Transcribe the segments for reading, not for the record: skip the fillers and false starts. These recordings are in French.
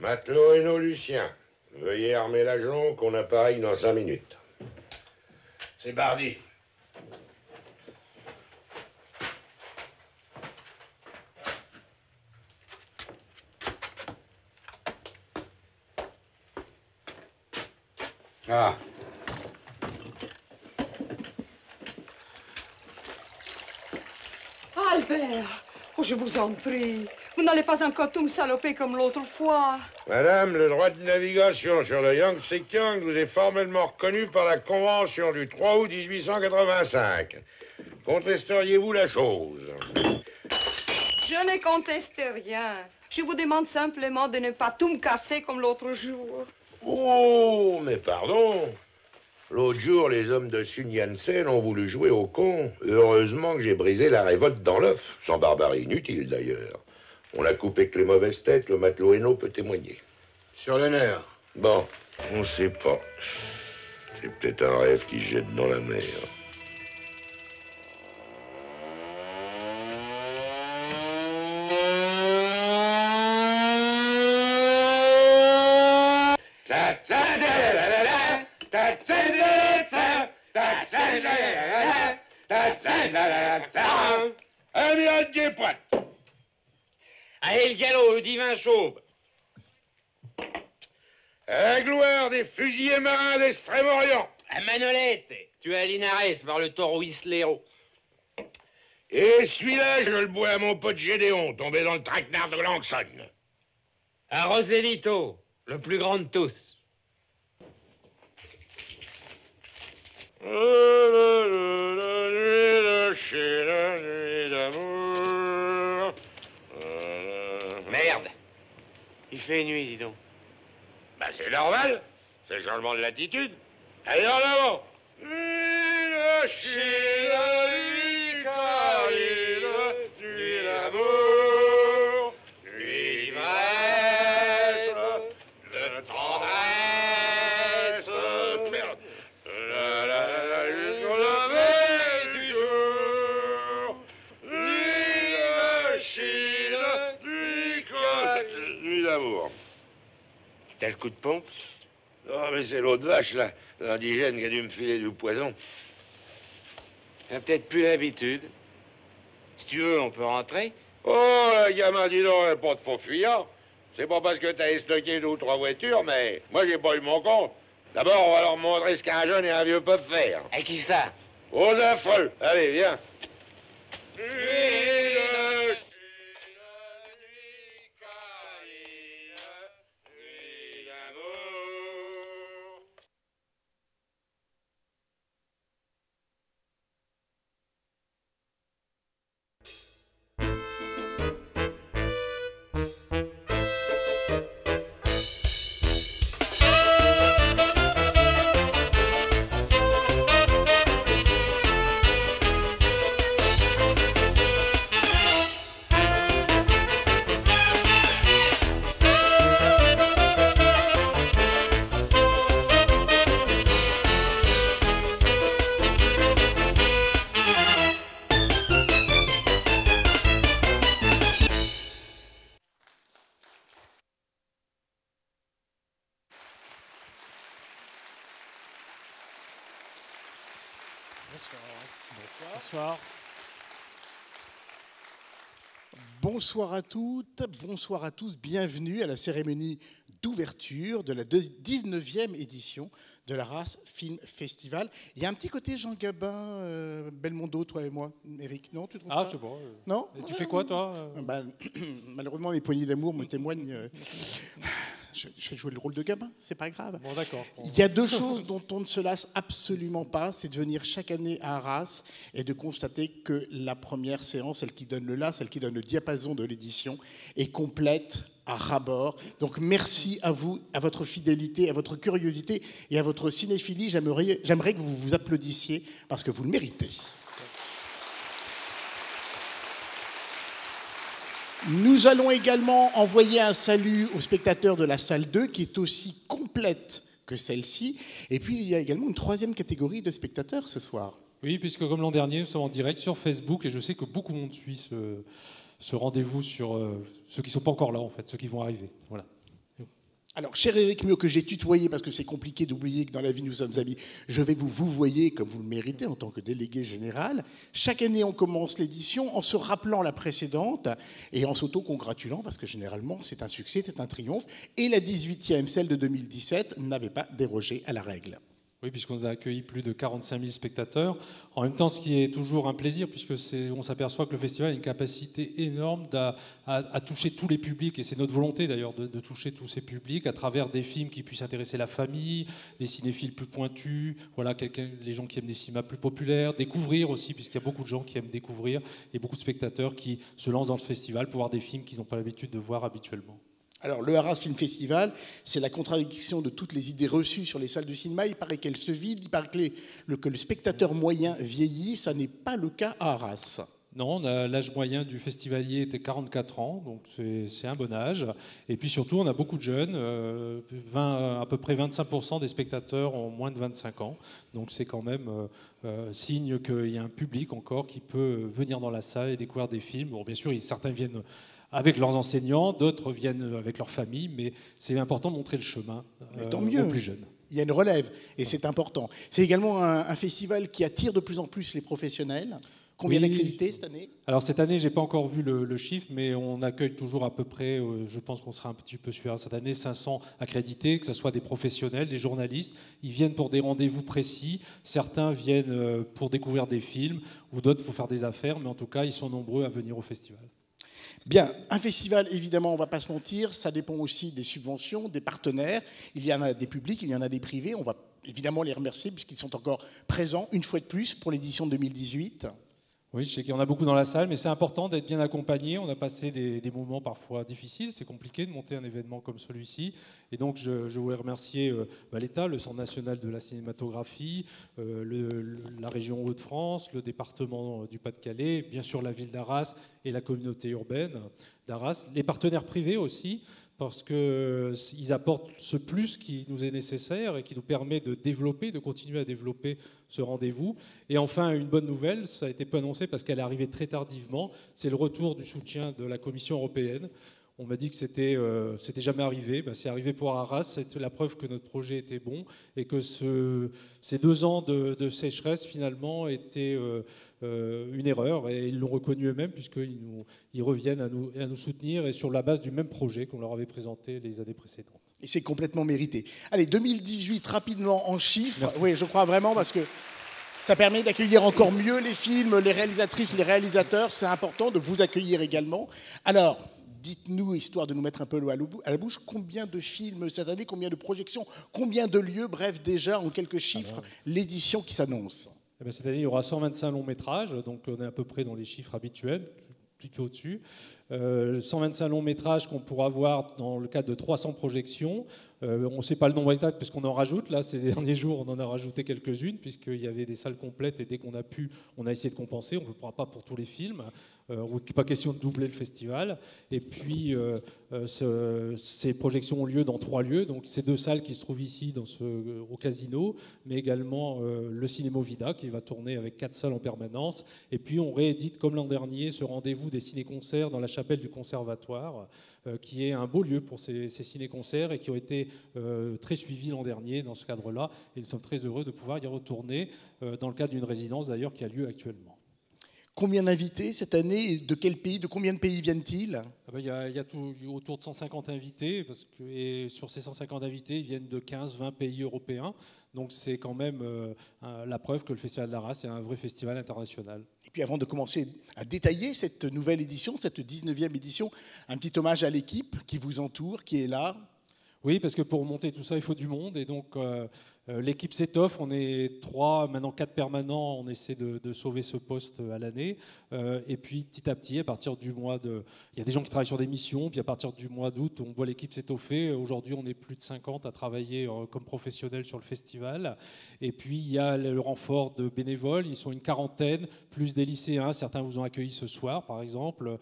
Matelot Héno Lucien, veuillez armer la jonque, on appareille dans 5 minutes. C'est Bardi. Ah. Albert, oh, je vous en prie, vous n'allez pas encore tout me saloper comme l'autre fois. Madame, le droit de navigation sur le Yangtze-Kiang vous est formellement reconnu par la Convention du 3 août 1885. Contesteriez-vous la chose? Je ne conteste rien. Je vous demande simplement de ne pas tout me casser comme l'autre jour. Oh, mais pardon. L'autre jour, les hommes de Sun Yat-sen ont voulu jouer au con. Heureusement que j'ai brisé la révolte dans l'œuf. Sans barbarie inutile, d'ailleurs. On l'a coupé avec les mauvaises têtes, le matelot Héno peut témoigner. Sur l'honneur. Bon, on sait pas. C'est peut-être un rêve qui se jette dans la mer. Amiral Guépointe. Allez, le galop, le divin chauve. À la gloire des fusiliers marins d'Extrême-Orient. À Manolette, tu es à Linares par le taureau Islero. Et celui-là, je le bois à mon pote Gédéon, tombé dans le traquenard de Langson. À Roselito, le plus grand de tous. Merde. Il fait nuit, dis donc. Bah c'est normal, c'est le changement de latitude. Allez en avant. Nuit d'amour, nuit d'ivresse, de tendresse, merde. Jusqu'au lever du jour, nuit de Chine, nuit d'amour. T'as le coup de pompe? Non, mais c'est l'autre vache, là, l'indigène qui a dû me filer du poison. T'as peut-être plus l'habitude. Si tu veux, on peut rentrer. Oh, le gamin, dis donc, pas de faux fuyant. C'est pas parce que t'as estoqué 2 ou 3 voitures, mais moi, j'ai pas eu mon compte. D'abord, on va leur montrer ce qu'un jeune et un vieux peuvent faire. À qui ça? Aux affreux. Allez, viens. Bonsoir. Bonsoir à toutes, bonsoir à tous. Bienvenue à la cérémonie d'ouverture de la 19e édition de l'Arras Film Festival. Il y a un petit côté Jean Gabin, Belmondo, toi et moi, Eric, non? Tu trouves pas? Je sais pas. Non? Et tu fais quoi, toi? Malheureusement, mes poignées d'amour me témoignent. Je fais jouer le rôle de Gabin, c'est pas grave. Bon, d'accord. Il y a 2 choses dont on ne se lasse absolument pas, c'est de venir chaque année à Arras et de constater que la première séance, celle qui donne le là, celle qui donne le diapason de l'édition, est complète à ras-bord. Donc merci à vous, à votre fidélité, à votre curiosité et à votre cinéphilie. J'aimerais que vous vous applaudissiez parce que vous le méritez. Nous allons également envoyer un salut aux spectateurs de la salle 2 qui est aussi complète que celle-ci. Et puis il y a également une 3e catégorie de spectateurs ce soir. Oui, puisque comme l'an dernier, nous sommes en direct sur Facebook et je sais que beaucoup de monde suit ce rendez-vous sur ceux qui ne sont pas encore là, en fait, ceux qui vont arriver. Voilà. Alors, cher Éric Mio, que j'ai tutoyé parce que c'est compliqué d'oublier que dans la vie nous sommes amis, je vais vous voyer comme vous le méritez en tant que délégué général. Chaque année, on commence l'édition en se rappelant la précédente et en s'auto-congratulant parce que généralement, c'est un succès, c'est un triomphe. Et la 18e, celle de 2017, n'avait pas dérogé à la règle. Oui, puisqu'on a accueilli plus de 45 000 spectateurs. En même temps, ce qui est toujours un plaisir, puisque on s'aperçoit que le festival a une capacité énorme à toucher tous les publics, et c'est notre volonté d'ailleurs de toucher tous ces publics à travers des films qui puissent intéresser la famille, des cinéphiles plus pointus, voilà, les gens qui aiment des cinémas plus populaires, découvrir aussi, puisqu'il y a beaucoup de gens qui aiment découvrir, et beaucoup de spectateurs qui se lancent dans le festival pour voir des films qu'ils n'ont pas l'habitude de voir habituellement. Alors, le Arras Film Festival, c'est la contradiction de toutes les idées reçues sur les salles de cinéma. Il paraît qu'elles se vident, il paraît que le spectateur moyen vieillit. Ça n'est pas le cas à Arras. Non, l'âge moyen du festivalier était 44 ans, donc c'est un bon âge. Et puis surtout, on a beaucoup de jeunes, à peu près 25% des spectateurs ont moins de 25 ans. Donc c'est quand même signe qu'il y a un public encore qui peut venir dans la salle et découvrir des films. Bon, bien sûr, certains viennent avec leurs enseignants, d'autres viennent avec leur famille, mais c'est important de montrer le chemin aux plus jeunes. Il y a une relève, et c'est important. C'est également un festival qui attire de plus en plus les professionnels. Combien d'accrédités cette année? Alors cette année, je n'ai pas encore vu le chiffre, mais on accueille toujours à peu près, je pense qu'on sera un petit peu supérieur cette année, 500 accrédités, que ce soit des professionnels, des journalistes. Ils viennent pour des rendez-vous précis. Certains viennent pour découvrir des films, ou d'autres pour faire des affaires, mais en tout cas, ils sont nombreux à venir au festival. Bien, un festival, évidemment, on ne va pas se mentir, ça dépend aussi des subventions, des partenaires. Il y en a des publics, il y en a des privés. On va évidemment les remercier puisqu'ils sont encore présents une fois de plus pour l'édition 2018. Oui, je sais qu'il y en a beaucoup dans la salle, mais c'est important d'être bien accompagné. On a passé des moments parfois difficiles. C'est compliqué de monter un événement comme celui-ci. Et donc, je voulais remercier l'État, le Centre national de la cinématographie, la région Hauts-de-France, le département du Pas-de-Calais, bien sûr la ville d'Arras et la communauté urbaine d'Arras, les partenaires privés aussi, parce qu'ils apportent ce plus qui nous est nécessaire et qui nous permet de développer, de continuer à développer ce rendez-vous. Et enfin, une bonne nouvelle, ça a été peu annoncé parce qu'elle est arrivée très tardivement, c'est le retour du soutien de la Commission européenne. On m'a dit que c'était jamais arrivé. Ben, c'est arrivé pour Arras. C'est la preuve que notre projet était bon et que ces 2 ans de sécheresse, finalement, étaient une erreur. Et ils l'ont reconnu eux-mêmes puisqu'ils reviennent à nous soutenir et sur la base du même projet qu'on leur avait présenté les années précédentes. Et c'est complètement mérité. Allez, 2018, rapidement en chiffres. Merci. Oui, je crois vraiment parce que ça permet d'accueillir encore mieux les films, les réalisatrices, les réalisateurs. C'est important de vous accueillir également. Alors, dites-nous, histoire de nous mettre un peu l'eau à la bouche, combien de films cette année, combien de projections, combien de lieux, bref, déjà en quelques chiffres, l'édition qui s'annonce. Eh bien, cette année, il y aura 125 longs métrages, donc on est à peu près dans les chiffres habituels, un petit peu au-dessus. 125 longs métrages qu'on pourra voir dans le cadre de 300 projections. On ne sait pas le nombre exact puisqu'on en rajoute. Là, ces derniers jours, on en a rajouté quelques-unes puisqu'il y avait des salles complètes et dès qu'on a pu, on a essayé de compenser. On ne le pourra pas pour tous les films. Pas question de doubler le festival. Et puis, ces projections ont lieu dans 3 lieux. Donc, ces 2 salles qui se trouvent ici au Casino, mais également le Cinéma Vida qui va tourner avec 4 salles en permanence. Et puis, on réédite, comme l'an dernier, ce rendez-vous des ciné-concerts dans la chapelle du Conservatoire, qui est un beau lieu pour ces ciné-concerts et qui ont été très suivis l'an dernier dans ce cadre-là. Et nous sommes très heureux de pouvoir y retourner dans le cadre d'une résidence d'ailleurs qui a lieu actuellement. Combien d'invités cette année? De quel pays? De combien de pays viennent-ils? Il y a autour de 150 invités, et sur ces 150 invités, ils viennent de 15-20 pays européens. Donc c'est quand même la preuve que le Festival d'Arras est un vrai festival international. Et puis avant de commencer à détailler cette nouvelle édition, cette 19e édition, un petit hommage à l'équipe qui vous entoure, qui est là. Oui, parce que pour monter tout ça, il faut du monde. Et donc, l'équipe s'étoffe. On est 3, maintenant 4 permanents. On essaie de sauver ce poste à l'année. Et puis, petit à petit, à partir du mois de... Il y a des gens qui travaillent sur des missions. Puis, à partir du mois d'août, on voit l'équipe s'étoffer. Aujourd'hui, on est plus de 50 à travailler comme professionnels sur le festival. Et puis, il y a le renfort de bénévoles. Ils sont une quarantaine, plus des lycéens. Certains vous ont accueillis ce soir, par exemple,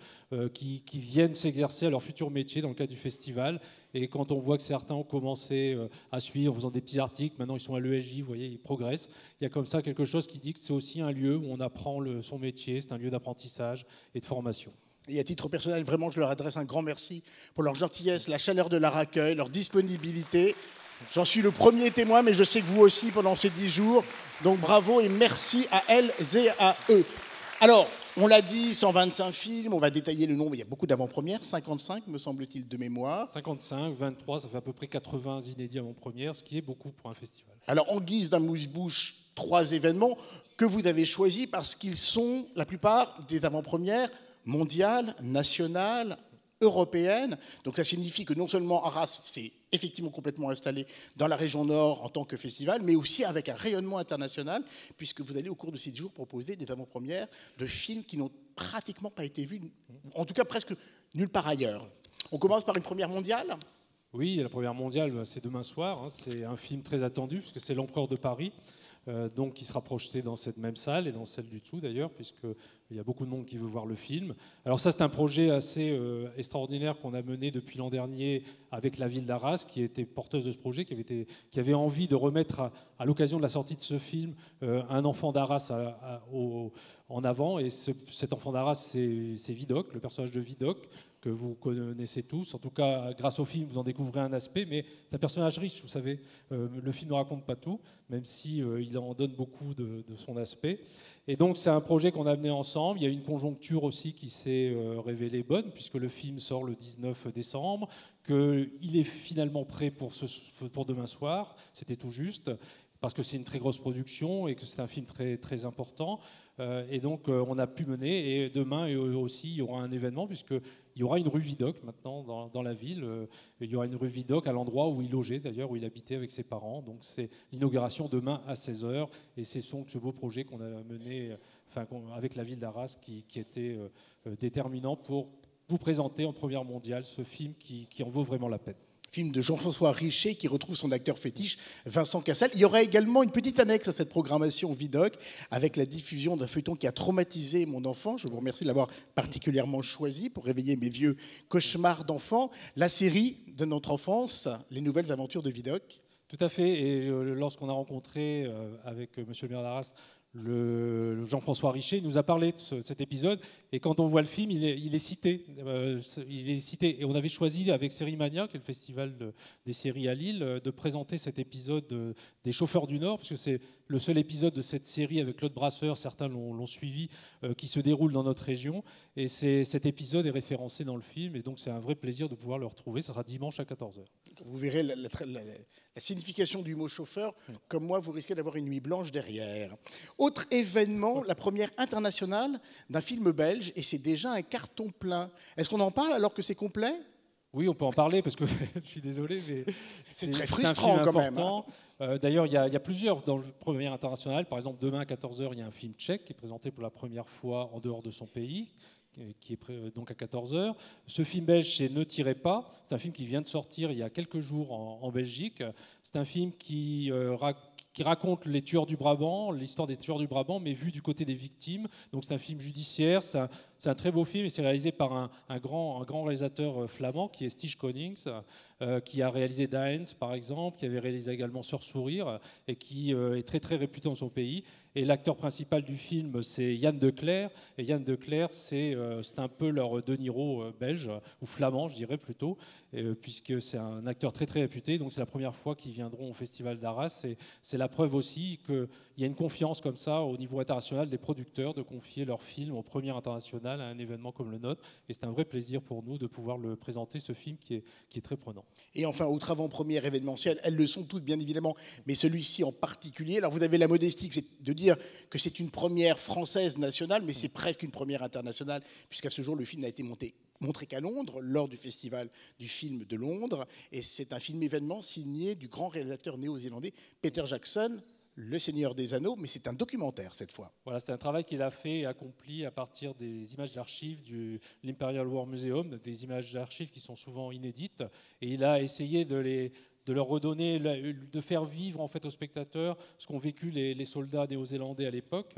qui viennent s'exercer à leur futur métier dans le cadre du festival. Et quand on voit que certains ont commencé à suivre en faisant des petits articles, maintenant ils sont à l'ESJ, vous voyez, ils progressent. Il y a comme ça quelque chose qui dit que c'est aussi un lieu où on apprend son métier, c'est un lieu d'apprentissage et de formation. Et à titre personnel, vraiment, je leur adresse un grand merci pour leur gentillesse, la chaleur de leur accueil, leur disponibilité. J'en suis le premier témoin, mais je sais que vous aussi pendant ces 10 jours. Donc bravo et merci à elles et à eux. Alors, on l'a dit, 125 films, on va détailler le nombre. Il y a beaucoup d'avant-premières, 55 me semble-t-il de mémoire. 55, 23, ça fait à peu près 80 inédits avant-premières, ce qui est beaucoup pour un festival. Alors, en guise d'amuse-bouche, 3 événements que vous avez choisis parce qu'ils sont, la plupart, des avant-premières mondiales, nationales, européennes. Donc ça signifie que non seulement Arras s'est effectivement complètement installé dans la région nord en tant que festival, mais aussi avec un rayonnement international, puisque vous allez au cours de ces 10 jours proposer des avant-premières de films qui n'ont pratiquement pas été vus, en tout cas presque nulle part ailleurs. On commence par une première mondiale. Oui, la première mondiale, c'est demain soir. C'est un film très attendu, puisque c'est l'Empereur de Paris. Donc qui sera projeté dans cette même salle et dans celle du dessous d'ailleurs, puisqu'il y a beaucoup de monde qui veut voir le film. Alors ça, c'est un projet assez extraordinaire qu'on a mené depuis l'an dernier avec la ville d'Arras, qui était porteuse de ce projet, qui avait envie de remettre à l'occasion de la sortie de ce film un enfant d'Arras en avant. Et cet enfant d'Arras, c'est Vidocq, le personnage de Vidocq, que vous connaissez tous. En tout cas, grâce au film, vous en découvrez un aspect, mais c'est un personnage riche, vous savez. Le film ne raconte pas tout, même s'il en donne beaucoup de son aspect. Et donc, c'est un projet qu'on a mené ensemble. Il y a une conjoncture aussi qui s'est révélée bonne, puisque le film sort le 19 décembre, qu'il est finalement prêt pour demain soir. C'était tout juste, parce que c'est une très grosse production et que c'est un film très, très important. Et donc, on a pu mener. Et demain aussi, il y aura un événement, puisqu'il y aura une rue Vidocq maintenant dans la ville. Il y aura une rue Vidocq à l'endroit où il logeait, d'ailleurs, où il habitait avec ses parents. Donc, c'est l'inauguration demain à 16h. Et c'est ce beau projet qu'on a mené avec la ville d'Arras qui était déterminant pour vous présenter en première mondiale ce film qui en vaut vraiment la peine. Film de Jean-François Richer qui retrouve son acteur fétiche Vincent Cassel. Il y aura également une petite annexe à cette programmation Vidocq avec la diffusion d'un feuilleton qui a traumatisé mon enfant. Je vous remercie de l'avoir particulièrement choisi pour réveiller mes vieux cauchemars d'enfant. La série de notre enfance, Les Nouvelles Aventures de Vidocq. Tout à fait. Et lorsqu'on a rencontré avec M. le maire d'Arras le Jean-François Richer, il nous a parlé de cet épisode. Et quand on voit le film, il est cité. Et on avait choisi avec Sérimania, qui est le festival des séries à Lille, de présenter cet épisode des Chauffeurs du Nord, parce que c'est le seul épisode de cette série avec Claude Brasseur, certains l'ont suivi, qui se déroule dans notre région. Et cet épisode est référencé dans le film. Et donc c'est un vrai plaisir de pouvoir le retrouver. Ça sera dimanche à 14h. Vous verrez la signification du mot chauffeur. Comme moi, vous risquez d'avoir une nuit blanche derrière. Autre événement, la première internationale d'un film belge, et c'est déjà un carton plein. Est-ce qu'on en parle alors que c'est complet ? Oui, on peut en parler, parce que je suis désolé, mais c'est très frustrant quand même. D'ailleurs, il y a plusieurs dans le premier international. Par exemple, demain à 14h, il y a un film tchèque qui est présenté pour la première fois en dehors de son pays, qui est donc à 14h. Ce film belge, c'est Ne tirez pas. C'est un film qui vient de sortir il y a quelques jours en Belgique. C'est un film qui raconte les tueurs du Brabant, l'histoire des tueurs du Brabant, mais vu du côté des victimes. Donc c'est un film judiciaire, c'est un très beau film, et c'est réalisé par un grand réalisateur flamand qui est Stijn Konings, qui a réalisé Daens par exemple, qui avait réalisé également Sœur Sourire, et qui est très très réputé dans son pays. Et l'acteur principal du film, c'est Yann Declercq. Et Yann Declercq, c'est un peu leur De Niro belge, ou flamand, je dirais plutôt, puisque c'est un acteur très très réputé. Donc c'est la première fois qu'ils viendront au Festival d'Arras. C'est la preuve aussi qu'il y a une confiance comme ça au niveau international des producteurs de confier leurs films au premier international à un événement comme le nôtre. Et c'est un vrai plaisir pour nous de pouvoir le présenter, ce film qui est très prenant. Et enfin, autre avant-première événementielle, elles le sont toutes bien évidemment, mais celui-ci en particulier. Alors vous avez la modestie de dire que c'est une première française nationale, mais c'est presque une première internationale, puisqu'à ce jour, le film n'a été montré qu'à Londres, lors du Festival du film de Londres. Et c'est un film événement signé du grand réalisateur néo-zélandais Peter Jackson, Le Seigneur des Anneaux, mais c'est un documentaire cette fois. Voilà, c'est un travail qu'il a fait et accompli à partir des images d'archives de l'Imperial War Museum, des images d'archives qui sont souvent inédites. Et il a essayé de leur redonner, de faire vivre en fait aux spectateurs ce qu'ont vécu les soldats néo-zélandais à l'époque,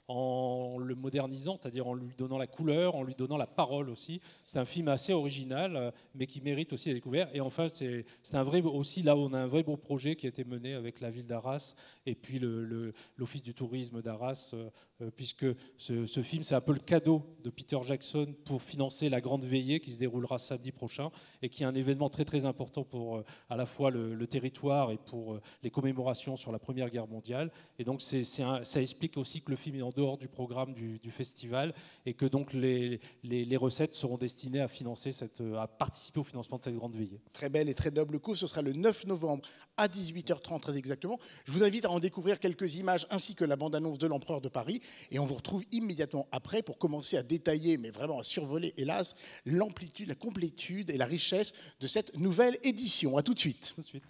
en le modernisant, c'est-à-dire en lui donnant la couleur, en lui donnant la parole aussi. C'est un film assez original, mais qui mérite aussi d'être découvert. Et enfin, c'est un vrai, aussi là où on a un vrai beau projet qui a été mené avec la ville d'Arras et puis l'Office du tourisme d'Arras, puisque ce film, c'est un peu le cadeau de Peter Jackson pour financer la Grande Veillée qui se déroulera samedi prochain et qui est un événement très très important pour à la fois le territoire et pour les commémorations sur la Première Guerre mondiale. Et donc ça explique aussi que le film est en dehors du programme du festival et que donc les recettes seront destinées à financer à participer au financement de cette Grande Veillée. Très belle et très noble cause. Ce sera le 9 novembre à 18h30 très exactement. Je vous invite à en découvrir quelques images ainsi que la bande-annonce de l'Empereur de Paris. Et on vous retrouve immédiatement après pour commencer à détailler, mais vraiment à survoler, hélas, l'amplitude, la complétude et la richesse de cette nouvelle édition. À tout de suite. Tout de suite.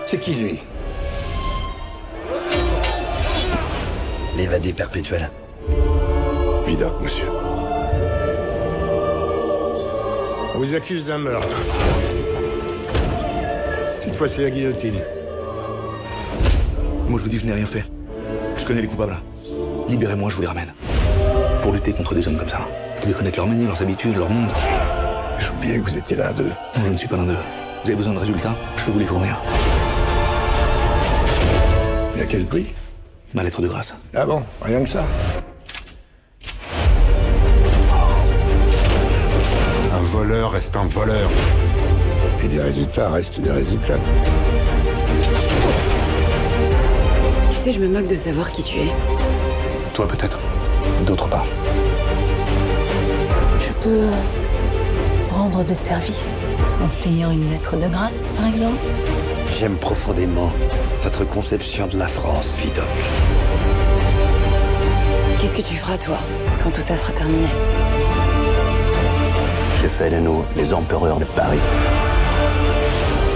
C'est qui, lui? L'évadé perpétuel. Vidocq, monsieur. On vous accuse d'un meurtre. Cette fois, c'est la guillotine. Moi, je vous dis que je n'ai rien fait. Je connais les coupables. Libérez-moi, je vous les ramène. Pour lutter contre des hommes comme ça, vous devez connaître leurs manières, leurs habitudes, leur monde. J'oubliais que vous étiez l'un d'eux. Non, je ne suis pas l'un d'eux. Vous avez besoin de résultats, je peux vous les fournir. Et à quel prix? Ma lettre de grâce. Ah bon, rien que ça. Un voleur reste un voleur. Et des résultats restent des résultats. Tu sais, je me moque de savoir qui tu es. Toi, peut-être. D'autres pas. Je peux rendre des services, obtenir une lettre de grâce, par exemple. J'aime profondément votre conception de la France, Vidocq. Qu'est-ce que tu feras, toi, quand tout ça sera terminé? J'ai fait de nous les empereurs de Paris.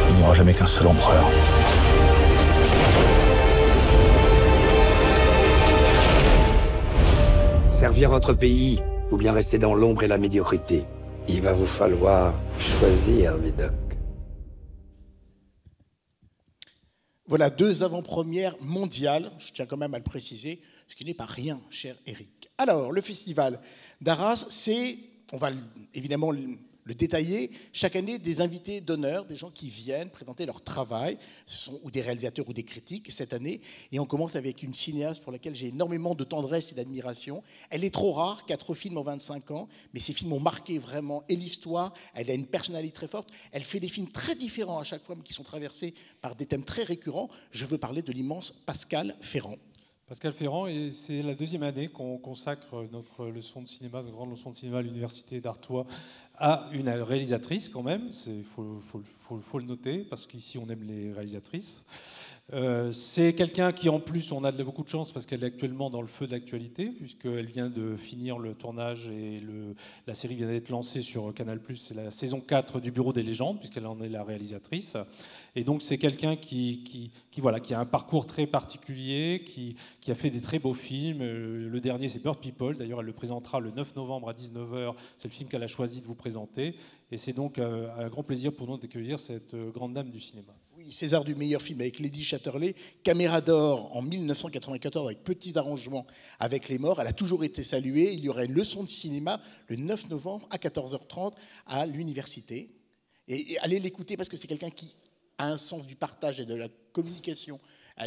Il n'y aura jamais qu'un seul empereur. Servir votre pays ou bien rester dans l'ombre et la médiocrité. Il va vous falloir choisir, Vidocq. Voilà 2 avant-premières mondiales, je tiens quand même à le préciser, ce qui n'est pas rien, cher Eric. Alors, le festival d'Arras, c'est, on va évidemment le détailler, chaque année des invités d'honneur, des gens qui viennent présenter leur travail, ce sont ou des réalisateurs ou des critiques cette année, et on commence avec une cinéaste pour laquelle j'ai énormément de tendresse et d'admiration. Elle est trop rare, 4 films en 25 ans, mais ces films ont marqué vraiment et l'histoire, elle a une personnalité très forte, elle fait des films très différents à chaque fois, mais qui sont traversés par des thèmes très récurrents. Je veux parler de l'immense Pascal Ferrand. Pascal Ferrand, et c'est la 2e année qu'on consacre notre leçon de cinéma, notre grande leçon de cinéma à l'Université d'Artois, à une réalisatrice quand même. Il faut le noter, parce qu'ici on aime les réalisatrices. C'est quelqu'un qui, en plus, on a beaucoup de chance parce qu'elle est actuellement dans le feu de l'actualité, puisqu'elle vient de finir le tournage et la série vient d'être lancée sur Canal+. C'est la saison 4 du Bureau des légendes, puisqu'elle en est la réalisatrice. Et donc, c'est quelqu'un qui a un parcours très particulier, qui a fait des très beaux films. Le dernier, c'est Bird People. D'ailleurs, elle le présentera le 9 novembre à 19h. C'est le film qu'elle a choisi de vous présenter. Et c'est donc un grand plaisir pour nous d'accueillir cette grande dame du cinéma. Oui, César du meilleur film avec Lady Chatterley, Caméra d'or en 1994 avec Petits arrangements avec les morts. Elle a toujours été saluée. Il y aura une leçon de cinéma le 9 novembre à 14h30 à l'université. Et allez l'écouter parce que c'est quelqu'un qui a un sens du partage et de la communication.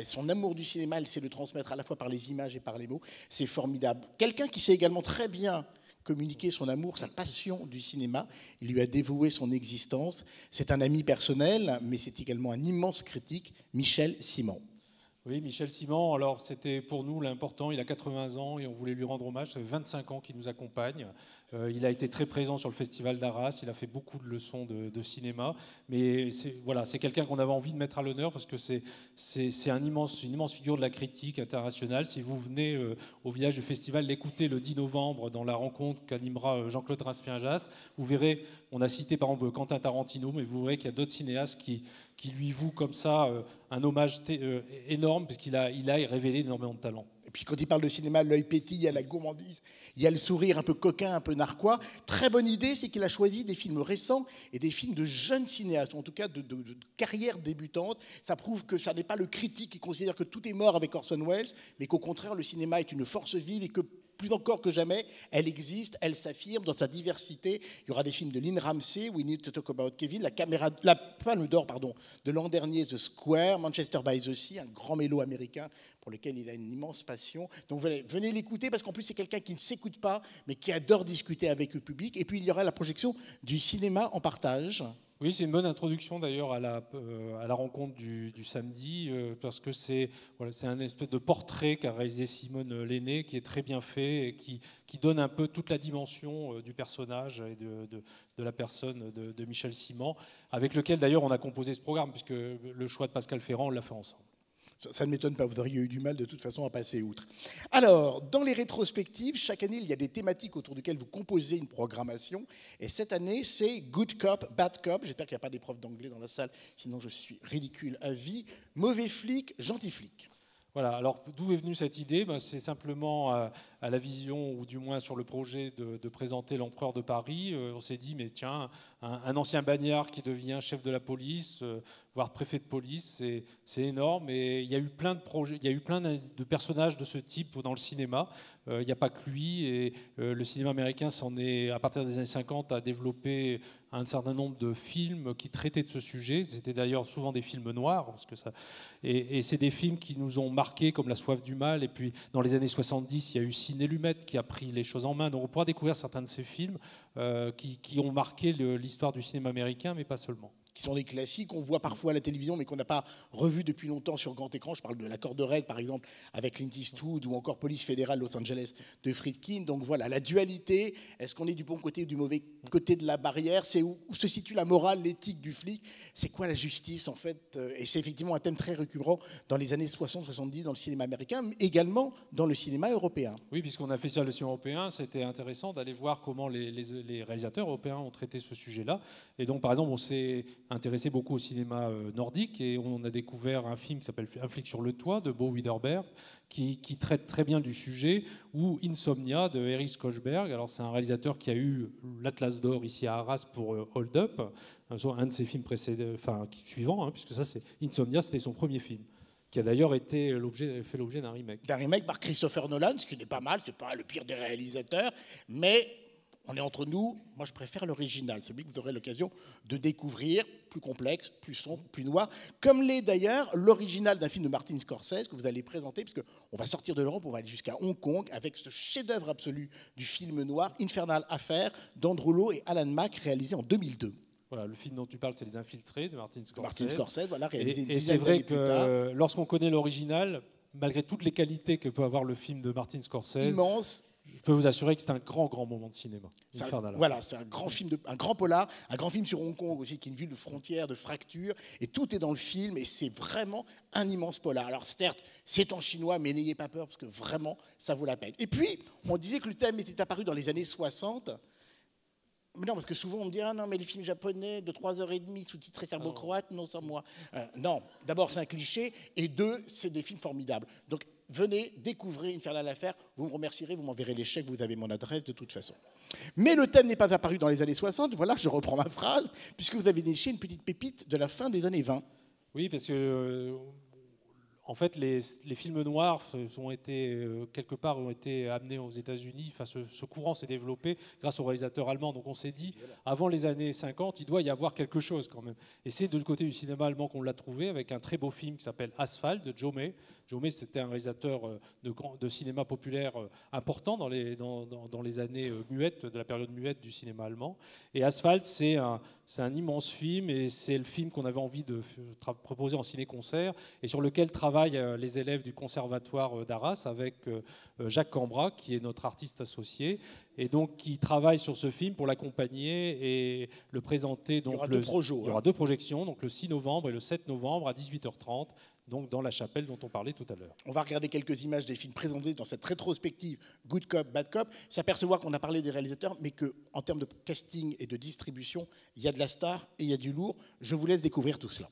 Son amour du cinéma, elle sait le transmettre à la fois par les images et par les mots. C'est formidable. Quelqu'un qui sait également très bien communiqué son amour, sa passion du cinéma. Il lui a dévoué son existence. C'est un ami personnel, mais c'est également un immense critique, Michel Simon. Oui, Michel Simon, alors c'était pour nous l'important, il a 80 ans et on voulait lui rendre hommage, ça fait 25 ans qu'il nous accompagne. Il a été très présent sur le Festival d'Arras, il a fait beaucoup de leçons de cinéma, mais c'est quelqu'un qu'on avait envie de mettre à l'honneur parce que c'est une immense figure de la critique internationale. Si vous venez au village du festival l'écouter le 10 novembre dans la rencontre qu'animera Jean-Claude Raspien-Jass, vous verrez, on a cité par exemple Quentin Tarantino, mais vous verrez qu'il y a d'autres cinéastes qui lui vouent comme ça un hommage énorme puisqu'il a révélé énormément de talent. Et puis quand il parle de cinéma, l'œil pétille, il y a la gourmandise, il y a le sourire un peu coquin, un peu narquois. Très bonne idée, c'est qu'il a choisi des films récents et des films de jeunes cinéastes, ou en tout cas de carrière débutante. Ça prouve que ça n'est pas le critique qui considère que tout est mort avec Orson Welles, mais qu'au contraire, le cinéma est une force vive et que plus encore que jamais, elle existe, elle s'affirme dans sa diversité. Il y aura des films de Lynn Ramsey, We Need to Talk About Kevin, la Palme d'Or de l'an dernier, The Square, Manchester by the Sea, un grand mélo américain pour lequel il a une immense passion. Donc venez l'écouter parce qu'en plus c'est quelqu'un qui ne s'écoute pas, mais qui adore discuter avec le public. Et puis il y aura la projection du cinéma en partage. Oui, c'est une bonne introduction d'ailleurs à la rencontre du samedi, parce que c'est un espèce de portrait qu'a réalisé Simone Lenné, qui est très bien fait et qui donne un peu toute la dimension du personnage et de la personne de Michel Simon, avec lequel d'ailleurs on a composé ce programme, puisque le choix de Pascal Ferrand, on l'a fait ensemble. Ça ne m'étonne pas, vous auriez eu du mal de toute façon à passer outre. Alors, dans les rétrospectives, chaque année, il y a des thématiques autour desquelles vous composez une programmation. Et cette année, c'est Good Cop, Bad Cop. J'espère qu'il n'y a pas des profs d'anglais dans la salle, sinon je suis ridicule à vie. Mauvais flic, gentil flic. Voilà, alors d'où est venue cette idée? C'est simplement à la vision, ou du moins sur le projet de présenter l'empereur de Paris. On s'est dit, mais tiens, un ancien bagnard qui devient chef de la police, voire préfet de police, c'est énorme. Et il y a eu plein de projets, il y a eu plein de personnages de ce type dans le cinéma. Il n'y a pas que lui. Et le cinéma américain s'en est, à partir des années 50, a développé un certain nombre de films qui traitaient de ce sujet. C'était d'ailleurs souvent des films noirs, parce que et c'est des films qui nous ont marqués, comme La Soif du mal. Et puis, dans les années 70, il y a eu Ciné Lumet qui a pris les choses en main. Donc, on pourra découvrir certains de ces films qui ont marqué l'histoire du cinéma américain, mais pas seulement. Qui sont des classiques qu'on voit parfois à la télévision, mais qu'on n'a pas revu depuis longtemps sur grand écran. Je parle de L'accord de Red, par exemple, avec Clint Eastwood, ou encore Police fédérale Los Angeles de Friedkin. Donc voilà, la dualité, est-ce qu'on est du bon côté ou du mauvais côté de la barrière? C'est où se situe la morale, l'éthique du flic? C'est quoi la justice, en fait? Et c'est effectivement un thème très récurrent dans les années 60-70 dans le cinéma américain, mais également dans le cinéma européen. Oui, puisqu'on a fait ça le cinéma européen, c'était intéressant d'aller voir comment les réalisateurs européens ont traité ce sujet-là. Et donc, par exemple, on s'est intéressé beaucoup au cinéma nordique et on a découvert un film qui s'appelle Un flic sur le toit de Bo Widerberg qui traite très bien du sujet, ou Insomnia de Eric Skojberg. Alors c'est un réalisateur qui a eu l'Atlas d'or ici à Arras pour Hold Up, un de ses films précédents, suivants, puisque ça c'est Insomnia, c'était son premier film, qui a d'ailleurs fait l'objet d'un remake. D'un remake par Christopher Nolan, ce qui n'est pas mal, c'est pas le pire des réalisateurs, mais on est entre nous, moi je préfère l'original, celui que vous aurez l'occasion de découvrir, plus complexe, plus sombre, plus noir, comme l'est d'ailleurs l'original d'un film de Martin Scorsese que vous allez présenter, puisqu'on va sortir de l'Europe, on va aller jusqu'à Hong Kong, avec ce chef-d'œuvre absolu du film noir, Infernal Affair, d'Andrew Lowe et Alan Mack, réalisé en 2002. Voilà, le film dont tu parles, c'est Les Infiltrés de Martin Scorsese. Martin Scorsese, voilà, réalisé une et dizaine c'est vrai d'années plus tard. que lorsqu'on connaît l'original, malgré toutes les qualités que peut avoir le film de Martin Scorsese, immense. Je peux vous assurer que c'est un grand moment de cinéma. Voilà, c'est un grand film, un grand polar, un grand film sur Hong Kong aussi, qui est une ville de frontières, de fractures, et tout est dans le film, et c'est vraiment un immense polar. Alors certes, c'est en chinois, mais n'ayez pas peur, parce que vraiment, ça vaut la peine. Et puis, on disait que le thème était apparu dans les années 60. Mais non, parce que souvent on me dit « Ah non, mais les films japonais de 3h30 sous-titrés serbo-croates, non, sans moi. » Non, d'abord c'est un cliché, et deux, c'est des films formidables. Donc venez, découvrez Infernal Affair, vous me remercierez, vous m'enverrez les chèques, vous avez mon adresse de toute façon. Mais le thème n'est pas apparu dans les années 60, voilà, je reprends ma phrase, puisque vous avez déniché une petite pépite de la fin des années 20. Oui, parce que en fait, les films noirs ont été, quelque part, ont été amenés aux États-Unis. Enfin, ce courant s'est développé grâce aux réalisateurs allemands. Donc on s'est dit, avant les années 50, il doit y avoir quelque chose quand même. Et c'est de côté du cinéma allemand qu'on l'a trouvé, avec un très beau film qui s'appelle Asphalt, de Joe May. Joe May, c'était un réalisateur de cinéma populaire important dans les années muettes, de la période muette du cinéma allemand. Et Asphalt, c'est un immense film, et c'est le film qu'on avait envie de proposer en ciné-concert, et sur lequel travaillent les élèves du conservatoire d'Arras, avec Jacques Cambra, qui est notre artiste associé, et donc qui travaille sur ce film pour l'accompagner et le présenter. Donc, il y aura deux projections, donc le 6 novembre et le 7 novembre à 18h30, donc dans la chapelle dont on parlait tout à l'heure. On va regarder quelques images des films présentés dans cette rétrospective Good Cop, Bad Cop, s'apercevoir qu'on a parlé des réalisateurs, mais qu'en termes de casting et de distribution, il y a de la star et il y a du lourd. Je vous laisse découvrir tout cela.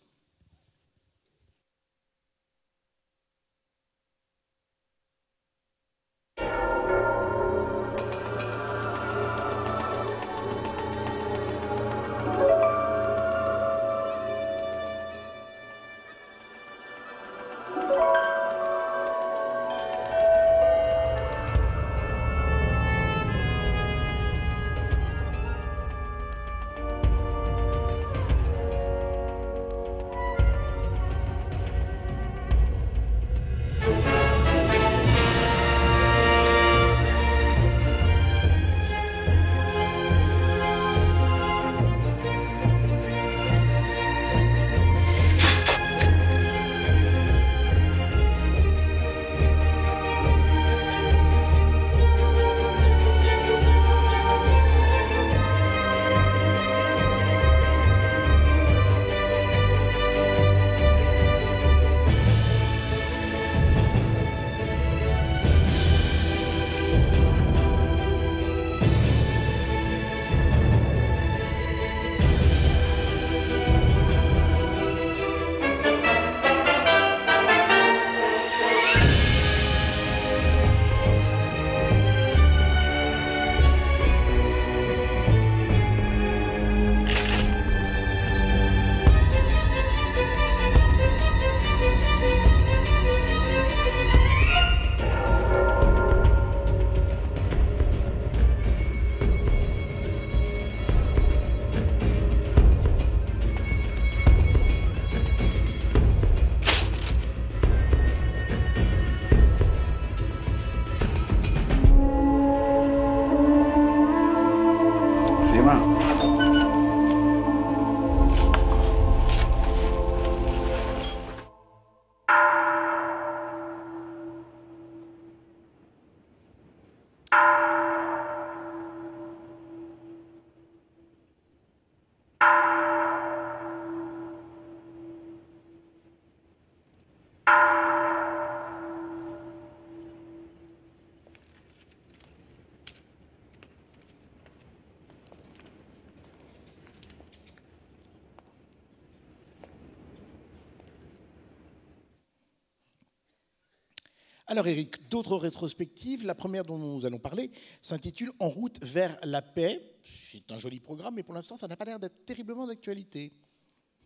Alors Eric, d'autres rétrospectives. La première dont nous allons parler s'intitule « En route vers la paix ». C'est un joli programme, mais pour l'instant, ça n'a pas l'air d'être terriblement d'actualité.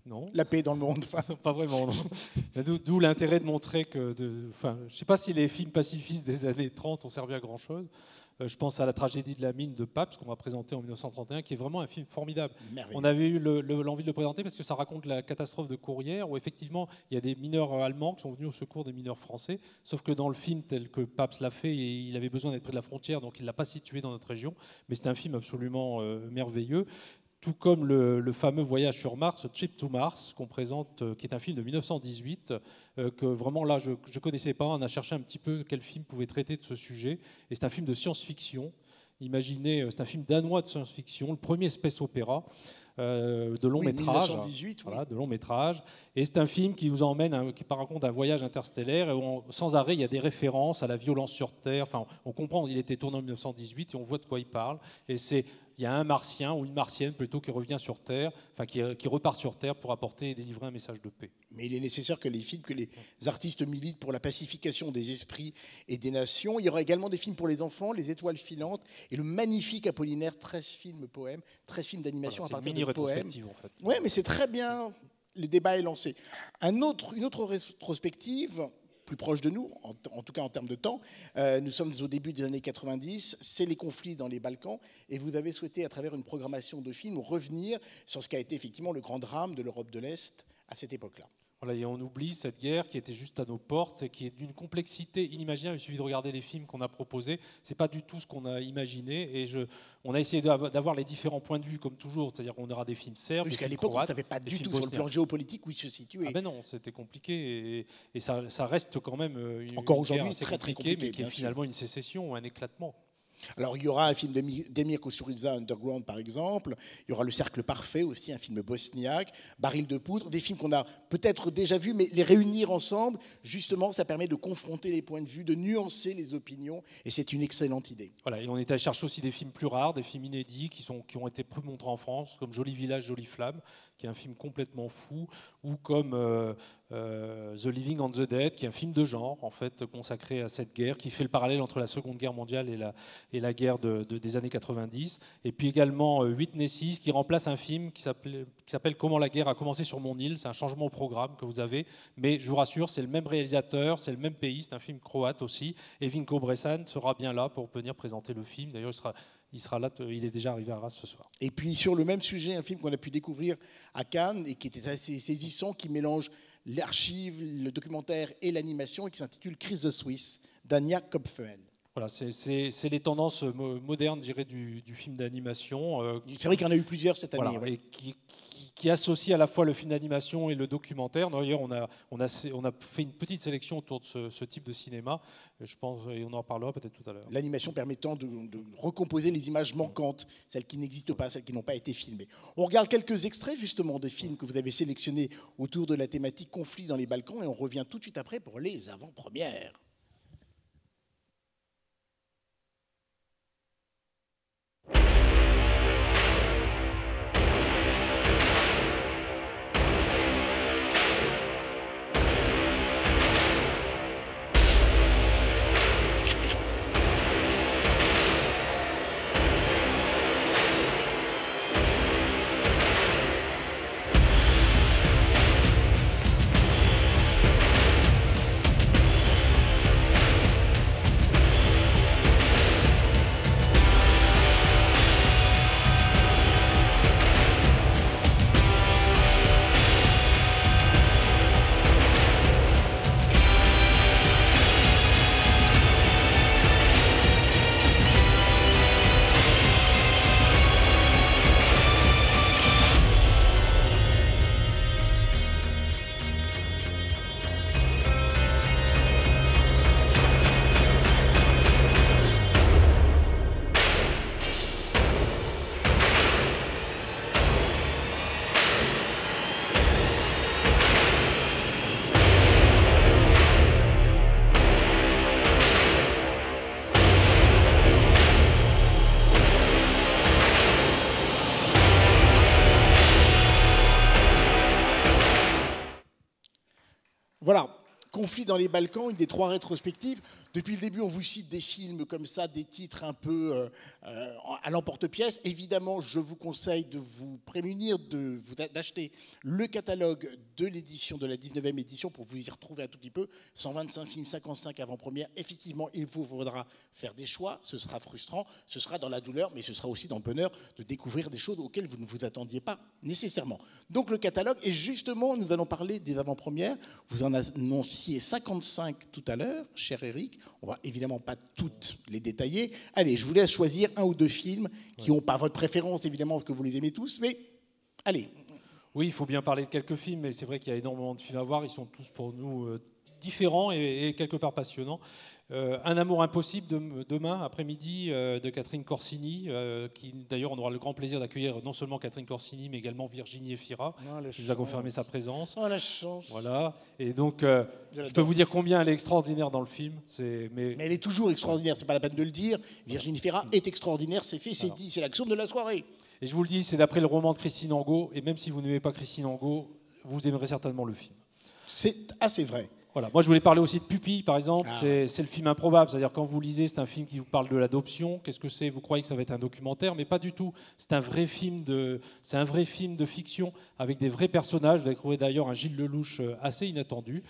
Non. La paix dans le monde. Pas vraiment, non. D'où l'intérêt de montrer que... je ne sais pas si les films pacifistes des années 30 ont servi à grand-chose. Je pense à La tragédie de la mine de Pabst, qu'on va présenter en 1931, qui est vraiment un film formidable. Merveilleux. On avait eu l'envie de le présenter parce que ça raconte la catastrophe de Courrières, où effectivement, il y a des mineurs allemands qui sont venus au secours des mineurs français, sauf que dans le film tel que Pabst l'a fait, il avait besoin d'être près de la frontière, donc il ne l'a pas situé dans notre région. Mais c'est un film absolument merveilleux. Tout comme le fameux Voyage sur Mars, Trip to Mars, qu'on présente, qui est un film de 1918, que vraiment là, je ne connaissais pas. On a cherché un petit peu quel film pouvait traiter de ce sujet. Et c'est un film de science-fiction. Imaginez, c'est un film danois de science-fiction, le premier space opéra de long métrage. 1918, voilà, de long métrage. Et c'est un film qui vous emmène, qui raconte un voyage interstellaire. Et sans arrêt, il y a des références à la violence sur Terre. Enfin, on comprend, il était tourné en 1918 et on voit de quoi il parle. Et il y a un martien, ou une martienne plutôt, qui revient sur Terre, enfin qui repart sur Terre pour apporter et délivrer un message de paix. Mais il est nécessaire que les artistes militent pour la pacification des esprits et des nations. Il y aura également des films pour les enfants, Les Étoiles filantes et le magnifique Apollinaire, 13 films poèmes, 13 films d'animation à partir de poèmes. En fait. Oui, mais c'est très bien. le débat est lancé. Une autre rétrospective, plus proche de nous, en tout cas en termes de temps, nous sommes au début des années 90, c'est les conflits dans les Balkans, et vous avez souhaité, à travers une programmation de films, revenir sur ce qui a été effectivement le grand drame de l'Europe de l'Est à cette époque-là. Voilà, et on oublie cette guerre qui était juste à nos portes et qui est d'une complexité inimaginable. Il suffit de regarder les films qu'on a proposés. C'est pas du tout ce qu'on a imaginé. Et on a essayé d'avoir les différents points de vue, comme toujours. C'est-à-dire qu'on aura des films serbes. Puisqu'à l'époque, on ne savait pas du tout sur le plan géopolitique où il se situait. Ah ben non, c'était compliqué. Et ça reste quand même une encore aujourd'hui très compliquée, mais qui est finalement une sécession ou un éclatement. Alors, il y aura un film d'Emir Kusturica, Underground, par exemple. Il y aura Le Cercle Parfait, aussi, un film bosniaque. Baril de poudre, des films qu'on a peut-être déjà vus, mais les réunir ensemble, justement, ça permet de confronter les points de vue, de nuancer les opinions, et c'est une excellente idée. Voilà, et on est allé chercher aussi des films plus rares, des films inédits qui ont été plus montrés en France, comme Joli Village, Jolie Flamme, qui est un film complètement fou, ou comme The Living on the Dead, qui est un film de genre, en fait, consacré à cette guerre, qui fait le parallèle entre la Seconde Guerre mondiale et la guerre des années 90. Et puis également Witnesses, qui remplace un film qui s'appelle Comment la guerre a commencé sur mon île. C'est un changement au programme que vous avez, mais je vous rassure, c'est le même réalisateur, c'est le même pays, c'est un film croate aussi, et Vinko Bresan sera bien là pour venir présenter le film. D'ailleurs, il sera là, il est déjà arrivé à Arras ce soir. Et puis sur le même sujet, un film qu'on a pu découvrir à Cannes et qui était assez saisissant, qui mélange l'archive, le documentaire et l'animation, et qui s'intitule Chris the Swiss, d'Anya Kopfel. Voilà, c'est les tendances modernes, je dirais, du film d'animation. C'est vrai qu'il y en a eu plusieurs cette année. Voilà, ouais. et qui associe à la fois le film d'animation et le documentaire. D'ailleurs, on a fait une petite sélection autour de ce type de cinéma, je pense, et on en parlera peut-être tout à l'heure. L'animation permettant de recomposer les images manquantes, celles qui n'existent pas, celles qui n'ont pas été filmées. On regarde quelques extraits justement de films que vous avez sélectionnés autour de la thématique conflit dans les Balkans, et on revient tout de suite après pour les avant-premières. Voilà, conflit dans les Balkans, une des trois rétrospectives. Depuis le début, on vous cite des films comme ça, des titres un peu à l'emporte-pièce. Évidemment, je vous conseille de vous prémunir, d'acheter le catalogue de l'édition, de la 19e édition, pour vous y retrouver un tout petit peu. 125 films, 55 avant-premières. Effectivement, il vous faudra faire des choix. Ce sera frustrant, ce sera dans la douleur, mais ce sera aussi dans le bonheur de découvrir des choses auxquelles vous ne vous attendiez pas nécessairement. Donc le catalogue, et justement, nous allons parler des avant-premières. Vous en annonciez 55 tout à l'heure, cher Eric. On va évidemment pas toutes les détailler. Allez, je vous laisse choisir un ou deux films qui n'ont pas votre préférence, évidemment, parce que vous les aimez tous, mais allez. Oui, il faut bien parler de quelques films, mais c'est vrai qu'il y a énormément de films à voir. Ils sont tous pour nous différents et quelque part passionnants. Un amour impossible demain après-midi de Catherine Corsini, qui d'ailleurs on aura le grand plaisir d'accueillir non seulement Catherine Corsini mais également Virginie Efira, qui nous a confirmé sa présence. Oh la chance. Voilà. Et donc je peux vous dire combien elle est extraordinaire dans le film. Mais elle est toujours extraordinaire, c'est pas la peine de le dire. Virginie Efira est extraordinaire, c'est fait, c'est dit, c'est l'action de la soirée. Et je vous le dis, c'est d'après le roman de Christine Angot, et même si vous n'aimez pas Christine Angot, vous aimerez certainement le film. C'est assez vrai. Voilà. Moi, je voulais parler aussi de Pupille, par exemple. Ah. C'est le film improbable. C'est-à-dire, quand vous lisez, c'est un film qui vous parle de l'adoption. Qu'est-ce que c'est? Vous croyez que ça va être un documentaire, mais pas du tout. C'est un vrai film de fiction avec des vrais personnages. Vous avez trouvé d'ailleurs un Gilles Lelouch assez inattendu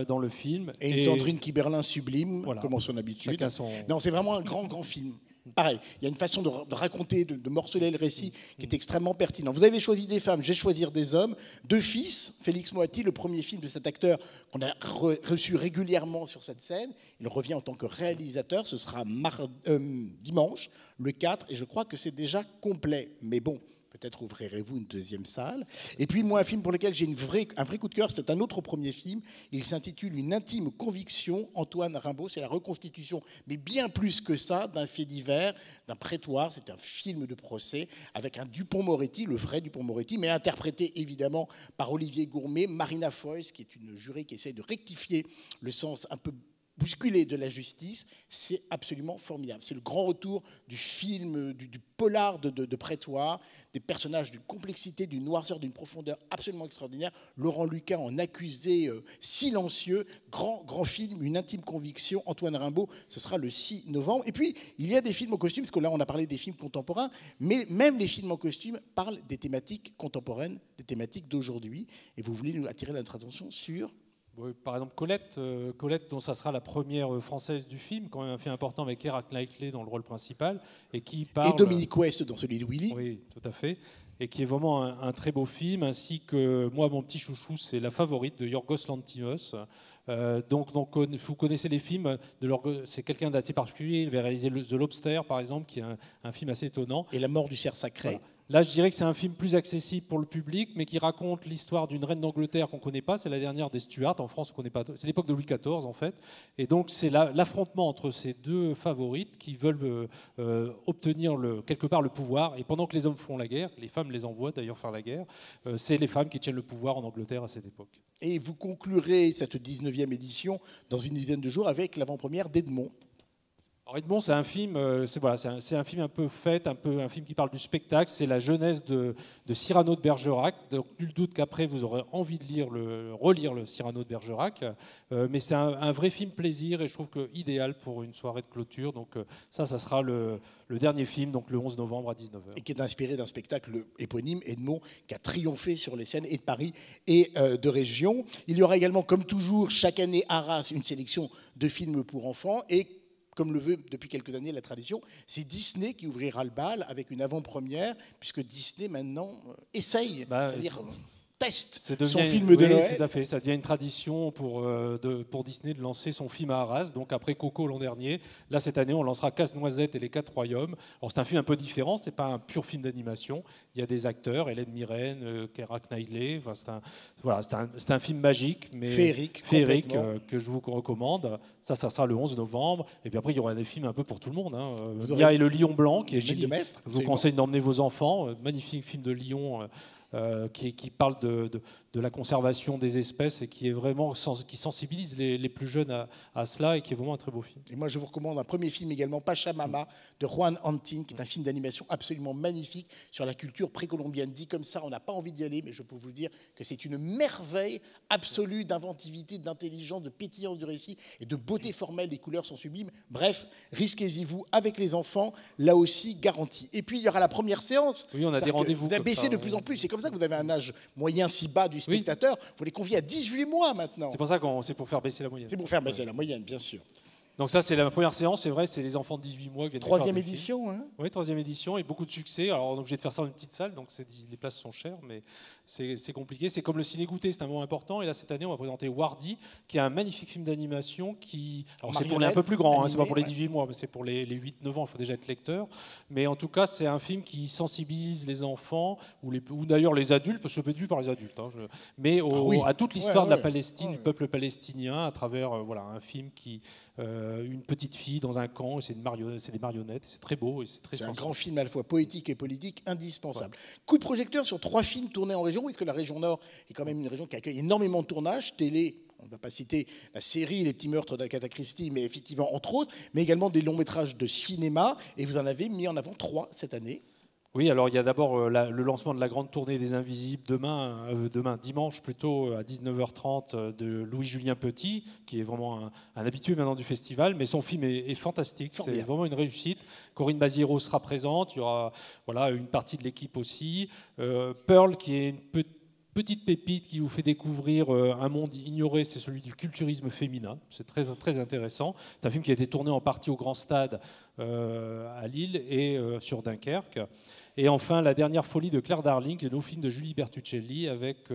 dans le film. Et une Sandrine Kiberlin sublime, Voilà. comme en son habitude. Chacun son- Non, c'est vraiment un grand film. Pareil, il y a une façon de raconter, de morceler le récit qui est extrêmement pertinent. Vous avez choisi des femmes, je vais choisir des hommes. 2 fils, Félix Moati, le premier film de cet acteur qu'on a reçu régulièrement sur cette scène. Il revient en tant que réalisateur, ce sera dimanche, le 4, et je crois que c'est déjà complet. Mais bon, peut-être ouvrirez-vous une deuxième salle. Et puis moi, un film pour lequel j'ai un vrai coup de cœur, c'est un autre premier film. Il s'intitule Une intime conviction, Antoine Rimbaud. C'est la reconstitution, mais bien plus que ça, d'un fait divers, d'un prétoire. C'est un film de procès avec un Dupond-Moretti, le vrai Dupond-Moretti, mais interprété évidemment par Olivier Gourmet, Marina Foïs, qui est une jurée qui essaie de rectifier le sens un peu bousculé de la justice. C'est absolument formidable. C'est le grand retour du film, du polar de prétoire, des personnages d'une complexité, d'une noirceur, d'une profondeur absolument extraordinaire. Laurent Lucas en accusé silencieux. Grand film, Une intime conviction, Antoine Rimbaud. Ce sera le 6 novembre. Et puis, il y a des films en costume, parce que là, on a parlé des films contemporains, mais même les films en costume parlent des thématiques contemporaines, des thématiques d'aujourd'hui. Et vous voulez nous attirer notre attention sur... Oui, par exemple, Colette, dont ça sera la première française du film, quand même un film important avec Keira Knightley dans le rôle principal, et qui parle... Et Dominique West dans celui de Willy. Oui, tout à fait. Et qui est vraiment un très beau film, ainsi que moi, mon petit chouchou, c'est La Favorite de Yorgos Lanthimos. Donc, vous connaissez les films, c'est quelqu'un d'assez particulier. Il avait réalisé The Lobster, par exemple, qui est un film assez étonnant. Et La mort du cerf sacré. Voilà. Là, je dirais que c'est un film plus accessible pour le public, mais qui raconte l'histoire d'une reine d'Angleterre qu'on ne connaît pas. C'est la dernière des Stuarts. En France, on connaît pas. C'est l'époque de Louis XIV, en fait. Et donc, c'est l'affrontement entre ces deux favorites qui veulent obtenir quelque part le pouvoir. Et pendant que les hommes font la guerre, les femmes les envoient d'ailleurs faire la guerre, c'est les femmes qui tiennent le pouvoir en Angleterre à cette époque. Et vous conclurez cette 19e édition dans une dizaine de jours avec l'avant-première d'Edmond. Alors Edmond, c'est un film, c'est un film un peu fait, un film qui parle du spectacle. C'est la jeunesse de Cyrano de Bergerac. Donc nul doute qu'après vous aurez envie de relire le Cyrano de Bergerac. Mais c'est un vrai film plaisir et je trouve que idéal pour une soirée de clôture. Donc ça sera le dernier film, donc le 11 novembre à 19h. Et qui est inspiré d'un spectacle éponyme, Edmond, qui a triomphé sur les scènes et de Paris et de région. Il y aura également, comme toujours, chaque année à Arras, une sélection de films pour enfants. Et comme le veut depuis quelques années la tradition, c'est Disney qui ouvrira le bal avec une avant-première, puisque Disney maintenant essaye, c'est-à-dire teste son film de Noël. Tout à fait. Ça devient une tradition pour Disney de lancer son film à Arras. Donc après Coco l'an dernier, là cette année on lancera Casse-Noisette et les 4 Royaumes. Alors c'est un film un peu différent, c'est pas un pur film d'animation. Il y a des acteurs, Hélène Mirren, Keira Knightley. Enfin, c'est un film magique, mais féerique que je vous recommande. Ça sera le 11 novembre. Et puis après il y aura des films un peu pour tout le monde. Il y a Le Lion Blanc qui est Gilles de Maistre. Je vous conseille d'emmener vos enfants. Magnifique film de Lyon. Qui parle de la conservation des espèces et qui est vraiment qui sensibilise les plus jeunes à cela et qui est vraiment un très beau film. Et moi je vous recommande un premier film également, Pachamama, de Juan Antin, qui est un film d'animation absolument magnifique sur la culture précolombienne. Dit comme ça, on n'a pas envie d'y aller, mais je peux vous dire que c'est une merveille absolue d'inventivité, d'intelligence, de pétillance du récit et de beauté formelle. Les couleurs sont sublimes. Bref, risquez-y-vous avec les enfants, là aussi garanti. Et puis il y aura la première séance. Oui, on a des rendez-vous. Vous avez baissé de plus en plus. C'est comme ça que vous avez un âge moyen si bas du spectateur. Il faut les convier à 18 mois maintenant. C'est pour ça c'est pour faire baisser la moyenne. C'est pour faire baisser la moyenne, bien sûr. Donc ça, c'est la première séance, c'est vrai, c'est les enfants de 18 mois qui viennent. Troisième édition, hein. Oui, troisième édition et beaucoup de succès. Alors on est obligé de faire ça dans une petite salle, donc les places sont chères, mais c'est compliqué. C'est comme le ciné-goûter, c'est un moment important. Et là, cette année, on va présenter Wardy, qui est un magnifique film d'animation qui... Alors c'est pour les un peu plus grands, c'est pas pour les 18 mois, mais c'est pour les 8-9 ans, il faut déjà être lecteur. Mais en tout cas, c'est un film qui sensibilise les enfants, ou d'ailleurs les adultes, parce que ça peut être vu par les adultes, mais à toute l'histoire de la Palestine, du peuple palestinien, à travers un film qui... une petite fille dans un camp, c'est des marionnettes, c'est très beau et c'est très sensible. C'est un grand film à la fois poétique et politique indispensable. Ouais. Coup de projecteur sur 3 films tournés en région, puisque la région Nord est quand même une région qui accueille énormément de tournages, télé, on ne va pas citer la série Les petits meurtres d'Agatha Christie, mais effectivement entre autres, mais également des longs métrages de cinéma, et vous en avez mis en avant 3 cette année. Oui, alors il y a d'abord le lancement de la grande tournée des Invisibles demain dimanche plutôt à 19h30 de Louis-Julien Petit, qui est vraiment un habitué maintenant du festival, mais son film est fantastique, c'est vraiment une réussite. Corinne Basiero sera présente, il y aura une partie de l'équipe aussi. Pearl, qui est une petite pépite qui vous fait découvrir un monde ignoré, c'est celui du culturisme féminin. C'est très, très intéressant. C'est un film qui a été tourné en partie au Grand Stade à Lille et sur Dunkerque. Et enfin, La dernière folie de Claire Darling, qui est le film de Julie Bertuccelli avec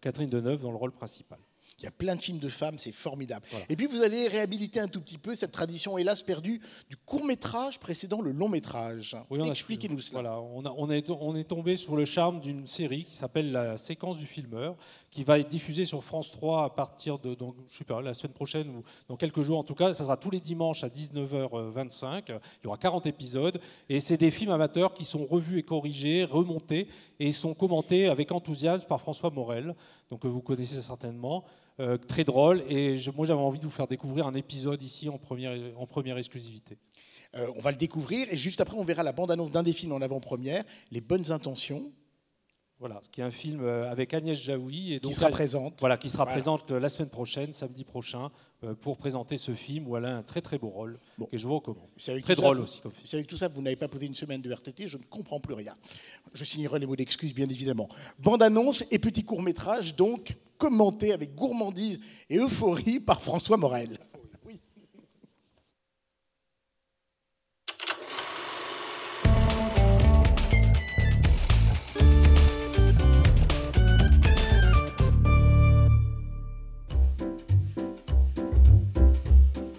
Catherine Deneuve dans le rôle principal. Il y a plein de films de femmes, c'est formidable. Voilà. Et puis vous allez réhabiliter un tout petit peu cette tradition, hélas perdue, du court-métrage précédant le long-métrage. Oui, expliquez-nous cela. Voilà, on est tombé sur le charme d'une série qui s'appelle La séquence du filmeur, qui va être diffusée sur France 3 à partir de la semaine prochaine ou dans quelques jours en tout cas. Ça sera tous les dimanches à 19h25. Il y aura 40 épisodes. Et c'est des films amateurs qui sont revus et corrigés, remontés, et sont commentés avec enthousiasme par François Morel, donc vous connaissez certainement. Très drôle, et moi j'avais envie de vous faire découvrir un épisode ici en première exclusivité. On va le découvrir, et juste après on verra la bande-annonce d'un des films en avant-première, Les Bonnes Intentions. Voilà, qui est un film avec Agnès Jaoui. Et donc, qui sera présente. Voilà, qui sera présente la semaine prochaine, samedi prochain, pour présenter ce film où elle a un très très beau rôle, que je vous recommande. Très drôle aussi comme film. C'est avec tout ça que vous n'avez pas posé une semaine de RTT, je ne comprends plus rien. Je signerai les mots d'excuse, bien évidemment. Bande-annonce et petit court-métrage, donc, commenté avec gourmandise et euphorie par François Morel. Oui.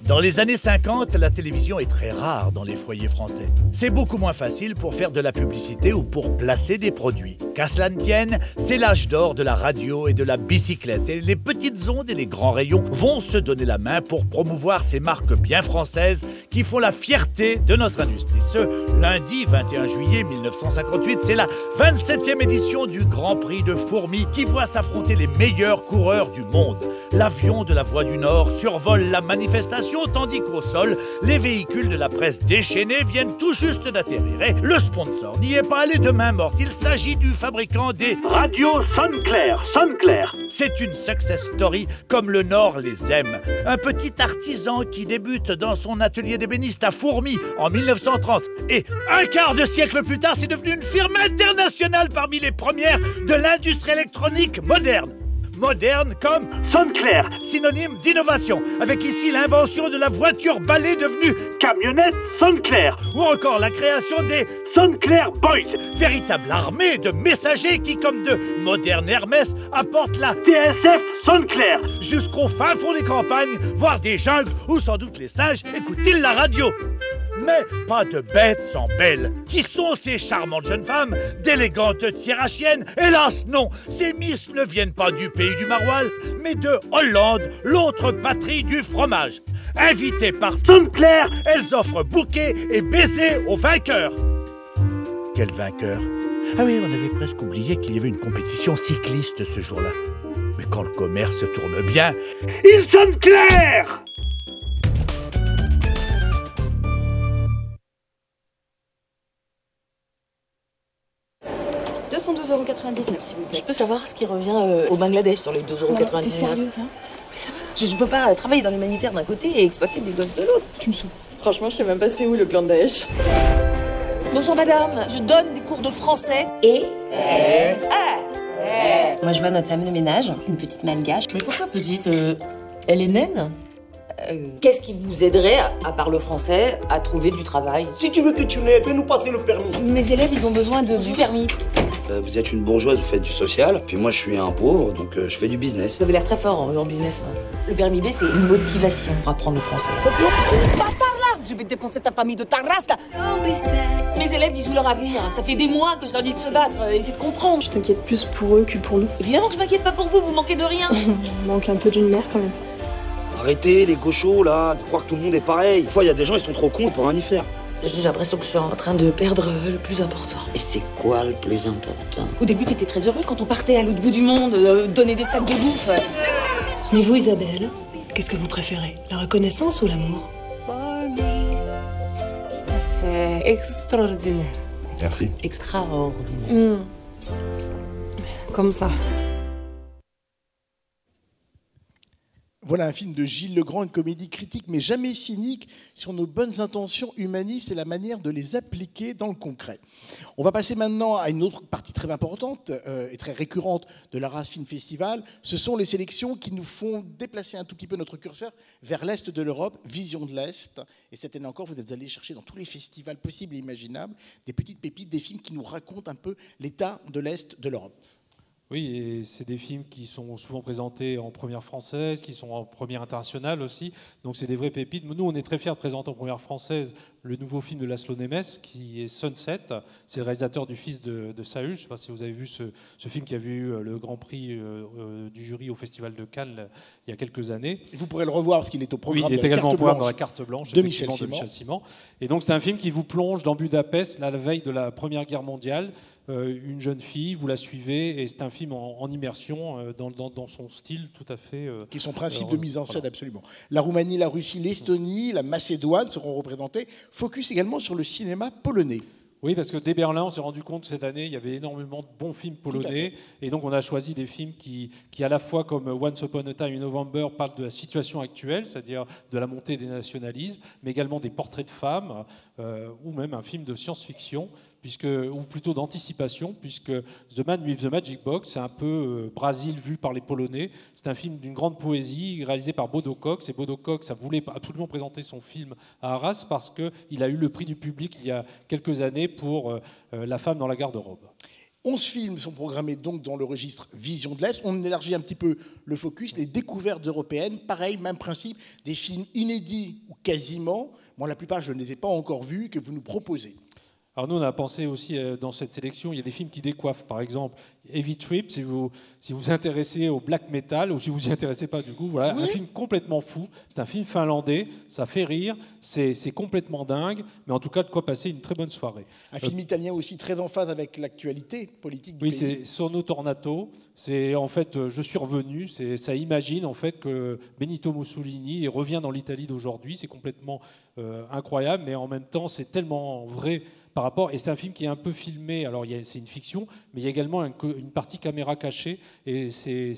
Dans les années 50, la télévision est très rare dans les foyers français. C'est beaucoup moins facile pour faire de la publicité ou pour placer des produits. Qu'à cela ne tienne, c'est l'âge d'or de la radio et de la bicyclette. Et les petites ondes et les grands rayons vont se donner la main pour promouvoir ces marques bien françaises qui font la fierté de notre industrie. Ce lundi 21 juillet 1958, c'est la 27e édition du Grand Prix de Fourmies qui voit s'affronter les meilleurs coureurs du monde. L'avion de la Voix du Nord survole la manifestation, tandis qu'au sol, les véhicules de la presse déchaînée viennent tout juste d'atterrir. Et le sponsor n'y est pas allé de main morte. Il s'agit du fabricant des radios Sonclair. Sonclair. C'est une success story comme le Nord les aime. Un petit artisan qui débute dans son atelier d'ébéniste à Fourmies en 1930. Et un quart de siècle plus tard, c'est devenu une firme internationale parmi les premières de l'industrie électronique moderne. Moderne comme Sonclair, synonyme d'innovation, avec ici l'invention de la voiture balai devenue camionnette Sonclair, ou encore la création des Sonclair Boys, véritable armée de messagers qui, comme de modernes Hermès, apportent la TSF Sonclair jusqu'au fin fond des campagnes, voire des jungles où sans doute les singes écoutent-ils la radio. Mais pas de bêtes sans belles. Qui sont ces charmantes jeunes femmes, d'élégantes thiérachiennes? Hélas, non, ces miss ne viennent pas du pays du maroilles, mais de Hollande, l'autre patrie du fromage. Invitées par Sonclair, elles offrent bouquets et baisers aux vainqueurs. Quel vainqueur? Ah oui, on avait presque oublié qu'il y avait une compétition cycliste ce jour-là. Mais quand le commerce tourne bien, ils sont clairs! 212,99 € s'il vous plaît. Je peux savoir ce qui revient au Bangladesh sur les 12,99 €? T'es sérieuse là? Mais ça va. Je peux pas travailler dans l'humanitaire d'un côté et exploiter des gosses de l'autre. Tu me saoules. Franchement, je sais même pas c'est où le plan de Daesh. Bonjour madame, je donne des cours de français et... Moi je vois notre femme de ménage, une petite malgache. Mais pourquoi petite elle est naine? Qu'est-ce qui vous aiderait, à part le français, à trouver du travail? Si tu veux que tu n'aies, fais-nous passer le permis. Mes élèves, ils ont besoin du permis. Vous êtes une bourgeoise, vous faites du social, puis moi je suis un pauvre, donc je fais du business. Vous avez l'air très fort en business. Le permis B, c'est une motivation pour apprendre le français. Pas par là! Je vais te défoncer ta famille de ta race, là! Mes élèves, ils jouent leur avenir. Ça fait des mois que je leur dis de se battre. Essayez de comprendre. Je t'inquiète plus pour eux que pour nous. Évidemment que je m'inquiète pas pour vous, vous manquez de rien. Je manque un peu d'une mère, quand même. Arrêtez les gauchos, là, de croire que tout le monde est pareil. Des fois, il y a des gens, ils sont trop cons pour rien y faire. J'ai l'impression que je suis en train de perdre le plus important. Et c'est quoi le plus important? Au début, t'étais très heureux quand on partait à l'autre bout du monde, donner des sacs de bouffe. Mais vous, Isabelle, qu'est-ce que vous préférez? La reconnaissance ou l'amour? C'est extraordinaire. Merci. Extraordinaire. Comme ça. Voilà un film de Gilles Legrand, une comédie critique mais jamais cynique sur nos bonnes intentions humanistes et la manière de les appliquer dans le concret. On va passer maintenant à une autre partie très importante et très récurrente de l'Arras Film Festival. Ce sont les sélections qui nous font déplacer un tout petit peu notre curseur vers l'Est de l'Europe, Vision de l'Est. Et cette année encore, vous êtes allés chercher dans tous les festivals possibles et imaginables des petites pépites, des films qui nous racontent un peu l'état de l'Est de l'Europe. Oui, et c'est des films qui sont souvent présentés en première française, qui sont en première internationale aussi. Donc c'est des vraies pépites. Nous, on est très fiers de présenter en première française le nouveau film de Laszlo Nemes, qui est Sunset. C'est le réalisateur du Fils de Saül. Je ne sais pas si vous avez vu ce film qui a eu le Grand Prix du jury au Festival de Cannes il y a quelques années. Et vous pourrez le revoir parce qu'il est au programme il est de la également au carte programme blanche dans la carte blanche de Michel Simon. Et donc c'est un film qui vous plonge dans Budapest, la veille de la Première Guerre mondiale. Une jeune fille, vous la suivez, et c'est un film en immersion dans son style tout à fait... qui sont principes de mise en scène, absolument. La Roumanie, la Russie, l'Estonie, la Macédoine seront représentés. Focus également sur le cinéma polonais. Oui, parce que dès Berlin, on s'est rendu compte cette année, il y avait énormément de bons films polonais. Et donc, on a choisi des films qui à la fois, comme Once Upon a Time in November, parlent de la situation actuelle, c'est-à-dire de la montée des nationalismes, mais également des portraits de femmes, ou même un film de science-fiction, ou plutôt d'anticipation, puisque The Man with the Magic Box, c'est un peu Brésil vu par les Polonais. C'est un film d'une grande poésie, réalisé par Bodo Cox. Et Bodo Cox voulait absolument présenter son film à Arras parce qu'il a eu le prix du public il y a quelques années pour La femme dans la garde-robe. 11 films sont programmés donc dans le registre Vision de l'Est. On élargit un petit peu le focus. Les découvertes européennes, pareil, même principe, des films inédits ou quasiment. Moi, la plupart, je ne les ai pas encore vus, que vous nous proposez. Alors nous, on a pensé aussi dans cette sélection, il y a des films qui décoiffent. Par exemple, Heavy Trip, si vous vous intéressez au black metal, ou si vous y intéressez pas du coup, voilà, oui. Un film complètement fou. C'est un film finlandais, ça fait rire, c'est complètement dingue, mais en tout cas, de quoi passer une très bonne soirée. Un film italien aussi très en phase avec l'actualité politique du pays. Oui, c'est Sono Tornato. C'est en fait, je suis revenu. Ça imagine en fait que Benito Mussolini revient dans l'Italie d'aujourd'hui. C'est complètement incroyable, mais en même temps, c'est tellement vrai. Par rapport, et c'est un film qui est un peu filmé, alors c'est une fiction, mais il y a également une partie caméra cachée, et c'est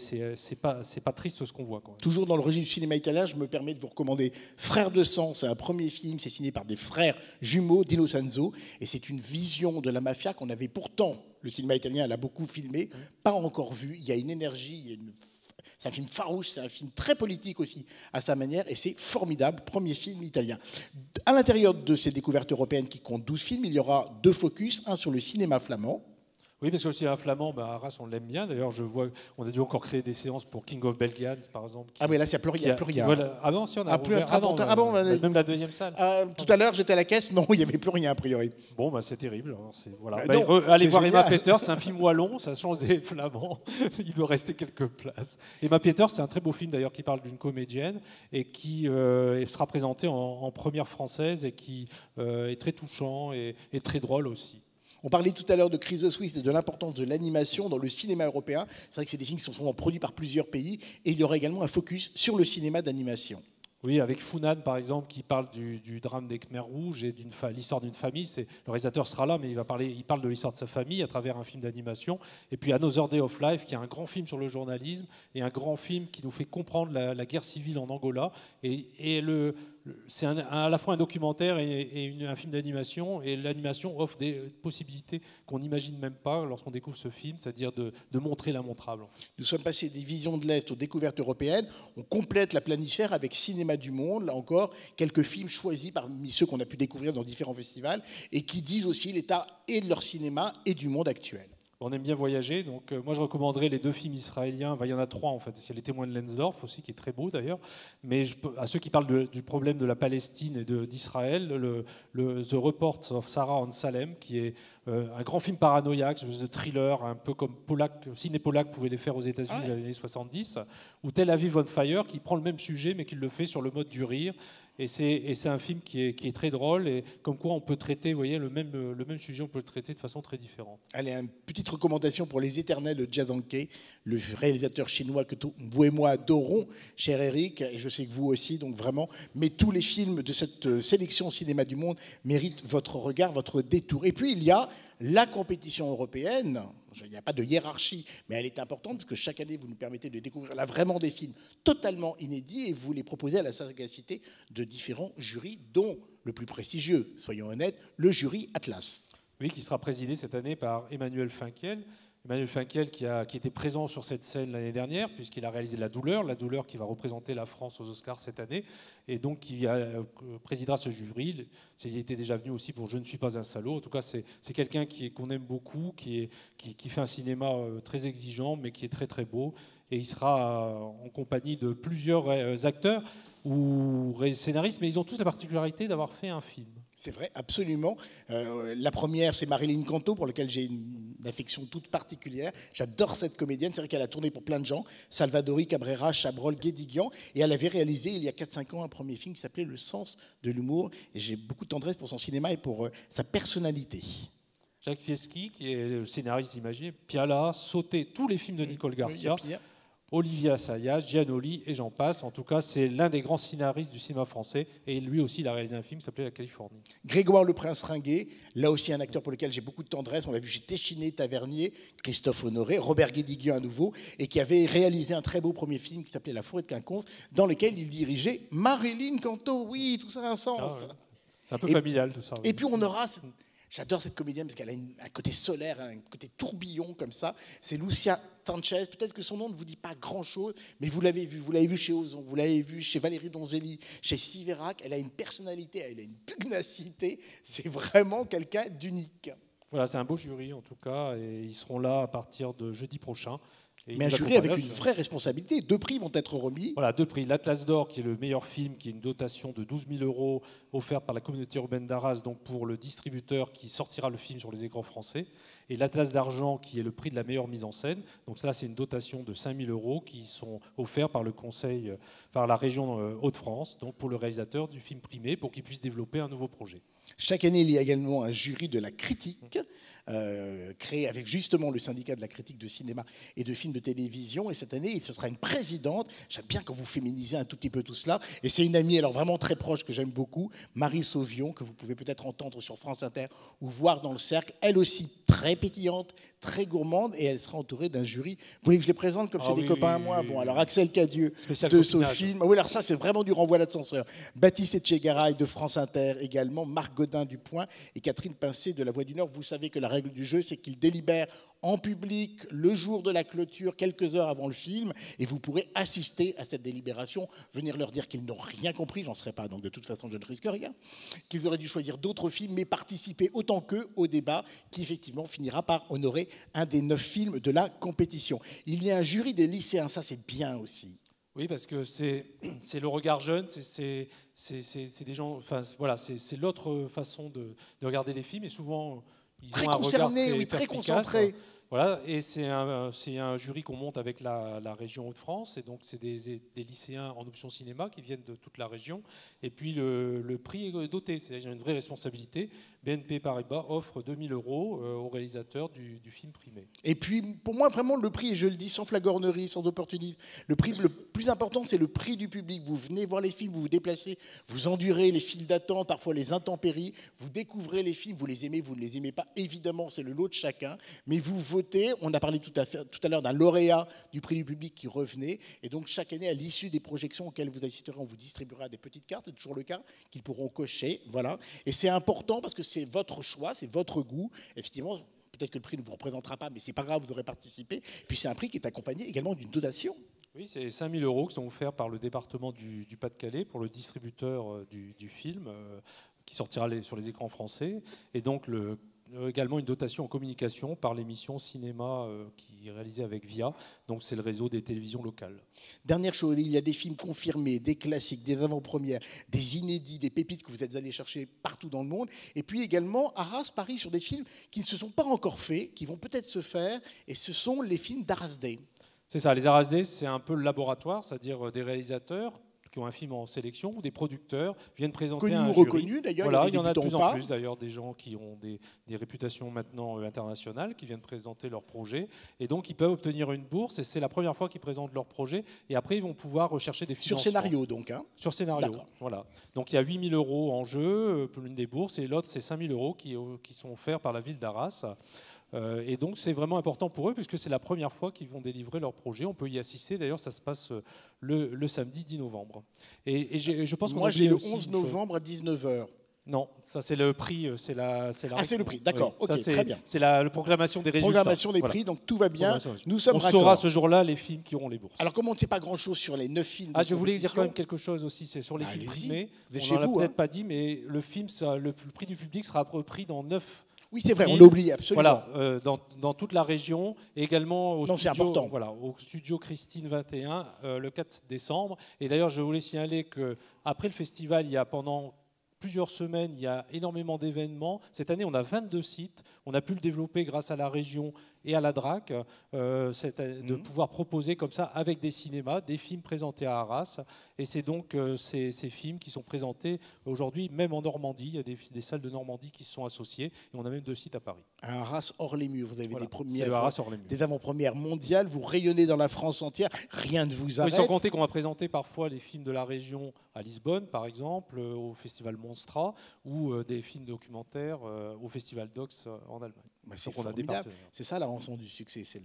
pas triste ce qu'on voit. Quoi. Toujours dans le registre du cinéma italien, je me permets de vous recommander Frères de sang, c'est un premier film, c'est signé par des frères jumeaux Dino Sanzo, et c'est une vision de la mafia qu'on avait pourtant, le cinéma italien l'a beaucoup filmé, pas encore vu, il y a une énergie, il y a c'est un film farouche, c'est un film très politique aussi à sa manière, et c'est formidable, premier film italien. À l'intérieur de ces découvertes européennes qui comptent 12 films, il y aura 2 focus, un sur le cinéma flamand. Oui, parce que le cinéma flamand, Arras, on l'aime bien. D'ailleurs, je vois, on a dû encore créer des séances pour King of Belgian, par exemple. Ah oui, là, il n'y a plus rien. Ah non, si, on a plus un strapontin. Même la deuxième salle. Tout à l'heure, j'étais à la caisse, non, il n'y avait plus rien, a priori. Bon, c'est terrible. Voilà. Allez voir Emma Peters, c'est un film wallon, ça change des flamands. Il doit rester quelques places. Emma Peters, c'est un très beau film, d'ailleurs, qui parle d'une comédienne et qui sera présenté en première française et qui est très touchant et très drôle aussi. On parlait tout à l'heure de Chris Swift et de l'importance de l'animation dans le cinéma européen. C'est vrai que c'est des films qui sont souvent produits par plusieurs pays. Et il y aura également un focus sur le cinéma d'animation. Oui, avec Funan, par exemple, qui parle du drame des Khmers rouges et l'histoire d'une famille. Le réalisateur sera là, mais il parle de l'histoire de sa famille à travers un film d'animation. Et puis Another Day of Life, qui est un grand film sur le journalisme et un grand film qui nous fait comprendre la guerre civile en Angola. C'est à la fois un documentaire et un film d'animation, et l'animation offre des possibilités qu'on n'imagine même pas lorsqu'on découvre ce film, c'est-à-dire de montrer l'immontrable. Nous sommes passés des visions de l'Est aux découvertes européennes. On complète la planisphère avec Cinéma du Monde, là encore, quelques films choisis parmi ceux qu'on a pu découvrir dans différents festivals et qui disent aussi l'état et de leur cinéma et du monde actuel. On aime bien voyager, donc moi je recommanderais les 2 films israéliens, il y en a 3 en fait, parce qu'il y a Les Témoins de Lensdorf aussi, qui est très beau d'ailleurs, mais à ceux qui parlent du problème de la Palestine et d'Israël, The Reports of Sarah on Salem, qui est un grand film paranoïaque, de thriller, un peu comme Ciné Pollack pouvait les faire aux États-Unis dans les années 70, ou Tel Aviv on Fire, qui prend le même sujet, mais qui le fait sur le mode du rire, Et c'est un film qui est très drôle, et comme quoi on peut traiter, vous voyez, le même sujet, on peut le traiter de façon très différente. Allez, une petite recommandation pour les éternels de Jia Zhangke, le réalisateur chinois que vous et moi adorons, cher Eric, et je sais que vous aussi, donc vraiment. Mais tous les films de cette sélection au cinéma du monde méritent votre regard, votre détour. Et puis il y a la compétition européenne. Il n'y a pas de hiérarchie, mais elle est importante parce que chaque année, vous nous permettez de découvrir là vraiment des films totalement inédits et vous les proposez à la sagacité de différents jurys, dont le plus prestigieux, soyons honnêtes, le jury Atlas. Oui, qui sera présidé cette année par Emmanuel Finkiel. Emmanuel Finkiel qui était présent sur cette scène l'année dernière, puisqu'il a réalisé La Douleur qui va représenter la France aux Oscars cette année, et donc qui présidera ce jury. Il était déjà venu aussi pour Je ne suis pas un salaud. En tout cas, c'est quelqu'un qu'on aime beaucoup, qui fait un cinéma très exigeant, mais qui est très très beau. Et il sera en compagnie de plusieurs acteurs ou scénaristes, mais ils ont tous la particularité d'avoir fait un film. C'est vrai, absolument. La première, c'est Marilyn Canto, pour laquelle j'ai une affection toute particulière. J'adore cette comédienne. C'est vrai qu'elle a tourné pour plein de gens. Salvadori, Cabrera, Chabrol, Guédiguian. Et elle avait réalisé, il y a 4-5 ans, un premier film qui s'appelait Le sens de l'humour. Et j'ai beaucoup de tendresse pour son cinéma et pour sa personnalité. Jacques Fieschi, qui est le scénariste d'Imaginer, Piala, Sauté, tous les films de Nicole Garcia. Olivier Assayas, Giannoli et j'en passe. En tout cas, c'est l'un des grands scénaristes du cinéma français. Et lui aussi, il a réalisé un film qui s'appelait La Californie. Grégoire Le Prince Ringuet, là aussi un acteur pour lequel j'ai beaucoup de tendresse. On l'a vu chez Téchiné, Tavernier, Christophe Honoré, Robert Guédiguian à nouveau, et qui avait réalisé un très beau premier film qui s'appelait La Forêt de Quinconce, dans lequel il dirigeait Marilyn Canto. Oui, tout ça a un sens. Ah ouais. C'est un peu familial tout ça. Et puis on aura... J'adore cette comédienne parce qu'elle a un côté solaire, un côté tourbillon comme ça. C'est Lucia Sanchez. Peut-être que son nom ne vous dit pas grand-chose, mais vous l'avez vu chez Ozon, vous l'avez vu chez Valérie Donzelli, chez Siverac. Elle a une personnalité, elle a une pugnacité. C'est vraiment quelqu'un d'unique. Voilà, c'est un beau jury en tout cas, et ils seront là à partir de jeudi prochain. Mais un jury avec une vraie responsabilité. 2 prix vont être remis. Voilà, 2 prix. L'Atlas d'Or, qui est le meilleur film, qui est une dotation de 12 000 € offerte par la communauté urbaine d'Arras, donc pour le distributeur qui sortira le film sur les écrans français. Et l'Atlas d'Argent, qui est le prix de la meilleure mise en scène. Donc ça, c'est une dotation de 5 000 € qui sont offerts par le conseil, par la région Hauts-de-France, donc pour le réalisateur du film primé, pour qu'il puisse développer un nouveau projet. Chaque année, il y a également un jury de la critique, créé avec justement le syndicat de la critique de cinéma et de films de télévision. Et cette année, ce sera une présidente. J'aime bien quand vous féminisez un tout petit peu tout cela. Et c'est une amie, alors vraiment très proche, que j'aime beaucoup, Marie Sauvion, que vous pouvez peut-être entendre sur France Inter ou voir dans Le Cercle. Elle aussi très pétillante, très gourmande, et elle sera entourée d'un jury. Vous voulez que je les présente comme c'est des copains à moi? Bon, alors Axel Cadieux de ce film. Oui, alors ça, c'est vraiment du renvoi à l'ascenseur. Baptiste Etchegaray de France Inter également, Marc Godin du Point et Catherine Pincé de La Voix du Nord. Vous savez que la règle du jeu, c'est qu'ils délibèrent en public le jour de la clôture, quelques heures avant le film, et vous pourrez assister à cette délibération, venir leur dire qu'ils n'ont rien compris, j'en serai pas, donc de toute façon je ne risque rien, qu'ils auraient dû choisir d'autres films, mais participer autant qu'eux au débat qui effectivement finira par honorer un des 9 films de la compétition. Il y a un jury des lycéens, ça c'est bien aussi. Oui, parce que c'est le regard jeune, c'est des gens, enfin voilà, c'est l'autre façon de regarder les films, et souvent ils très ont un concerné, regard oui, très perspicace. concentré. Voilà, et c'est un jury qu'on monte avec la région Hauts-de-France, et donc c'est des lycéens en option cinéma qui viennent de toute la région, et puis le prix est doté, c'est-à-dire une vraie responsabilité. BNP Paribas offre 2 000 € au réalisateur du film primé. Et puis, pour moi, vraiment, le prix, et je le dis sans flagornerie, sans opportunisme, le prix le plus important, c'est le prix du public. Vous venez voir les films, vous vous déplacez, vous endurez les files d'attente, parfois les intempéries, vous découvrez les films, vous les aimez, vous ne les aimez pas. Évidemment, c'est le lot de chacun, mais vous votez. On a parlé tout à l'heure d'un lauréat du prix du public qui revenait, et donc chaque année, à l'issue des projections auxquelles vous assisterez, on vous distribuera des petites cartes, c'est toujours le cas, qu'ils pourront cocher, voilà. Et c'est important parce que c'est votre choix, c'est votre goût. Effectivement, peut-être que le prix ne vous représentera pas, mais c'est pas grave, vous aurez participé. Puis c'est un prix qui est accompagné également d'une dotation. Oui, c'est 5 000 € qui sont offerts par le département du Pas-de-Calais pour le distributeur du film qui sortira sur les écrans français. Et donc également une dotation en communication par l'émission Cinéma qui est réalisée avec VIA, donc c'est le réseau des télévisions locales. Dernière chose, il y a des films confirmés, des classiques, des avant-premières, des inédits, des pépites que vous êtes allés chercher partout dans le monde, et puis également Arras parie sur des films qui ne se sont pas encore faits, qui vont peut-être se faire, et ce sont les films d'Arras Day. C'est ça, les Arras Day, c'est un peu le laboratoire, c'est-à-dire des réalisateurs ont un film en sélection, où des producteurs viennent présenter Connus un ou jury. reconnus, d'ailleurs, Voilà, il y en a de plus en pas. plus, d'ailleurs, des gens qui ont des réputations maintenant internationales, qui viennent présenter leur projet. Et donc, ils peuvent obtenir une bourse, et c'est la première fois qu'ils présentent leur projet. Et après, ils vont pouvoir rechercher des financements. Sur scénario, donc. Hein. Sur scénario, voilà. Donc, il y a 8 000 € en jeu pour l'une des bourses, et l'autre, c'est 5 000 € qui sont offerts par la ville d'Arras. Et donc, c'est vraiment important pour eux, puisque c'est la première fois qu'ils vont délivrer leur projet. On peut y assister. D'ailleurs, ça se passe le samedi 10 novembre. Et je pense Moi, j'ai le 11 novembre à 19h. Non, ça c'est le prix, c'est la c'est le prix, d'accord, oui, ok, très bien. C'est la proclamation des résultats. Proclamation des prix, donc tout va bien. Nous sommes on saura ce jour-là les films qui auront les bourses. Alors, comme on ne sait pas grand-chose sur les 9 films. Je voulais dire quand même quelque chose aussi, c'est sur les films primés. On n'en a peut-être pas dit, mais le film, le prix du public sera repris dans 9. Oui, c'est vrai, on l'oublie absolument. Voilà, dans toute la région, et également au studio, au studio Christine 21, le 4 décembre. Et d'ailleurs, je voulais signaler qu'après le festival, il y a pendant plusieurs semaines, il y a énormément d'événements. Cette année, on a 22 sites. On a pu le développer grâce à la région et à la DRAC, de pouvoir proposer comme ça, avec des cinémas, des films présentés à Arras. Et c'est donc ces films qui sont présentés aujourd'hui, même en Normandie. Il y a des salles de Normandie qui se sont associées. Et on a même 2 sites à Paris. À Arras, hors les murs. Vous avez des avant-premières mondiales. Vous rayonnez dans la France entière. Rien ne vous arrête. Oui, sans compter qu'on va présenter parfois les films de la région à Lisbonne, par exemple, au Festival Monstra, ou des films documentaires au Festival Docs en Allemagne. C'est formidable. C'est ça la rançon du succès, c'est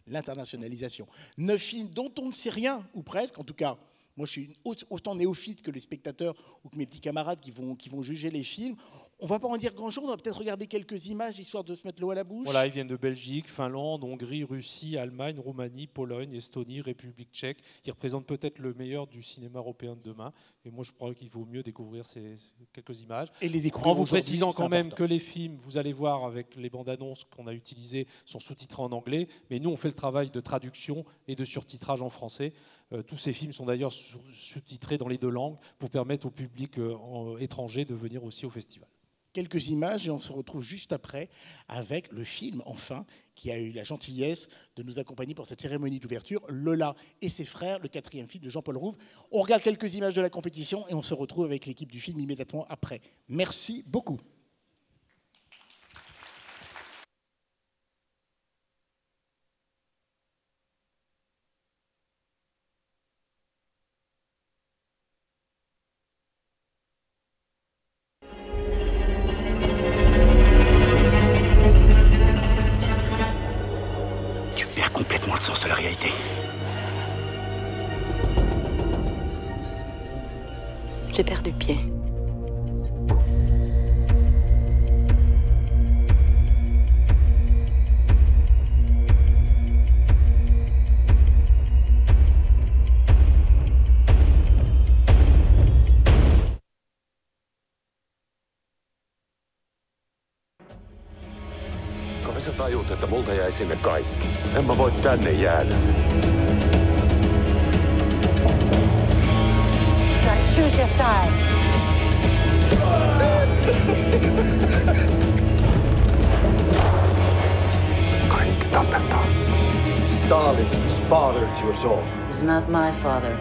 l'internationalisation. 9 films dont on ne sait rien, ou presque, en tout cas. Moi, je suis autant néophyte que les spectateurs ou que mes petits camarades qui vont juger les films. On ne va pas en dire grand-chose, on va peut-être regarder quelques images, histoire de se mettre l'eau à la bouche. Voilà, ils viennent de Belgique, Finlande, Hongrie, Russie, Allemagne, Roumanie, Pologne, Estonie, République tchèque. Ils représentent peut-être le meilleur du cinéma européen de demain. Et moi, je crois qu'il vaut mieux découvrir ces quelques images. Et les découvrir en vous précisant quand même que les films, vous allez voir avec les bandes annonces qu'on a utilisées, sont sous-titrés en anglais. Mais nous, on fait le travail de traduction et de surtitrage en français. Tous ces films sont d'ailleurs sous-titrés dans les 2 langues pour permettre au public étranger de venir aussi au festival. Quelques images et on se retrouve juste après avec le film, enfin, qui a eu la gentillesse de nous accompagner pour cette cérémonie d'ouverture, Lola et ses frères, le 4e film de Jean-Paul Rouve. On regarde quelques images de la compétition et on se retrouve avec l'équipe du film immédiatement après. Merci beaucoup. Le sens de la réalité. J'ai perdu pied. Kai sä tajut, että multa jäi sinne kaikki. En mä voi tänne jäädä. Gotta choose your side. Kaikki tapetaan. Stalin is father to us all. He's not my father.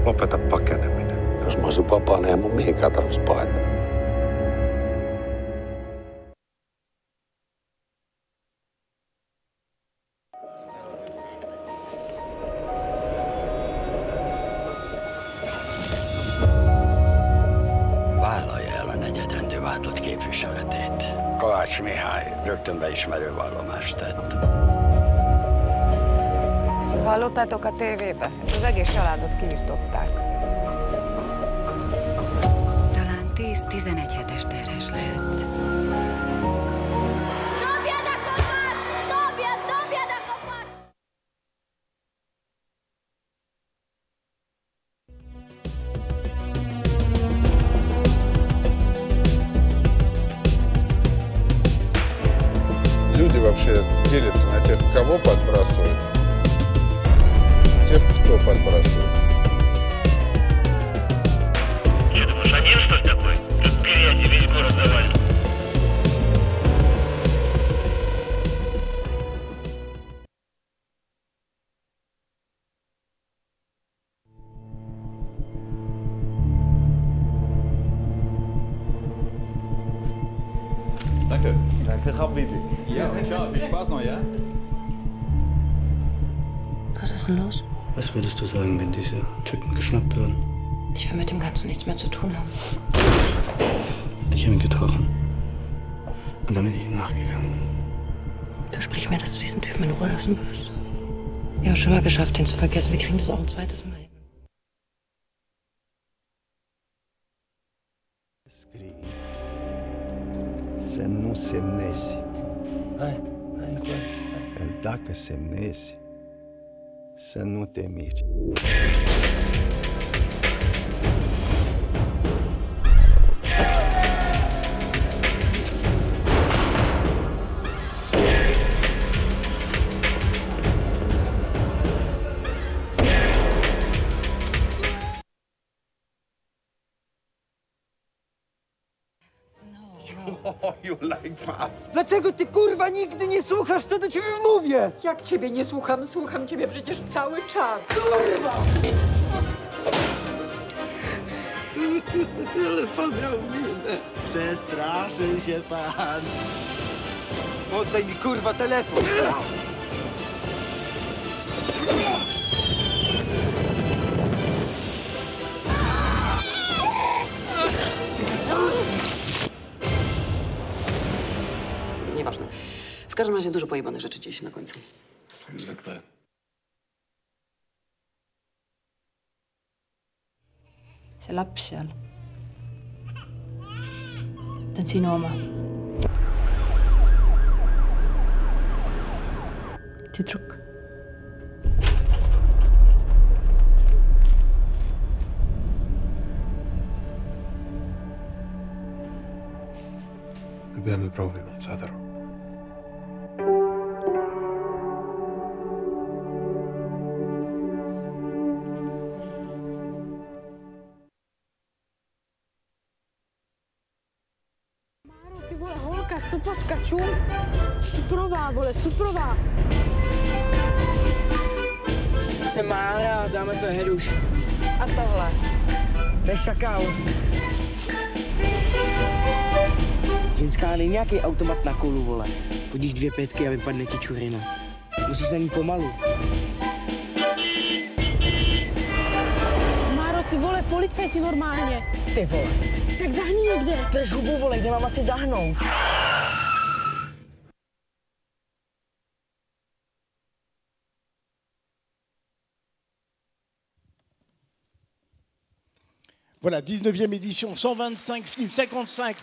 Lopeta pakeneminen. Jos mä olisin vapaana, ei mun mihinkään tarvitsisi paeta. Kovács Mihály rögtön beismerő vallomást tett. Hallottátok a tévébe? Az egész családot kiirtották. Talán 10-11 hetes terhes lehetsz. Люди вообще делятся на тех, кого подбрасывают, на тех, кто подбрасывает. Что, думаешь, один что ли такой? Тут грязи весь город завален. für Habibi. Ja, ciao, viel Spaß noch, ja? Was ist denn los? Was würdest du sagen, wenn diese Typen geschnappt würden? Ich will mit dem Ganzen nichts mehr zu tun haben. Ich habe ihn getroffen. Und dann bin ich ihm nachgegangen. Versprich mir, dass du diesen Typen in Ruhe lassen wirst. Wir haben schon mal geschafft, den zu vergessen. Wir kriegen das auch ein zweites Mal hin. Se nu semnezi. Dacă semnezi, să nu te miri. You like fast. Dlaczego ty, kurwa, nigdy nie słuchasz, co do ciebie mówię? Jak ciebie nie słucham? Słucham ciebie przecież cały czas. Kurwa! Ale pan miał minę. Przestraszył się pan. Oddaj mi, kurwa, telefon. Nieważne. W każdym razie dużo pojebanych rzeczy dzieje się na końcu. Jak zwykle. See laps seal. Ta on sinu oma. Tüdruk. Me peame proovima, saad aru? Ty vole, holka, stopařkačů. Suprová, vole, suprová. Jsem Mára, dáme to heduš. A tohle. To je šakal. Ženská, není nějaký automat na kolu, vole. Hodíš 2 pětky a vypadne ti čurina. Musíš na ní pomalu. Máro, ty vole, policajti normálně. Ty vole. Tak zahni někde. Drž hubu, vole, kde mám asi zahnout? Voilà, 19e édition, 125 films, 55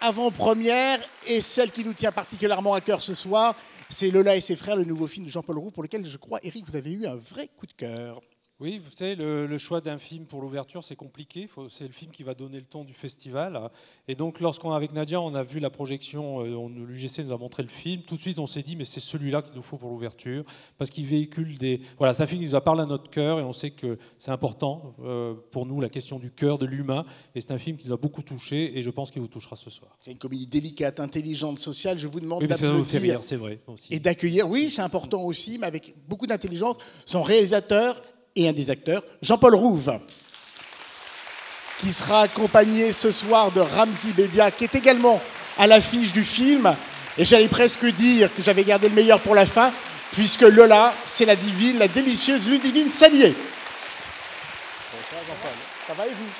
avant-premières. Et celle qui nous tient particulièrement à cœur ce soir, c'est Lola et ses frères, le nouveau film de Jean-Paul Rouve, pour lequel, je crois, Eric, vous avez eu un vrai coup de cœur. Oui, vous savez, le choix d'un film pour l'ouverture, c'est compliqué. C'est le film qui va donner le ton du festival. Et donc, avec Nadia, on a vu la projection, l'UGC nous a montré le film. Tout de suite, on s'est dit, mais c'est celui-là qu'il nous faut pour l'ouverture, parce qu'il véhicule des... Voilà, c'est un film qui nous a parlé à notre cœur, et on sait que c'est important pour nous, la question du cœur, de l'humain. Et c'est un film qui nous a beaucoup touchés, et je pense qu'il vous touchera ce soir. C'est une comédie délicate, intelligente, sociale. Je vous demande ça nous fait d'applaudir rire, c'est vrai, aussi. Et d'accueillir, oui, c'est important aussi, mais avec beaucoup d'intelligence, son réalisateur et un des acteurs, Jean-Paul Rouve, qui sera accompagné ce soir de Ramzi Bedia, qui est également à l'affiche du film. Et j'allais presque dire que j'avais gardé le meilleur pour la fin, puisque Lola, c'est la divine, la délicieuse Ludivine Sagnier. Ça va et vous?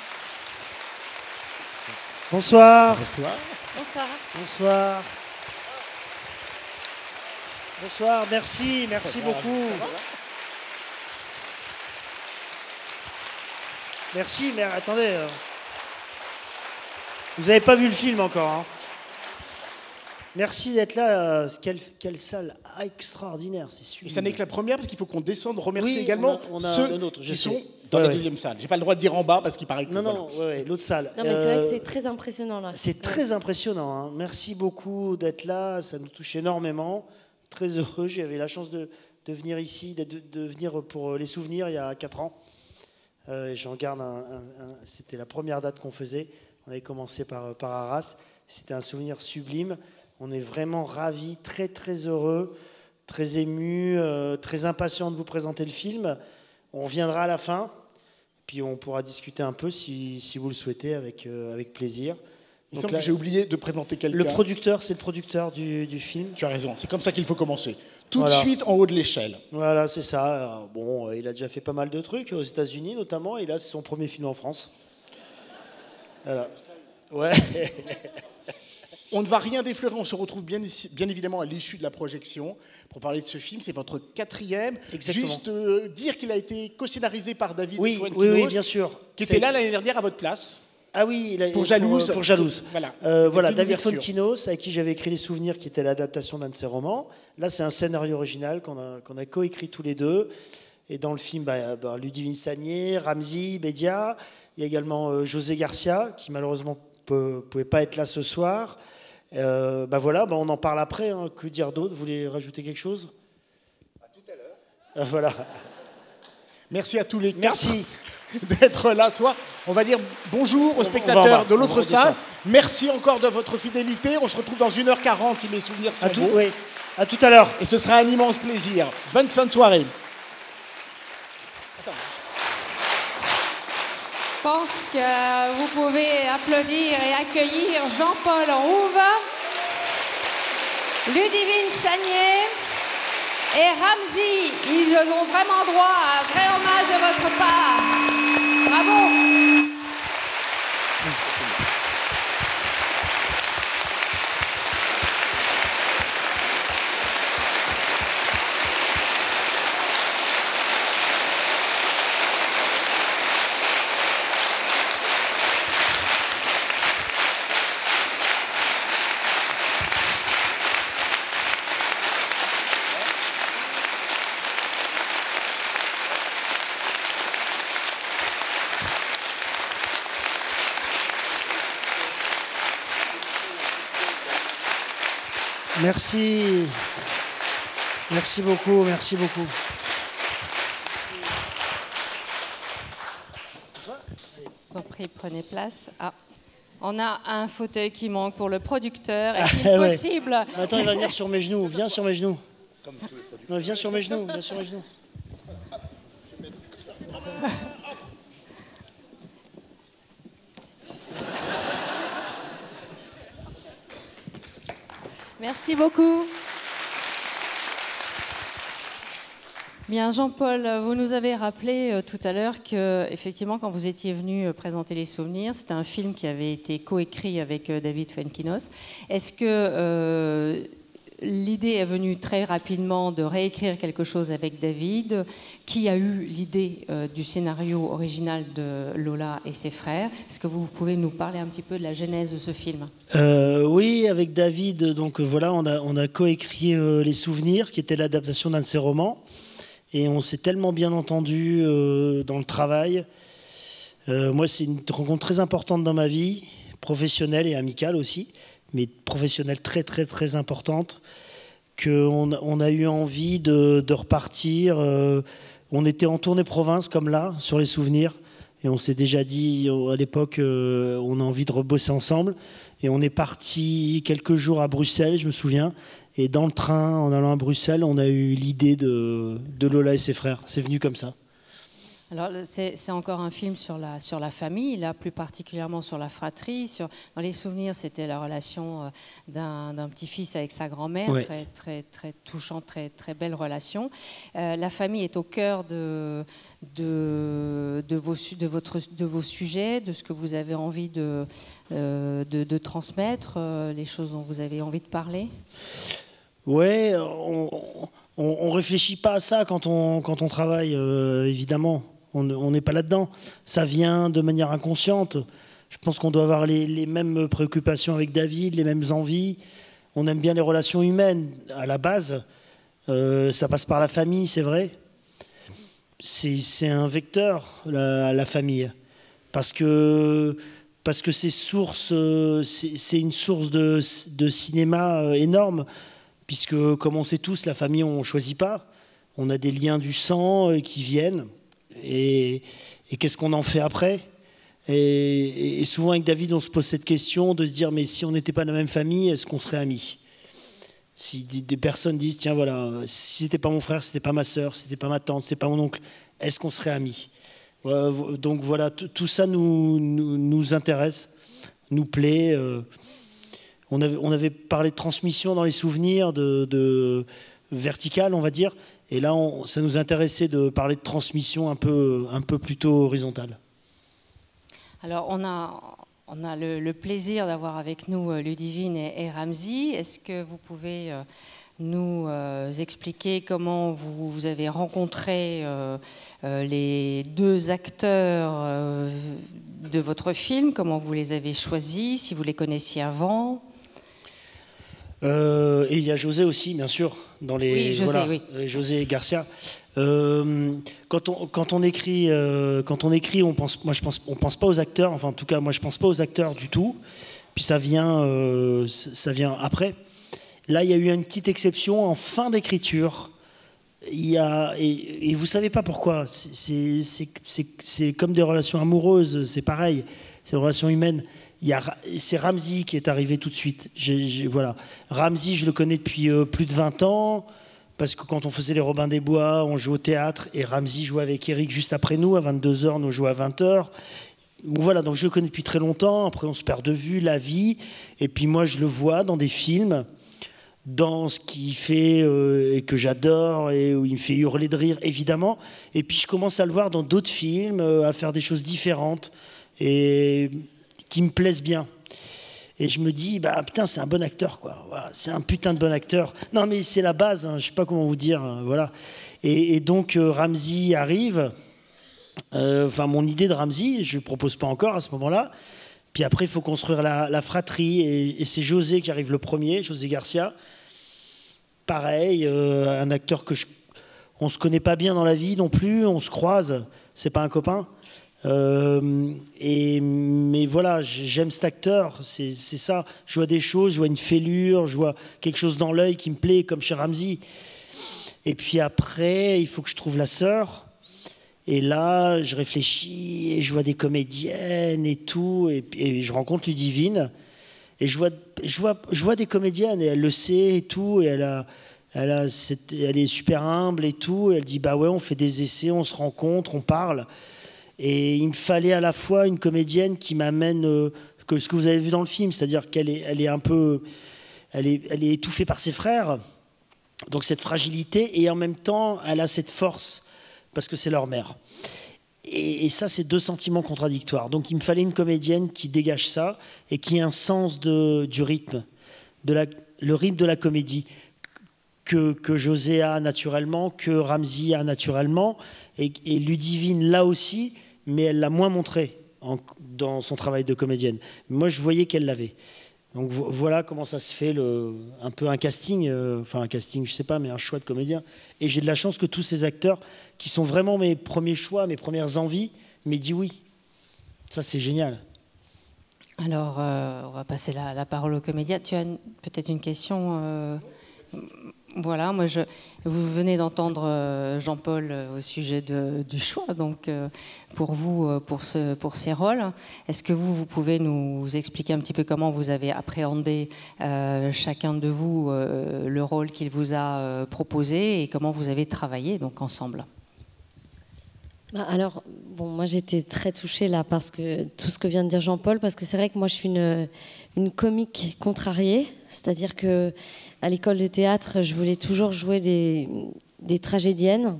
Bonsoir. Bonsoir. Bonsoir. Bonsoir. Bonsoir, merci beaucoup. Merci, mais attendez. Vous n'avez pas vu le film encore, hein? Merci d'être là. Quelle salle extraordinaire, c'est super. Et ça n'est que la première, parce qu'il faut qu'on descende, remercier également on a ceux qui sont dans la deuxième salle. J'ai pas le droit de dire en bas, parce qu'il paraît que... Non, l'autre salle. Non, mais c'est vrai que c'est très impressionnant, là. C'est très impressionnant, hein. Merci beaucoup d'être là, ça nous touche énormément. Très heureux, j'avais la chance de venir ici, de venir pour les souvenirs il y a 4 ans. J'en garde c'était la première date qu'on faisait. On avait commencé par Arras. C'était un souvenir sublime. On est vraiment ravis, très très heureux, très émus, très impatients de vous présenter le film. On reviendra à la fin, puis on pourra discuter un peu si vous le souhaitez avec plaisir. Il semble que j'ai oublié de présenter quelqu'un. Le producteur, c'est le producteur du film. Tu as raison, c'est comme ça qu'il faut commencer. Tout de suite en haut de l'échelle. Voilà, c'est ça. Bon, il a déjà fait pas mal de trucs, aux États-Unis notamment, et là, c'est son premier film en France. Voilà. Ouais. On ne va rien défleurer, on se retrouve bien évidemment à l'issue de la projection pour parler de ce film. C'est votre 4e. Exactement. Juste dire qu'il a été co-scénarisé par David Fuenquinos, oui, bien sûr. Qui était là l'année dernière à votre place. Ah oui, pour Jalouse. Pour Jalouse. Voilà, voilà David Fuenquinos, avec qui j'avais écrit Les Souvenirs, qui était l'adaptation d'un de ses romans. Là, c'est un scénario original qu'on a coécrit tous les deux. Et dans le film, Ludivine Sagnier, Ramzy, Bédia. Il y a également José Garcia, qui malheureusement ne pouvait pas être là ce soir. On en parle après. Hein. Que dire d'autre? Vous voulez rajouter quelque chose? À tout à l'heure. Voilà. Merci à tous les quatre. Merci d'être là ce soir. On va dire bonjour aux spectateurs de l'autre salle. Merci encore de votre fidélité. On se retrouve dans 1h40 si mes souvenirs sont bons. Oui. À tout à l'heure. Et ce sera un immense plaisir. Bonne fin de soirée. Je pense que vous pouvez applaudir et accueillir Jean-Paul Rouve, Ludivine Sagnier et Ramzy. Ils ont vraiment droit à un vrai hommage de votre part. Bravo. Merci. Merci beaucoup, merci beaucoup. Je vous en prie, prenez place. Ah, on a un fauteuil qui manque pour le producteur. Est-il possible? Attends, il va venir sur mes genoux. Viens sur mes genoux. Non, viens sur mes genoux. Viens sur mes genoux. Merci beaucoup. Bien, Jean-Paul, vous nous avez rappelé tout à l'heure que, effectivement, quand vous étiez venu présenter Les Souvenirs, c'était un film qui avait été coécrit avec David Fuenquinos. Est-ce que l'idée est venue très rapidement de réécrire quelque chose avec David? Qui a eu l'idée du scénario original de Lola et ses frères? Est-ce que vous pouvez nous parler un petit peu de la genèse de ce film? Oui, avec David, donc voilà, on a coécrit Les Souvenirs, qui était l'adaptation d'un de ses romans. Et on s'est tellement bien entendu dans le travail. Moi, c'est une rencontre très importante dans ma vie, professionnelle et amicale aussi, mais professionnelle très, très, très importante, qu'on a eu envie de repartir. On était en tournée province, comme là, sur Les Souvenirs, et on s'est déjà dit, à l'époque, on a envie de rebosser ensemble. Et on est parti quelques jours à Bruxelles, je me souviens. Et dans le train, en allant à Bruxelles, on a eu l'idée de Lola et ses frères. C'est venu comme ça. Alors, c'est encore un film sur la famille, là, plus particulièrement sur la fratrie. Dans Les Souvenirs, c'était la relation d'un petit-fils avec sa grand-mère, ouais. Très, très, très touchante, très, très belle relation. La famille est au cœur de vos sujets, de ce que vous avez envie de transmettre, les choses dont vous avez envie de parler. Ouais, on réfléchit pas à ça quand on travaille, évidemment. On n'est pas là-dedans. Ça vient de manière inconsciente. Je pense qu'on doit avoir les mêmes préoccupations avec David, les mêmes envies. On aime bien les relations humaines à la base. Ça passe par la famille, c'est vrai. C'est un vecteur, la famille. Parce que c'est une source de cinéma énorme. Puisque, comme on sait tous, la famille, on ne choisit pas. On a des liens du sang qui viennent. Et qu'est-ce qu'on en fait après? Et souvent, avec David, on se pose cette question de se dire, mais si on n'était pas de la même famille, est-ce qu'on serait amis? Si des personnes disent, tiens, voilà, si c'était pas mon frère, c'était pas ma sœur, c'était pas ma tante, c'était pas mon oncle, est-ce qu'on serait amis? Donc voilà, tout ça nous intéresse. nous plaît. On avait parlé de transmission dans les souvenirs, de verticale, on va dire. Et là, ça nous intéressait de parler de transmission un peu plutôt horizontale. Alors, on a le plaisir d'avoir avec nous Ludivine et Ramzy. Est-ce que vous pouvez nous expliquer comment vous avez rencontré les deux acteurs de votre film, comment vous les avez choisis, si vous les connaissiez avant? Et il y a José aussi, bien sûr, dans les oui, José, voilà, oui. José Garcia. Quand on écrit, on pense pas aux acteurs. Enfin, en tout cas, moi, je pense pas aux acteurs du tout. Puis ça vient après. Là, il y a eu une petite exception en fin d'écriture. Et vous savez pas pourquoi. C'est comme des relations amoureuses. C'est pareil. C'est des relations humaines. C'est Ramzy qui est arrivé tout de suite. Voilà. Ramzy, je le connais depuis plus de 20 ans, parce que quand on faisait les Robins des Bois, on jouait au théâtre, et Ramzy jouait avec Eric juste après nous, à 22h, nous jouait à 20h. Voilà, donc je le connais depuis très longtemps. Après, on se perd de vue, la vie. Et puis moi, je le vois dans des films, dans ce qu'il fait et que j'adore, et où il me fait hurler de rire, évidemment. Et puis je commence à le voir dans d'autres films, à faire des choses différentes. Et qui me plaisent bien. Et je me dis, bah putain, c'est un bon acteur, quoi. Voilà, c'est un putain de bon acteur. Non, mais c'est la base, hein, je sais pas comment vous dire, voilà. Et donc, Ramzy arrive. Enfin, mon idée de Ramzy, je ne propose pas encore à ce moment-là. Puis après, il faut construire la fratrie. Et c'est José qui arrive le premier, José Garcia. Pareil, un acteur on se connaît pas bien dans la vie non plus, on se croise, c'est pas un copain. Mais voilà, j'aime cet acteur, c'est ça. Je vois des choses, je vois une fêlure, je vois quelque chose dans l'œil qui me plaît, comme chez Ramzy. Et puis après, il faut que je trouve la sœur. Et là, je réfléchis et je vois des comédiennes et tout. Et je rencontre Ludivine. Et je vois des comédiennes et elle le sait et tout. Et elle est super humble et tout. Et elle dit, bah ouais, on fait des essais, on se rencontre, on parle. Et il me fallait à la fois une comédienne qui m'amène que ce que vous avez vu dans le film, c'est-à-dire qu'elle est un peu, elle est étouffée par ses frères, donc cette fragilité, et en même temps, elle a cette force parce que c'est leur mère. Et ça, c'est deux sentiments contradictoires. Donc, il me fallait une comédienne qui dégage ça et qui ait un sens du rythme, le rythme de la comédie que José a naturellement, que Ramzy a naturellement, et Ludivine là aussi. Mais elle l'a moins montré dans son travail de comédienne. Moi, je voyais qu'elle l'avait. Donc voilà comment ça se fait, un peu un casting, enfin un casting, je sais pas, mais un choix de comédien. Et j'ai de la chance que tous ces acteurs, qui sont vraiment mes premiers choix, mes premières envies, m'aient dit oui. Ça, c'est génial. Alors, on va passer la parole au comédien. Tu as peut-être une question Voilà, vous venez d'entendre Jean-Paul au sujet du choix, donc pour vous, pour ces rôles. Est-ce que vous pouvez nous expliquer un petit peu comment vous avez appréhendé chacun de vous le rôle qu'il vous a proposé et comment vous avez travaillé donc ensemble? Alors, bon, moi j'étais très touchée là parce que tout ce que vient de dire Jean-Paul, parce que c'est vrai que moi je suis une comique contrariée, c'est-à-dire que à l'école de théâtre, je voulais toujours jouer des tragédiennes.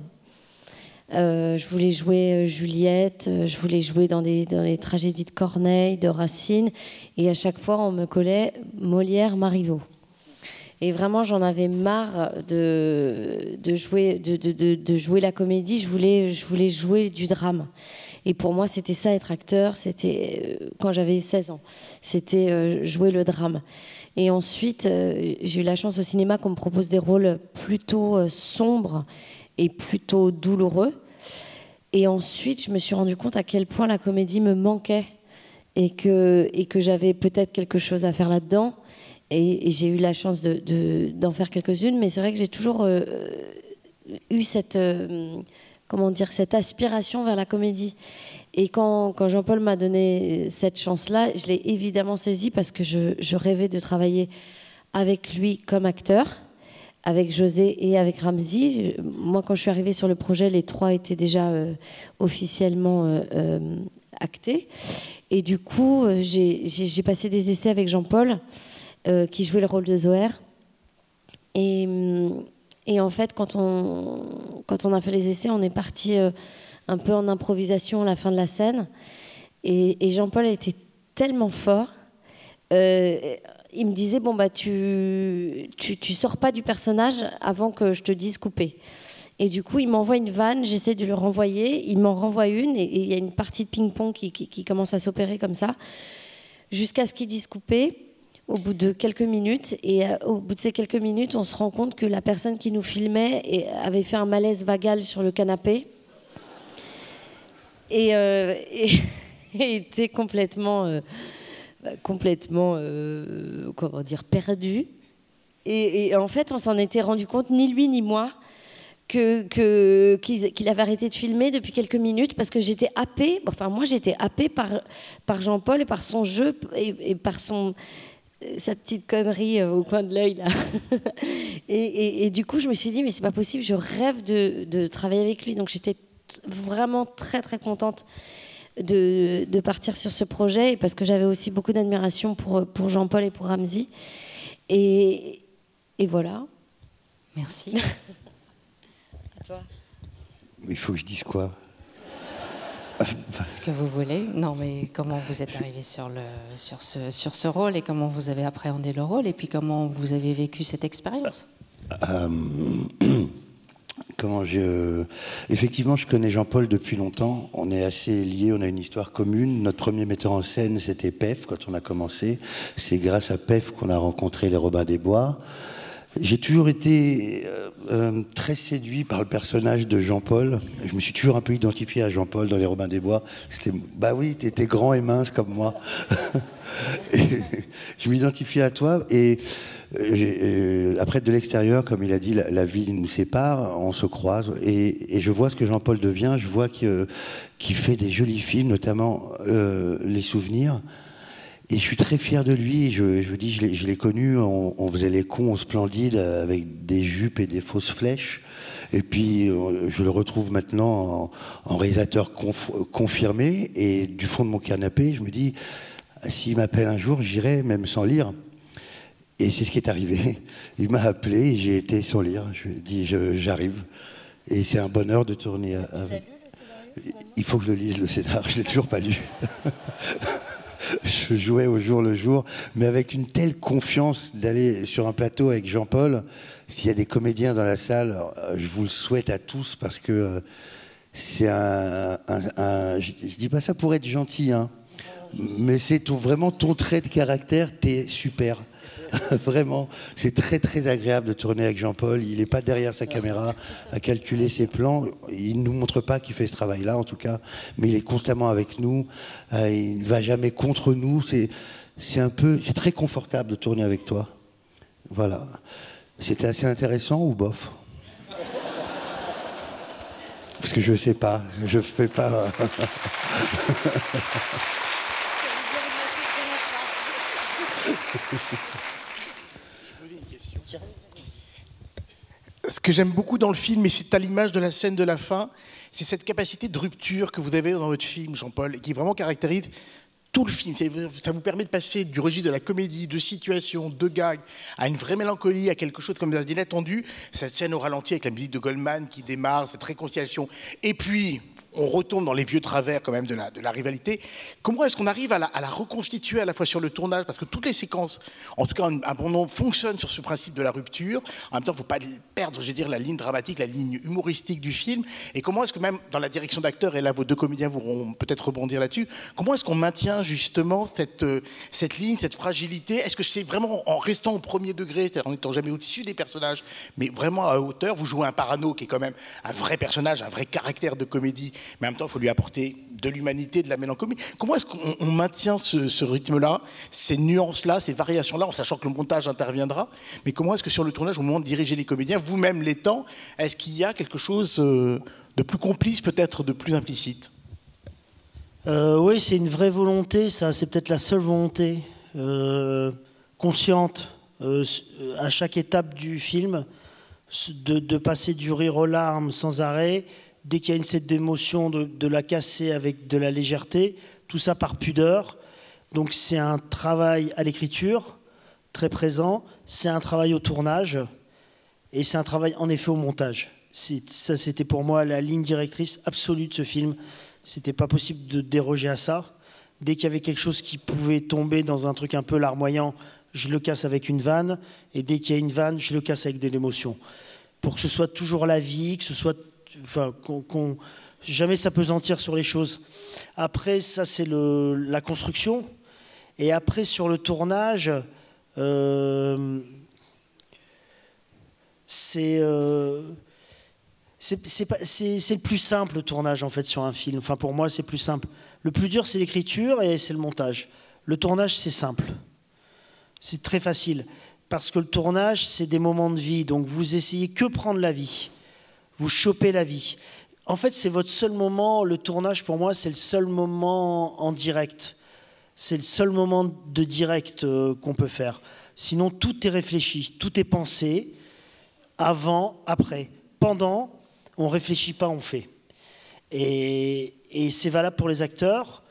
Je voulais jouer Juliette, je voulais jouer dans les tragédies de Corneille, de Racine, et à chaque fois on me collait Molière, Marivaux. Et vraiment, j'en avais marre de jouer la comédie. Je voulais jouer du drame. Et pour moi, c'était ça, être acteur. C'était quand j'avais 16 ans. C'était jouer le drame. Et ensuite, j'ai eu la chance au cinéma qu'on me propose des rôles plutôt sombres et plutôt douloureux. Et ensuite, je me suis rendu compte à quel point la comédie me manquait et que j'avais peut-être quelque chose à faire là-dedans. Et j'ai eu la chance d'en faire quelques-unes, mais c'est vrai que j'ai toujours eu cette aspiration vers la comédie. Et quand Jean-Paul m'a donné cette chance-là, je l'ai évidemment saisie parce que je rêvais de travailler avec lui comme acteur, avec José et avec Ramzy. Moi, quand je suis arrivée sur le projet, les trois étaient déjà officiellement acté. Et du coup, j'ai passé des essais avec Jean-Paul, qui jouait le rôle de Zoher. Et en fait, quand on a fait les essais, on est parti un peu en improvisation à la fin de la scène. Et Jean-Paul était tellement fort. Il me disait, bon, bah, tu sors pas du personnage avant que je te dise couper. Et du coup, il m'envoie une vanne, j'essaie de le renvoyer, il m'en renvoie une, et il y a une partie de ping-pong qui commence à s'opérer comme ça, jusqu'à ce qu'il dise couper, au bout de quelques minutes. Et au bout de ces quelques minutes, on se rend compte que la personne qui nous filmait avait fait un malaise vagal sur le canapé, et était complètement comment dire, perdu. Et en fait, on s'en était rendu compte, ni lui ni moi, qu'il avait arrêté de filmer depuis quelques minutes, parce que j'étais happée, enfin moi j'étais happée par Jean-Paul et par son jeu et par sa petite connerie au coin de l'œil là. et du coup je me suis dit mais c'est pas possible, je rêve de travailler avec lui, donc j'étais vraiment très très contente de partir sur ce projet, parce que j'avais aussi beaucoup d'admiration pour Jean-Paul et pour Ramzy, et voilà. Merci. Toi. Il faut que je dise quoi? Ce que vous voulez. Non, mais comment vous êtes arrivé sur ce rôle, et comment vous avez appréhendé le rôle, et puis comment vous avez vécu cette expérience? Effectivement, je connais Jean-Paul depuis longtemps. On est assez liés, on a une histoire commune. Notre premier metteur en scène, c'était PEF, quand on a commencé. C'est grâce à PEF qu'on a rencontré les Robins des Bois. J'ai toujours été très séduit par le personnage de Jean-Paul. Je me suis toujours un peu identifié à Jean-Paul dans les Robins des Bois. Bah oui, t'étais grand et mince comme moi. Et je m'identifiais à toi, et après, de l'extérieur, comme il a dit, la vie nous sépare, on se croise, et je vois ce que Jean-Paul devient. Je vois qu'il fait des jolis films, notamment Les Souvenirs. Et je suis très fier de lui. Je dis, je l'ai connu, on faisait les cons au Splendide avec des jupes et des fausses flèches. Et puis, je le retrouve maintenant en réalisateur confirmé. Et du fond de mon canapé, je me dis, s'il m'appelle un jour, j'irai, même sans lire. Et c'est ce qui est arrivé. Il m'a appelé et j'ai été sans lire. Je lui ai dit, j'arrive. Et c'est un bonheur de tourner avec. Il faut que je le lise, le scénar. Je ne l'ai toujours pas lu. Je jouais au jour le jour, mais avec une telle confiance d'aller sur un plateau avec Jean-Paul. S'il y a des comédiens dans la salle, je vous le souhaite à tous, parce que c'est je dis pas ça pour être gentil, hein, mais c'est vraiment ton trait de caractère, t'es super. Vraiment, c'est très très agréable de tourner avec Jean-Paul. Il n'est pas derrière sa caméra à calculer ses plans. Il ne nous montre pas qu'il fait ce travail-là, en tout cas, mais il est constamment avec nous. Il ne va jamais contre nous. C'est très confortable de tourner avec toi. Voilà. C'était assez intéressant ou bof? Parce que je ne sais pas. Je ne fais pas. Ce que j'aime beaucoup dans le film, et c'est à l'image de la scène de la fin, c'est cette capacité de rupture que vous avez dans votre film, Jean-Paul, et qui vraiment caractérise tout le film. Ça vous permet de passer du registre de la comédie, de situation, de gag, à une vraie mélancolie, à quelque chose comme d'inattendu. Cette scène au ralenti avec la musique de Goldman qui démarre, cette réconciliation. Et puis, on retombe dans les vieux travers quand même de la rivalité. Comment est-ce qu'on arrive à la reconstituer à la fois sur le tournage? Parce que toutes les séquences, en tout cas un bon nombre, fonctionnent sur ce principe de la rupture. En même temps, il ne faut pas perdre, je veux dire, la ligne dramatique, la ligne humoristique du film. Et comment est-ce que même dans la direction d'acteur, et là vos deux comédiens vont peut-être rebondir là-dessus, comment est-ce qu'on maintient justement cette ligne, cette fragilité? Est-ce que c'est vraiment en restant au premier degré, c'est-à-dire en n'étant jamais au-dessus des personnages, mais vraiment à hauteur? Vous jouez un Parano qui est quand même un vrai personnage, un vrai caractère de comédie, mais en même temps, il faut lui apporter de l'humanité, de la mélancolie. Comment est-ce qu'on maintient ce rythme-là, ces nuances-là, ces variations-là, en sachant que le montage interviendra? Mais comment est-ce que sur le tournage, au moment de diriger les comédiens, vous-même l'étant, est-ce qu'il y a quelque chose de plus complice, peut-être de plus implicite? Oui, c'est une vraie volonté, ça. C'est peut-être la seule volonté consciente à chaque étape du film, de passer du rire aux larmes sans arrêt, dès qu'il y a une scène d'émotion, de la casser avec de la légèreté, tout ça par pudeur. Donc c'est un travail à l'écriture, très présent, c'est un travail au tournage, et c'est un travail en effet au montage. Ça, c'était pour moi la ligne directrice absolue de ce film. C'était pas possible de déroger à ça. Dès qu'il y avait quelque chose qui pouvait tomber dans un truc un peu larmoyant, je le casse avec une vanne, et dès qu'il y a une vanne, je le casse avec de l'émotion. Pour que ce soit toujours la vie, que ce soit... Enfin, jamais s'apesantir sur les choses. Après, ça, c'est la construction. Et après, sur le tournage, c'est le plus simple, le tournage, en fait, sur un film. Enfin, pour moi, c'est plus simple. Le plus dur, c'est l'écriture et c'est le montage. Le tournage, c'est simple. C'est très facile. Parce que le tournage, c'est des moments de vie. Donc, vous essayez que prendre la vie. Vous chopez la vie. En fait, c'est votre seul moment. Le tournage, pour moi, c'est le seul moment en direct. C'est le seul moment de direct qu'on peut faire. Sinon, tout est réfléchi, tout est pensé. Avant, après. Pendant, on ne réfléchit pas, on fait. Et c'est valable pour les acteurs.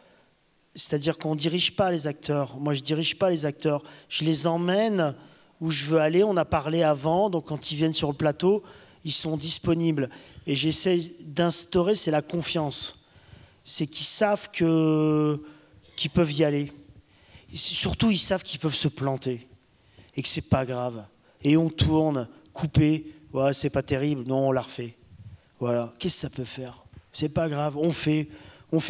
C'est-à-dire qu'on ne dirige pas les acteurs. Moi, je ne dirige pas les acteurs. Je les emmène où je veux aller. On a parlé avant, donc quand ils viennent sur le plateau, ils sont disponibles. Et j'essaie d'instaurer, c'est la confiance. C'est qu'ils savent qu'ils peuvent y aller. Et surtout, ils savent qu'ils peuvent se planter. Et que c'est pas grave. Et on tourne, coupé. Ouais, c'est pas terrible. Non, on la refait. Voilà. Qu'est-ce que ça peut faire? C'est pas grave. On fait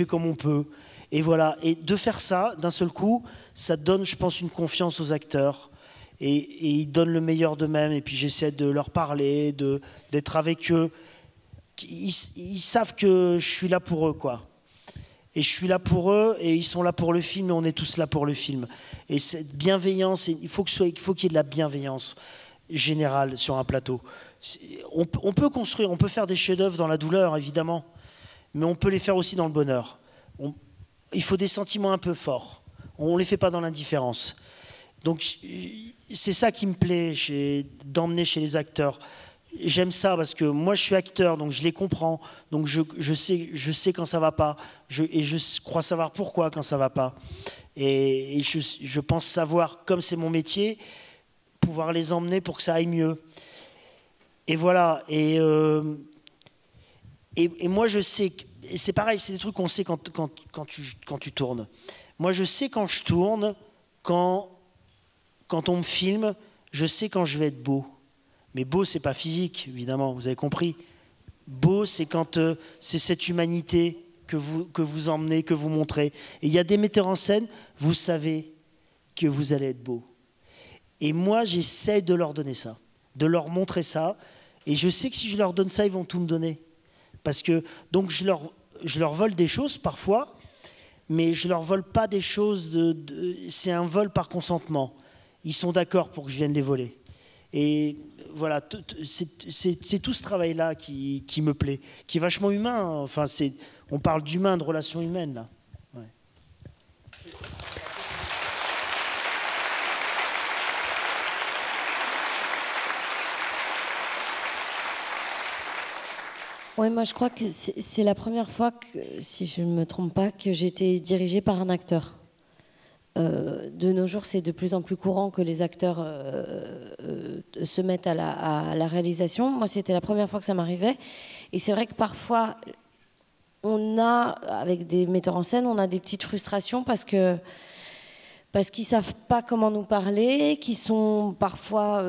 comme on peut. Et voilà. Et de faire ça, d'un seul coup, ça donne, je pense, une confiance aux acteurs. Et ils donnent le meilleur d'eux-mêmes. Et puis j'essaie de leur parler, d'être avec eux. Ils savent que je suis là pour eux, quoi. Et je suis là pour eux, et ils sont là pour le film, et on est tous là pour le film. Et cette bienveillance, il faut qu'il y ait de la bienveillance générale sur un plateau. On peut construire, on peut faire des chefs-d'œuvre dans la douleur, évidemment, mais on peut les faire aussi dans le bonheur. Il faut des sentiments un peu forts. On ne les fait pas dans l'indifférence. Donc c'est ça qui me plaît, d'emmener chez les acteurs. J'aime ça parce que moi je suis acteur, donc je les comprends, donc je sais quand ça va pas, et je crois savoir pourquoi quand ça va pas. Et je pense savoir, comme c'est mon métier, pouvoir les emmener pour que ça aille mieux. Et voilà. Et moi je sais, et c'est pareil, c'est des trucs qu'on sait quand tu tournes. Moi je sais quand je tourne, quand on me filme, je sais quand je vais être beau. Mais beau, c'est pas physique, évidemment, vous avez compris. Beau, c'est quand c'est cette humanité que vous emmenez, que vous montrez. Et il y a des metteurs en scène, vous savez que vous allez être beau. Et moi, j'essaie de leur donner ça, de leur montrer ça. Et je sais que si je leur donne ça, ils vont tout me donner. Parce que, donc, je leur vole des choses parfois, mais je leur vole pas des choses c'est un vol par consentement. Ils sont d'accord pour que je vienne les voler. Et voilà, c'est tout ce travail-là qui me plaît, qui est vachement humain. Enfin, on parle d'humain, de relations humaines, là. Ouais. Oui, moi je crois que c'est la première fois que, si je ne me trompe pas, que j'ai été dirigée par un acteur. De nos jours, c'est de plus en plus courant que les acteurs se mettent à la réalisation. Moi, c'était la première fois que ça m'arrivait. Et c'est vrai que parfois, avec des metteurs en scène, on a des petites frustrations parce qu'ils ne savent pas comment nous parler, qu'ils sont parfois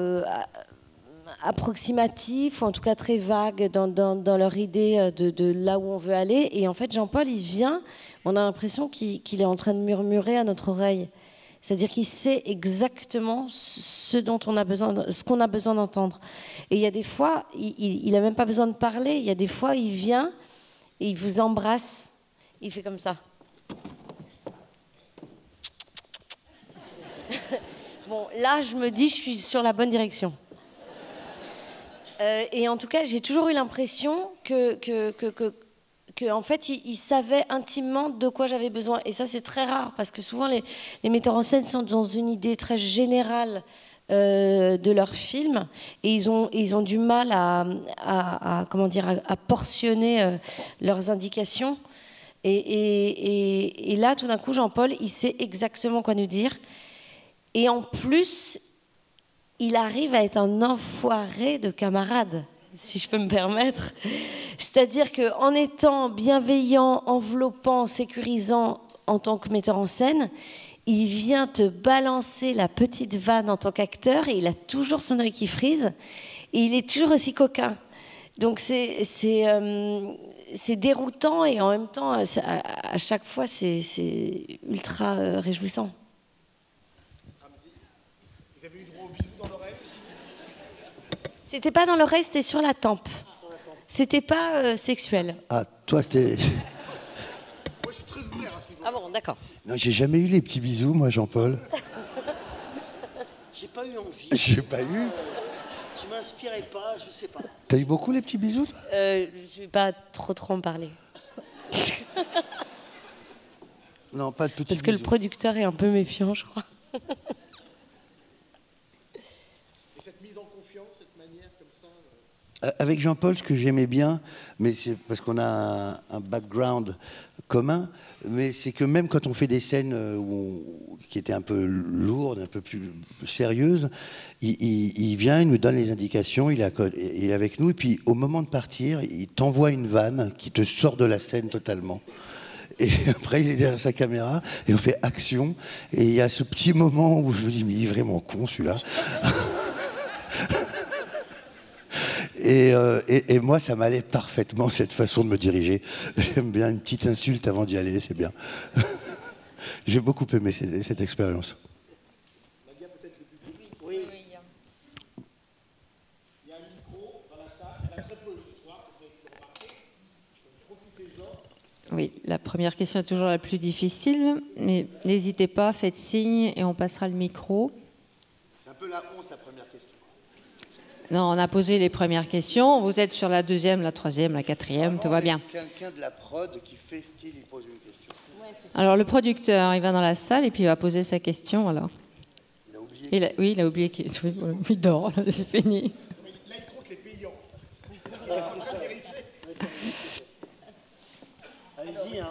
approximatifs, ou en tout cas très vagues dans leur idée de là où on veut aller. Et en fait, Jean-Paul, il vient, on a l'impression qu'il est en train de murmurer à notre oreille. C'est-à-dire qu'il sait exactement ce qu'on a besoin d'entendre. Et il y a des fois, il n'a même pas besoin de parler. Il y a des fois, il vient et il vous embrasse. Il fait comme ça. Bon, là, je me dis, je suis sur la bonne direction. Et en tout cas, j'ai toujours eu l'impression que en fait, il savait intimement de quoi j'avais besoin. Et ça, c'est très rare, parce que souvent, les metteurs en scène sont dans une idée très générale de leurs films et ils ont du mal comment dire, à portionner leurs indications. Et là, tout d'un coup, Jean-Paul, il sait exactement quoi nous dire. Et en plus, il arrive à être un enfoiré de camarade, si je peux me permettre. C'est-à-dire qu'en étant bienveillant, enveloppant, sécurisant en tant que metteur en scène, il vient te balancer la petite vanne en tant qu'acteur et il a toujours son œil qui frise et il est toujours aussi coquin. Donc c'est déroutant et en même temps, à chaque fois, c'est ultra réjouissant. Vous avez eu droit au bisou dans l'oreille aussi? C'était pas dans l'oreille, c'était sur la tempe. C'était pas sexuel. Ah, toi, c'était... Moi, je suis très ouvert à ce niveau. Ah bon, d'accord. Non, j'ai jamais eu les petits bisous, moi, Jean-Paul. J'ai pas eu envie. J'ai pas eu. Je m'inspirais pas, je sais pas. T'as eu beaucoup les petits bisous, toi? Je vais pas trop en parler. Non, pas de petits bisous. Parce que le producteur est un peu méfiant, je crois. Et cette mise en confiance, cette manière comme ça... Avec Jean-Paul, ce que j'aimais bien, mais c'est parce qu'on a un background commun, mais c'est que même quand on fait des scènes qui étaient un peu lourdes, un peu plus sérieuses, il vient, il nous donne les indications, il est avec nous, et puis au moment de partir, il t'envoie une vanne qui te sort de la scène totalement. Et après, il est derrière sa caméra, et on fait action, et il y a ce petit moment où je me dis, mais il est vraiment con celui-là. Et moi, ça m'allait parfaitement, cette façon de me diriger. J'aime bien une petite insulte avant d'y aller, c'est bien. J'ai beaucoup aimé cette expérience. Nadia, peut-être le public? Oui. Il y a un micro dans la salle, il y en a très peu ce soir, vous avez pu remarquer. Profitez-en. Oui, la première question est toujours la plus difficile, mais n'hésitez pas, faites signe et on passera le micro. C'est un peu la honte, la première question. Non, on a posé les premières questions. Vous êtes sur la deuxième, la troisième, la quatrième, tout va bien. Quelqu'un de la prod qui fait style, il pose une question. Alors le producteur, il va dans la salle et puis il va poser sa question. Alors. Il a oublié. Oui, il a oublié qu'il il dort. C'est fini. Là, il compte les payants. Allez-y, hein.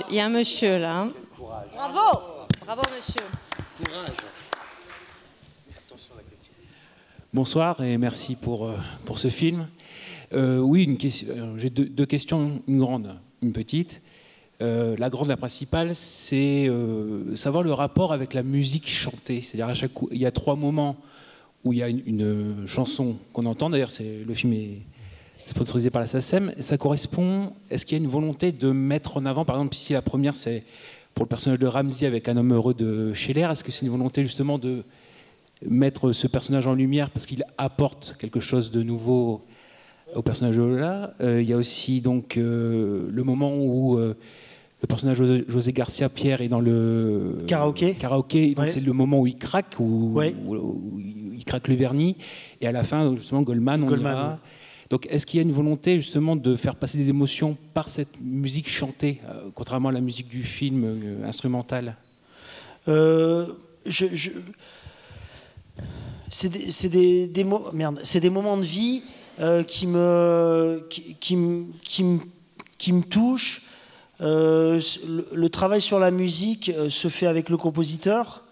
Il y a un monsieur là. Hein. Courage. Bravo, bravo monsieur. Courage. Bonsoir et merci pour ce film. Oui, j'ai deux questions, une grande, une petite. La grande, la principale, c'est savoir le rapport avec la musique chantée. C'est-à-dire à chaque coup, il y a 3 moments où il y a une chanson qu'on entend. D'ailleurs, le film est sponsorisé par la SACEM. Ça correspond. Est-ce qu'il y a une volonté de mettre en avant, par exemple, ici la première, c'est pour le personnage de Ramsey avec Un homme heureux de Scheller. Est-ce que c'est une volonté justement de mettre ce personnage en lumière parce qu'il apporte quelque chose de nouveau au personnage de Lola? Il y a aussi donc le moment où le personnage José Garcia Pierre est dans le karaoké. Donc ouais. C'est le moment où il craque, où il craque le vernis, et à la fin justement Goldman, on ira. Ouais. Donc est-ce qu'il y a une volonté justement de faire passer des émotions par cette musique chantée, contrairement à la musique du film instrumentale? C'est des moments de vie qui me touchent. Le travail sur la musique se fait avec le compositeur,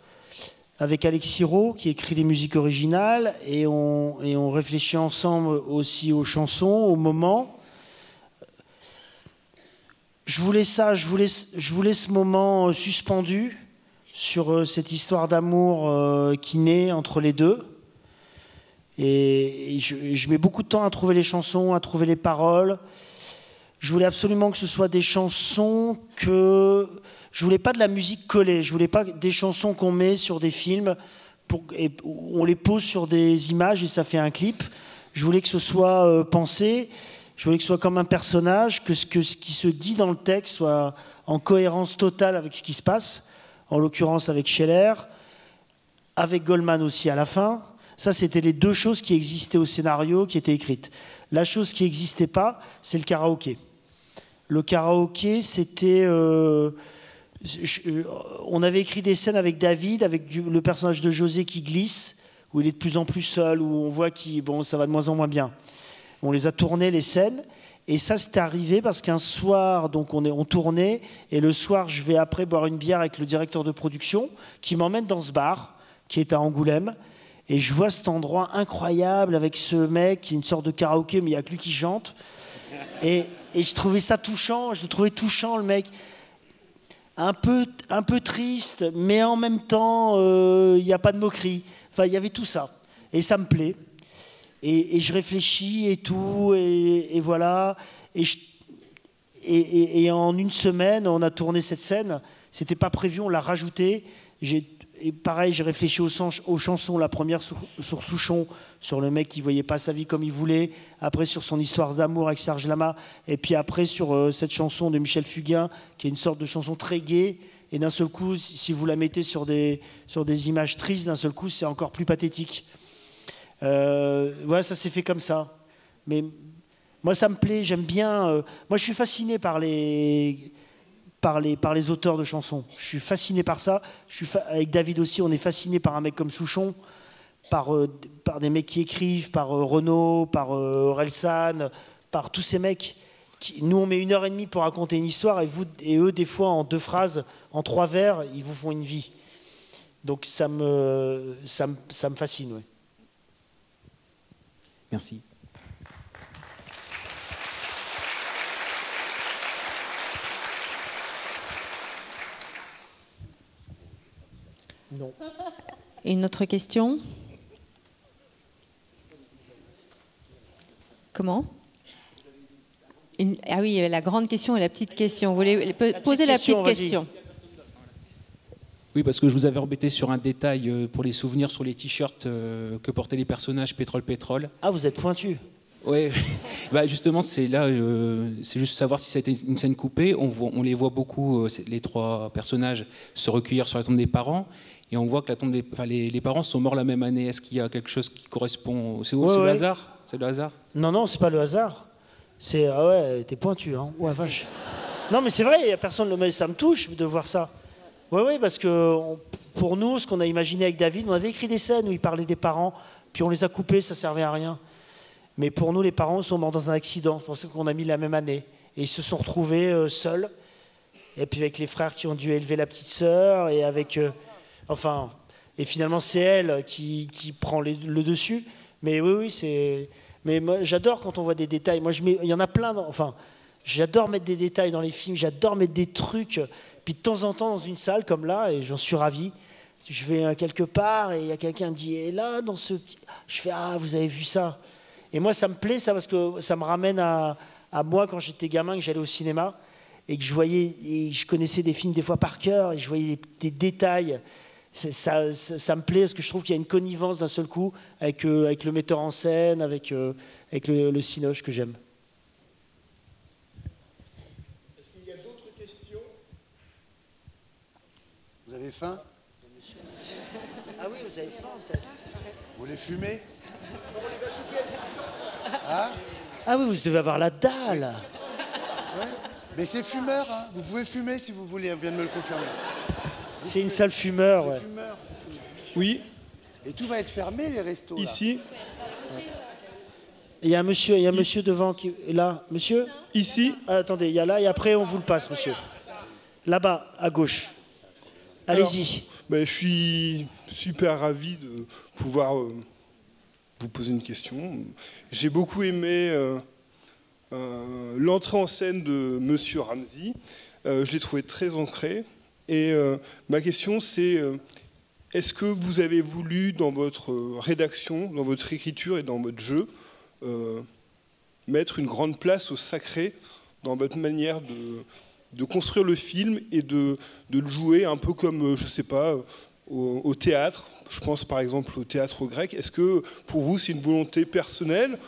avec Alex Siro, qui écrit les musiques originales, et on réfléchit ensemble aussi aux chansons, aux moments. Je voulais ce moment suspendu sur cette histoire d'amour qui naît entre les deux. Et je mets beaucoup de temps à trouver les chansons, à trouver les paroles. Je voulais absolument que ce soit des chansons que... Je voulais pas de la musique collée, je voulais pas des chansons qu'on met sur des films, où on les pose sur des images et ça fait un clip. Je voulais que ce soit pensé, je voulais que ce soit comme un personnage, que ce qui se dit dans le texte soit en cohérence totale avec ce qui se passe. En l'occurrence avec Scheller, avec Goldman aussi à la fin. Ça, c'était les 2 choses qui existaient au scénario, qui étaient écrites. La chose qui n'existait pas, c'est le karaoké. Le karaoké, c'était on avait écrit des scènes avec David, avec le personnage de José qui glisse, où il est de plus en plus seul, où on voit que bon, ça va de moins en moins bien. On les a tournées, les scènes, et ça, c'était arrivé parce qu'un soir, donc on tournait, et le soir, je vais après boire une bière avec le directeur de production, qui m'emmène dans ce bar, qui est à Angoulême, et je vois cet endroit incroyable, avec ce mec, qui est une sorte de karaoké, mais il n'y a que lui qui chante, et je trouvais ça touchant, je le trouvais touchant, le mec, un peu triste, mais en même temps, il n'y a pas de moquerie. Enfin, il y avait tout ça. Et ça me plaît. Et je réfléchis et tout, et voilà. Et en une semaine, on a tourné cette scène. C'était pas prévu, on l'a rajouté. Et pareil, j'ai réfléchi aux chansons. La première sur Souchon, sur le mec qui voyait pas sa vie comme il voulait. Après, sur son histoire d'amour avec Serge Lama. Et puis après, sur cette chanson de Michel Fugain, qui est une sorte de chanson très gaie. Et d'un seul coup, si vous la mettez sur des images tristes, d'un seul coup, c'est encore plus pathétique. Voilà, ça s'est fait comme ça. Mais moi, ça me plaît, j'aime bien. Moi, je suis fasciné par les auteurs de chansons. Je suis fasciné par ça. Avec David aussi, on est fasciné par un mec comme Souchon, par des mecs qui écrivent, par Renaud, par Orelsan, par tous ces mecs. Nous, on met 1h30 pour raconter une histoire, et eux, des fois, en 2 phrases, en 3 vers, ils vous font une vie. Donc ça me fascine, ouais. Merci. Non. Une autre question? Comment? Ah oui, la grande question et la petite question. Vous voulez poser la petite question? Oui, parce que je vous avais embêté sur un détail pour les souvenirs sur les t-shirts que portaient les personnages Pétrole. Ah, vous êtes pointu. Oui, bah justement, c'est là, c'est juste savoir si ça a été une scène coupée. On les voit beaucoup, les 3 personnages, se recueillir sur la tombe des parents. Et on voit que les parents sont morts la même année. Est-ce qu'il y a quelque chose qui correspond? C'est le hasard? C'est le hasard? Non, c'est pas le hasard. C'est ah ouais, t'es pointu, hein. Ouais, vache. Non, mais c'est vrai, il y a personne. Mais ça me touche de voir ça. Ouais, parce que pour nous, ce qu'on a imaginé avec David, on avait écrit des scènes où il parlait des parents, puis on les a coupés, ça servait à rien. Mais pour nous, les parents sont morts dans un accident. C'est pour ça qu'on a mis la même année. Et ils se sont retrouvés seuls. Et puis avec les frères qui ont dû élever la petite sœur, et avec, et finalement c'est elle qui prend le dessus. Mais oui, c'est. Mais moi, j'adore quand on voit des détails. Moi, il y en a plein. J'adore mettre des détails dans les films. J'adore mettre des trucs. Puis de temps en temps, dans une salle comme là, et j'en suis ravi, je vais quelque part et il y a quelqu'un qui dit, et là, dans ce petit... Je fais, ah, vous avez vu ça? Et moi, ça me plaît, ça, parce que ça me ramène à moi, quand j'étais gamin, que j'allais au cinéma, et que je voyais, et je connaissais des films des fois par cœur, et je voyais des détails. Ça me plaît, parce que je trouve qu'il y a une connivence d'un seul coup avec le metteur en scène, avec le cinoche que j'aime. Est-ce qu'il y a d'autres questions? Vous avez faim? Ah oui, vous avez faim peut-être. Vous voulez fumer? Hein? Ah oui, vous devez avoir la dalle. Ouais. Mais c'est fumeur, hein. Vous pouvez fumer si vous voulez, on vient de me le confirmer. C'est une salle fumeur, ouais. Oui. Et tout va être fermé, les restos. Ici. Il y a un monsieur devant qui est là. Monsieur? Ici. Ah, attendez, il y a là et après on vous le passe, monsieur. Là-bas, à gauche. Allez-y. Je suis super ravi de pouvoir vous poser une question. J'ai beaucoup aimé l'entrée en scène de Monsieur Ramzy. Je l'ai trouvé très ancré. Et ma question, c'est est-ce que vous avez voulu, dans votre rédaction, dans votre écriture et dans votre jeu, mettre une grande place au sacré dans votre manière de construire le film et de le jouer un peu comme, je ne sais pas, au théâtre? Je pense par exemple au théâtre grec. Est-ce que pour vous, c'est une volonté personnelle?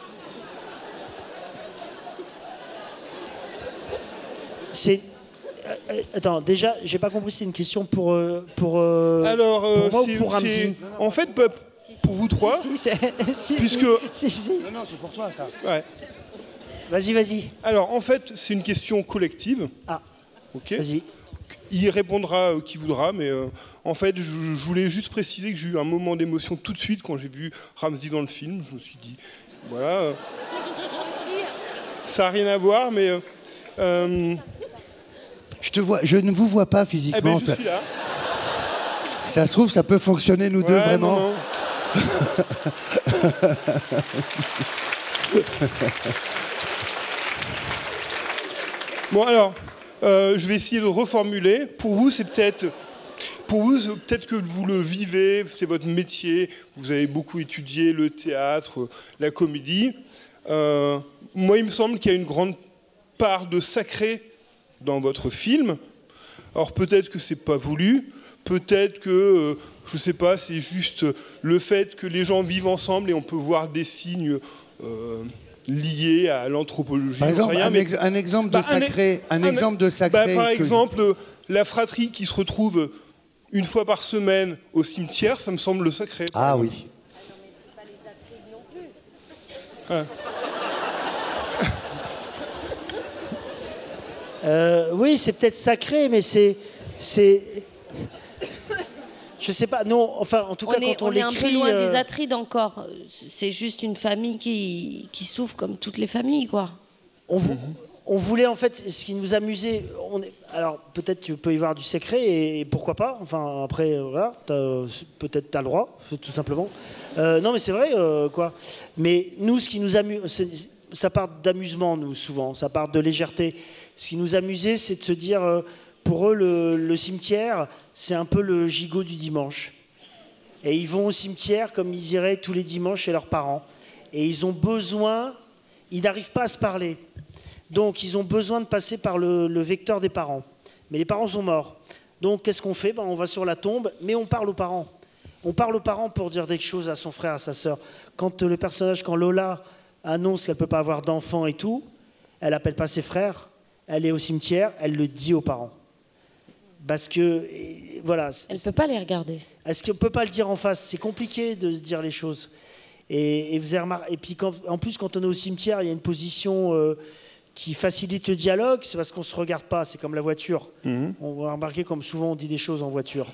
Attends, déjà, j'ai pas compris, c'est une question pour moi ou pour Ramzy? En fait, pour vous trois, puisque... Non, c'est pour toi, ça. Ouais. Vas-y. Alors, en fait, c'est une question collective. Ah, ok. vas-y. il répondra qui voudra, mais en fait, je voulais juste préciser que j'ai eu un moment d'émotion tout de suite quand j'ai vu Ramsey dans le film. Je me suis dit, voilà, ça n'a rien à voir, mais... je ne vous vois pas physiquement. Eh ben, je suis là. Ça se trouve, ça peut fonctionner, nous deux, vraiment. Non. Bon, alors, je vais essayer de reformuler. Pour vous, peut-être que vous le vivez, c'est votre métier, vous avez beaucoup étudié le théâtre, la comédie. Moi, il me semble qu'il y a une grande part de sacré dans votre film. Alors peut-être que c'est pas voulu, peut-être que, je ne sais pas, c'est juste le fait que les gens vivent ensemble et on peut voir des signes liés à l'anthropologie. Par exemple, un exemple de sacré. Par exemple, la fratrie qui se retrouve une fois par semaine au cimetière, ça me semble sacré. Ah oui. Oui, c'est peut-être sacré, mais c'est... Je sais pas, non, enfin, en tout cas, quand on l'écrit... On est un peu loin des Atrides encore. C'est juste une famille qui souffre comme toutes les familles, quoi. On voulait, en fait, ce qui nous amusait... Alors, peut-être tu peux y voir du secret, et pourquoi pas. Enfin, après, voilà, peut-être tu as le droit, tout simplement. Non, mais c'est vrai, quoi. Mais nous, ce qui nous amuse... Ça part d'amusement, nous, souvent. Ça part de légèreté. Ce qui nous amusait, c'est de se dire... Pour eux, le cimetière, c'est un peu le gigot du dimanche. Et ils vont au cimetière comme ils iraient tous les dimanches chez leurs parents. Et ils ont besoin, ils n'arrivent pas à se parler. Donc, ils ont besoin de passer par le vecteur des parents. Mais les parents sont morts. Donc, qu'est-ce qu'on fait? On va sur la tombe, mais on parle aux parents. On parle aux parents pour dire des choses à son frère, à sa sœur. Quand Lola annonce qu'elle ne peut pas avoir d'enfant et tout, elle n'appelle pas ses frères, elle est au cimetière, elle le dit aux parents. Parce que, voilà. Elle ne peut pas les regarder. Est-ce qu'elle ne peut pas le dire en face? C'est compliqué de se dire les choses. Et vous avez remarqué, et puis en plus, quand on est au cimetière, il y a une position qui facilite le dialogue, c'est parce qu'on ne se regarde pas, c'est comme la voiture. On va remarquer comme souvent on dit des choses en voiture.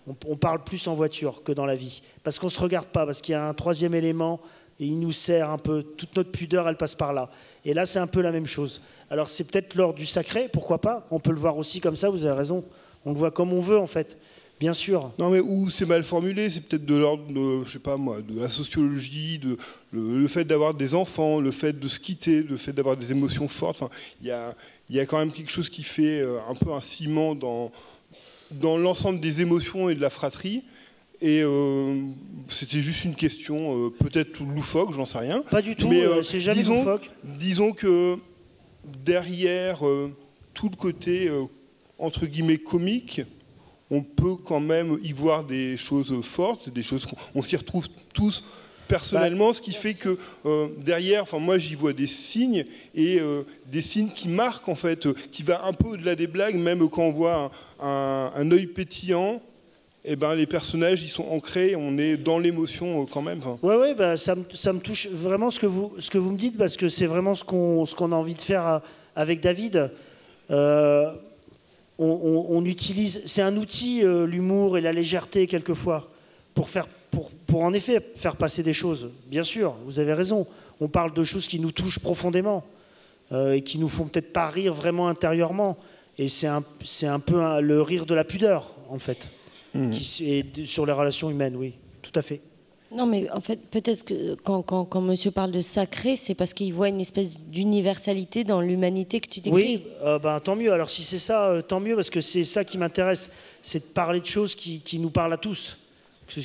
On parle plus en voiture que dans la vie. Parce qu'on ne se regarde pas, parce qu'il y a un troisième élément, et il nous sert un peu. Toute notre pudeur, elle passe par là. Et là, c'est un peu la même chose. Alors c'est peut-être l'ordre du sacré, pourquoi pas? On peut le voir aussi comme ça, vous avez raison. On le voit comme on veut en fait, bien sûr. Non mais où c'est mal formulé, c'est peut-être de l'ordre de, je sais pas moi, de la sociologie, le fait d'avoir des enfants, le fait de se quitter, le fait d'avoir des émotions fortes. Enfin, il y a quand même quelque chose qui fait un peu un ciment dans l'ensemble des émotions et de la fratrie. Et c'était juste une question peut-être loufoque, j'en sais rien. Pas du tout, mais c'est jamais loufoque. Disons que derrière tout le côté entre guillemets comique, on peut quand même y voir des choses fortes, des choses qu'on s'y retrouve tous personnellement, ce qui fait que derrière, enfin moi j'y vois des signes et des signes qui marquent en fait, qui va un peu au-delà des blagues, même quand on voit un œil pétillant. Eh ben, les personnages, ils sont ancrés, on est dans l'émotion quand même. Oui, bah, ça me touche vraiment ce que vous me dites, parce que c'est vraiment ce qu'on a envie de faire avec David. On utilise, c'est un outil, l'humour et la légèreté quelquefois, pour en effet faire passer des choses. Bien sûr, vous avez raison. On parle de choses qui nous touchent profondément et qui nous font peut-être pas rire vraiment intérieurement. Et c'est un peu le rire de la pudeur, en fait. Sur les relations humaines, oui, tout à fait. Non, mais en fait, peut-être que quand monsieur parle de sacré, c'est parce qu'il voit une espèce d'universalité dans l'humanité que tu décris. Oui, tant mieux. Alors si c'est ça, tant mieux, parce que c'est ça qui m'intéresse, c'est de parler de choses qui nous parlent à tous,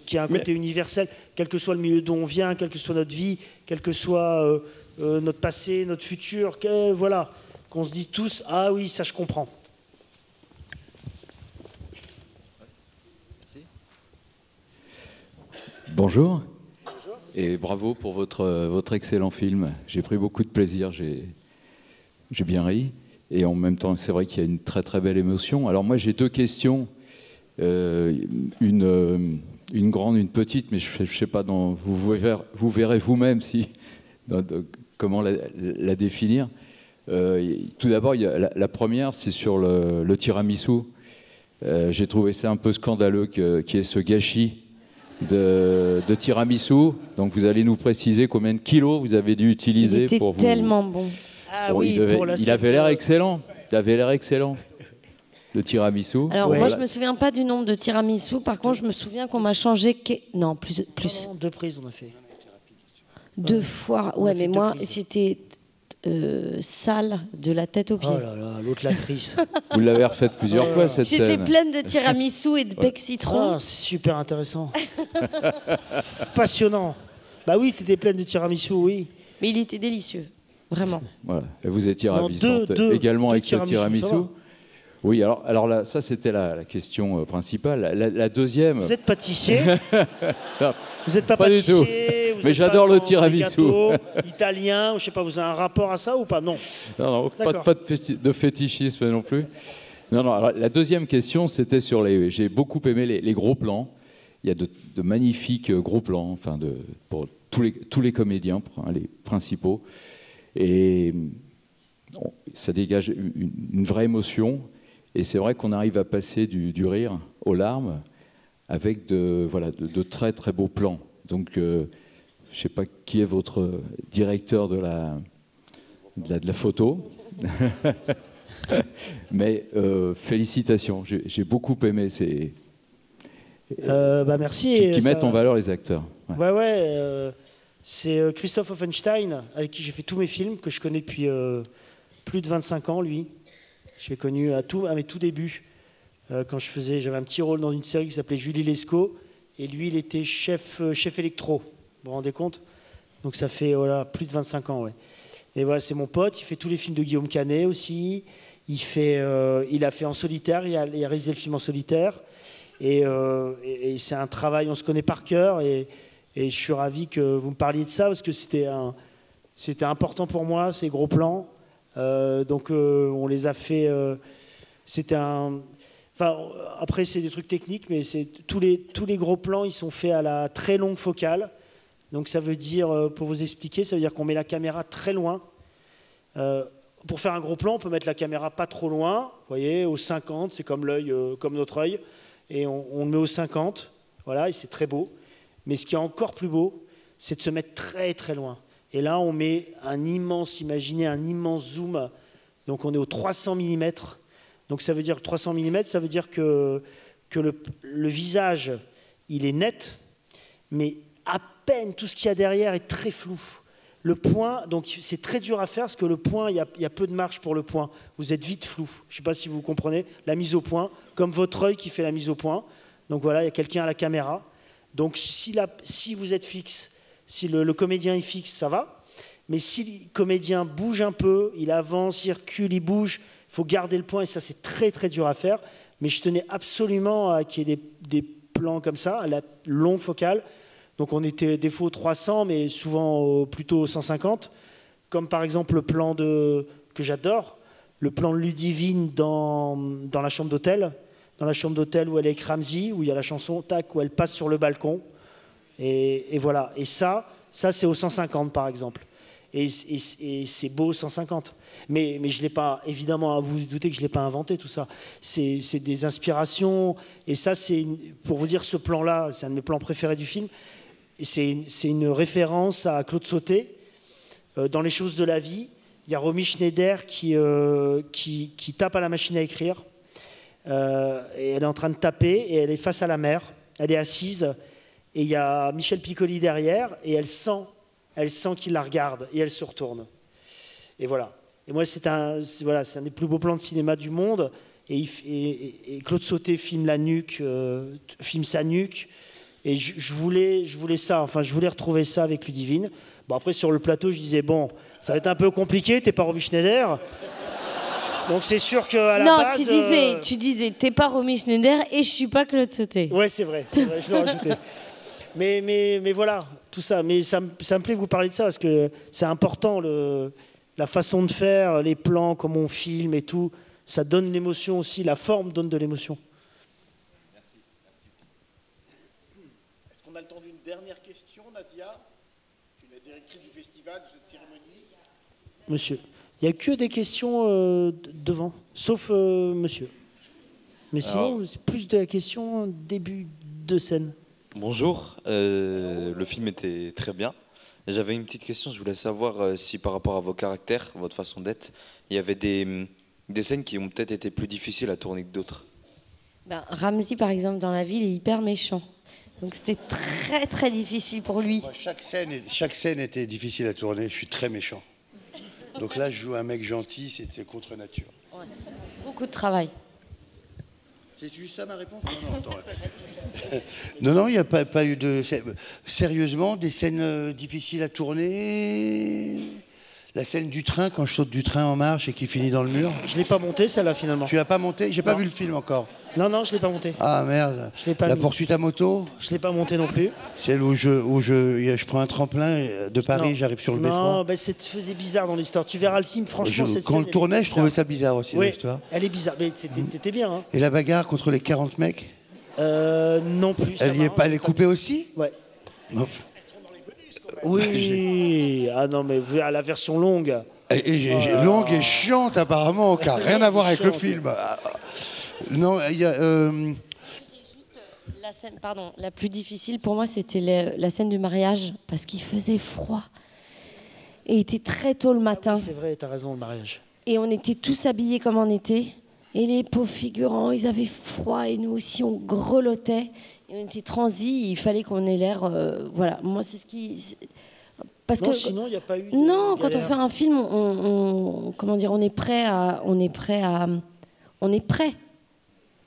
qui a un côté universel, quel que soit le milieu d'où on vient, quelle que soit notre vie, quel que soit notre passé, notre futur, voilà, qu'on se dit tous, ah oui, ça je comprends. Bonjour. Bonjour et bravo pour votre excellent film. J'ai pris beaucoup de plaisir, j'ai bien ri et en même temps c'est vrai qu'il y a une très très belle émotion. Alors moi j'ai deux questions, une grande, une petite, mais je sais pas, vous verrez vous-même comment la définir. Tout d'abord, la première c'est sur le tiramisu. J'ai trouvé ça un peu scandaleux qu'il y ait ce gâchis de tiramisu. Donc vous allez nous préciser combien de kilos vous avez dû utiliser pour vous... Il était tellement bon. Ah Bon, oui, il avait l'air excellent. Il avait l'air excellent. Le tiramisu. Alors moi je me souviens pas du nombre de tiramisu. Par contre je me souviens qu'on m'a changé non plus. Non, 2 prises on a fait. 2 fois. Ouais mais moi j'étais sale de la tête aux pieds. Oh là là, l'autre l'actrice. Vous l'avez refaite plusieurs fois cette scène. J'étais pleine de tiramisu et de bec citron. Ah, super intéressant. Passionnant. Bah oui, t'étais pleine de tiramisu, oui. Mais il était délicieux, vraiment. Voilà. Et vous étiez ravissante deux également avec ce tiramisu, tiramisu. Oui, alors là, ça c'était la question principale. La deuxième. Vous êtes pâtissier? Vous n'êtes pas du tout. pâtissier? Mais j'adore le tiramisu. Italien, je sais pas, vous avez un rapport à ça ou pas? Non. Non, pas de fétichisme non plus. Non, alors, la deuxième question, c'était sur les. J'ai beaucoup aimé les gros plans. Il y a de magnifiques gros plans, enfin pour tous les comédiens, les principaux, et ça dégage une vraie émotion. Et c'est vrai qu'on arrive à passer du rire aux larmes avec de très très beaux plans. Donc, je ne sais pas qui est votre directeur de la photo, mais félicitations. J'ai beaucoup aimé ces merci. qui mettent en valeur les acteurs. Ouais. C'est Christoph Offenstein avec qui j'ai fait tous mes films, que je connais depuis plus de 25 ans, lui. Je l'ai connu à mes tout débuts, quand j'avais un petit rôle dans une série qui s'appelait Julie Lescaut, et lui, il était chef électro. Vous vous rendez compte? Donc ça fait plus de 25 ans, ouais. Et voilà, c'est mon pote. Il fait tous les films de Guillaume Canet aussi. Il a fait en solitaire. Il a réalisé le film en solitaire. Et c'est un travail. On se connaît par cœur. Et je suis ravi que vous me parliez de ça parce que c'était important pour moi, ces gros plans. Donc on les a fait. Après c'est des trucs techniques, mais tous les gros plans, ils sont faits à la très longue focale. Donc ça veut dire, pour vous expliquer, ça veut dire qu'on met la caméra très loin. Pour faire un gros plan, on peut mettre la caméra pas trop loin, vous voyez, au 50, c'est comme l'œil, comme notre œil, et on le met au 50, voilà, et c'est très beau. Mais ce qui est encore plus beau, c'est de se mettre très très loin. Et là, on met imaginez un immense zoom, donc on est au 300 mm. Donc ça veut dire 300 mm, ça veut dire que le visage, il est net, mais à peine tout ce qu'il y a derrière est très flou. Le point, donc c'est très dur à faire parce que le point, il y a peu de marge pour le point. Vous êtes vite flou. Je ne sais pas si vous comprenez. La mise au point, comme votre œil qui fait la mise au point. Donc voilà, il y a quelqu'un à la caméra. Donc si vous êtes fixe, si le comédien est fixe, ça va. Mais si le comédien bouge un peu, il avance, il recule, il bouge, il faut garder le point et ça c'est très très dur à faire. Mais je tenais absolument à qu'il y ait des plans comme ça, à la longue focale. Donc on était des fois au 300, mais souvent plutôt au 150. Comme par exemple le plan que j'adore, le plan de Ludivine dans la chambre d'hôtel. Dans la chambre d'hôtel où elle est avec Ramsey, où il y a la chanson, tac, où elle passe sur le balcon. Et voilà. Et ça c'est au 150 par exemple. Et c'est beau au 150. Mais je l'ai pas, évidemment, vous vous doutez que je ne l'ai pas inventé tout ça. C'est des inspirations. Et ça, pour vous dire, ce plan-là, c'est un de mes plans préférés du film. C'est une référence à Claude Sautet. Dans Les choses de la vie, il y a Romy Schneider qui tape à la machine à écrire. Et elle est en train de taper et elle est face à la mer. Elle est assise et il y a Michel Piccoli derrière et elle sent qu'il la regarde et elle se retourne. Et voilà. Et moi, c'est un des plus beaux plans de cinéma du monde. Et Claude Sautet filme sa nuque. Et je voulais ça, enfin je voulais retrouver ça avec Ludivine. Bon après sur le plateau je disais bon, ça va être un peu compliqué, t'es pas Romy Schneider. Donc c'est sûr qu'à la base... Non, tu disais t'es pas Romy Schneider et je suis pas Claude Sautet. Ouais c'est vrai, je l'ai rajouté. mais voilà, tout ça. Mais ça me plaît que vous parliez de ça parce que c'est important, la façon de faire, les plans, comment on filme et tout. Ça donne l'émotion aussi, la forme donne de l'émotion. On a le temps d'une dernière question, Nadia, qui est la directrice du festival de cette cérémonie. Monsieur, il n'y a que des questions devant, sauf monsieur. Mais sinon, c'est plus de la question début de scène. Bonjour, le film était très bien. J'avais une petite question, je voulais savoir si par rapport à vos caractères, votre façon d'être, il y avait des scènes qui ont peut-être été plus difficiles à tourner que d'autres. Ramsey, par exemple, dans la ville, est hyper méchant. Donc c'était très très difficile pour lui. Moi, chaque scène était difficile à tourner, je suis très méchant. Donc là, je joue un mec gentil, c'était contre nature. Ouais. Beaucoup de travail. C'est juste ça ma réponse? Non, attends. Non, il n'y a pas eu de... Sérieusement, des scènes difficiles à tourner. La scène du train, quand je saute du train en marche et qui finit dans le mur. Je ne l'ai pas montée, celle-là, finalement. Tu l'as pas montée? J'ai pas vu le film encore. Non, je ne l'ai pas montée. Ah merde. La poursuite à moto? Je ne l'ai pas montée non plus. Celle où je prends un tremplin de Paris, j'arrive sur le métro. Non, ça te faisait bizarre dans l'histoire. Tu verras le film, franchement. Quand on le tournait, je trouvais ça bizarre aussi, l'histoire. Elle est bizarre, mais t'étais bien. Hein. Et la bagarre contre les 40 mecs? Non plus. Elle est coupée aussi? Ouais. Non. Oui. Ah non, mais à la version longue. Longue et chiante apparemment, qui n'a rien à voir avec le film. Non, il y a... La scène, la plus difficile pour moi, c'était la scène du mariage, parce qu'il faisait froid. Et il était très tôt le matin. C'est vrai, t'as raison, le mariage. Et on était tous habillés comme on était. Et les pauvres figurants, ils avaient froid, et nous aussi, on grelottait. Et on était transis, il fallait qu'on ait l'air... voilà, moi, c'est ce qui... Parce non, que sinon, il n'y a pas eu de non, galère. on est prêt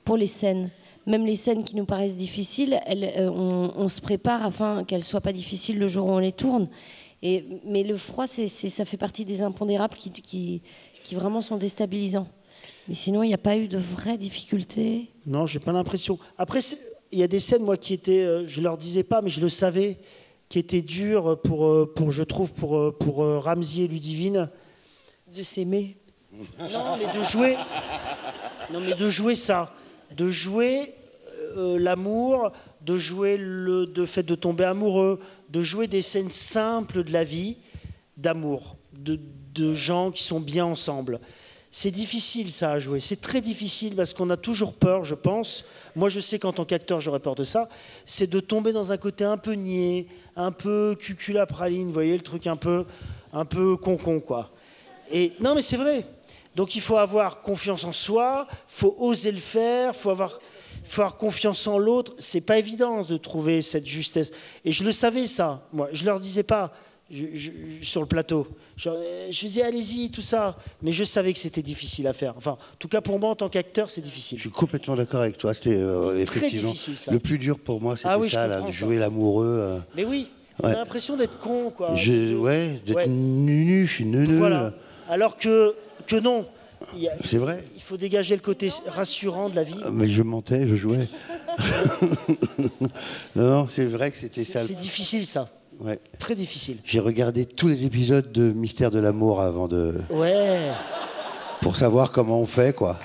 pour les scènes. Même les scènes qui nous paraissent difficiles, on se prépare afin qu'elles ne soient pas difficiles le jour où on les tourne. Mais le froid, ça fait partie des impondérables qui vraiment sont déstabilisants. Mais sinon, il n'y a pas eu de vraies difficultés. Non, j'ai pas l'impression. Après, il y a des scènes, moi, qui étaient, je leur disais pas, mais je le savais, qui étaient dures je trouve, pour Ramsey et Ludivine. De s'aimer. Non, mais de jouer ça. De jouer l'amour, de jouer le fait de tomber amoureux, de jouer des scènes simples de la vie, d'amour, de gens qui sont bien ensemble. C'est difficile ça à jouer, c'est très difficile parce qu'on a toujours peur, je pense. Moi je sais qu'en tant qu'acteur j'aurais peur de ça, c'est de tomber dans un côté un peu niais, un peu cuculapraline, vous voyez le truc un peu con quoi. Et non mais c'est vrai. Donc il faut avoir confiance en soi, faut oser le faire, faut avoir confiance en l'autre. C'est pas évident de trouver cette justesse. Et je le savais ça. Moi, je leur disais pas sur le plateau. Je disais allez-y tout ça, mais je savais que c'était difficile à faire. Enfin, en tout cas pour moi en tant qu'acteur, c'est difficile. Je suis complètement d'accord avec toi. C'était effectivement difficile, ça. le plus dur pour moi, c'était ça, là, de jouer l'amoureux. Mais oui. On a l'impression d'être con, quoi. D'être nunuche, neuneux. Voilà. Alors que non. C'est vrai. Il faut dégager le côté rassurant de la vie. Mais je mentais, je jouais. non, c'est vrai que c'était ça. C'est difficile, ça. Ouais. Très difficile. J'ai regardé tous les épisodes de Mystère de l'amour avant de... Ouais. Pour savoir comment on fait, quoi.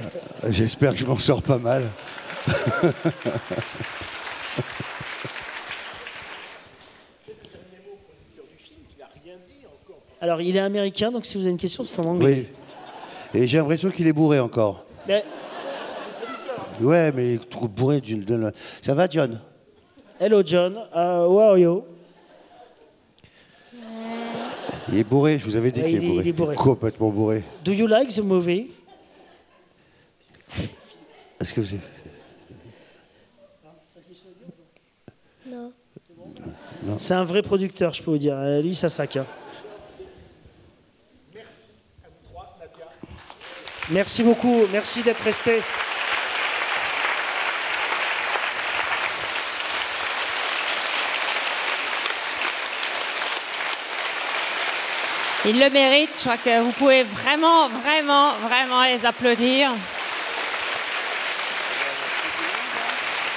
J'espère que je m'en sors pas mal. Alors, il est américain, donc si vous avez une question, c'est en anglais. Oui. Et j'ai l'impression qu'il est bourré encore. Mais... Ouais, mais bourré d'une... Ça va, John? Hello, John. How are you? Il est bourré, je vous avais dit qu'il est bourré. Il est bourré. Complètement bourré. Do you like the movie? Est-ce que vous... Non. C'est un vrai producteur, je peux vous dire. Lui, ça sac. Hein. Merci à vous trois, Nadia. Merci beaucoup. Merci d'être restés. Ils le méritent. Je crois que vous pouvez vraiment les applaudir.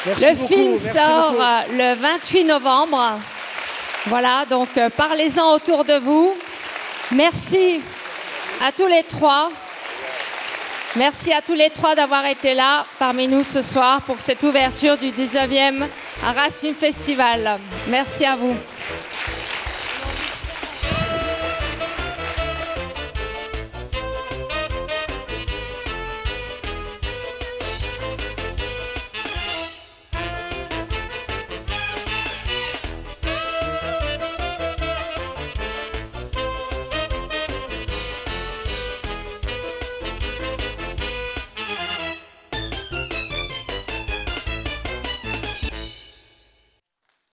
Le film sort le 28 novembre. Voilà, donc parlez-en autour de vous. Merci à tous les trois. Merci à tous les trois d'avoir été là parmi nous ce soir pour cette ouverture du 19e Arras Film Festival. Merci à vous.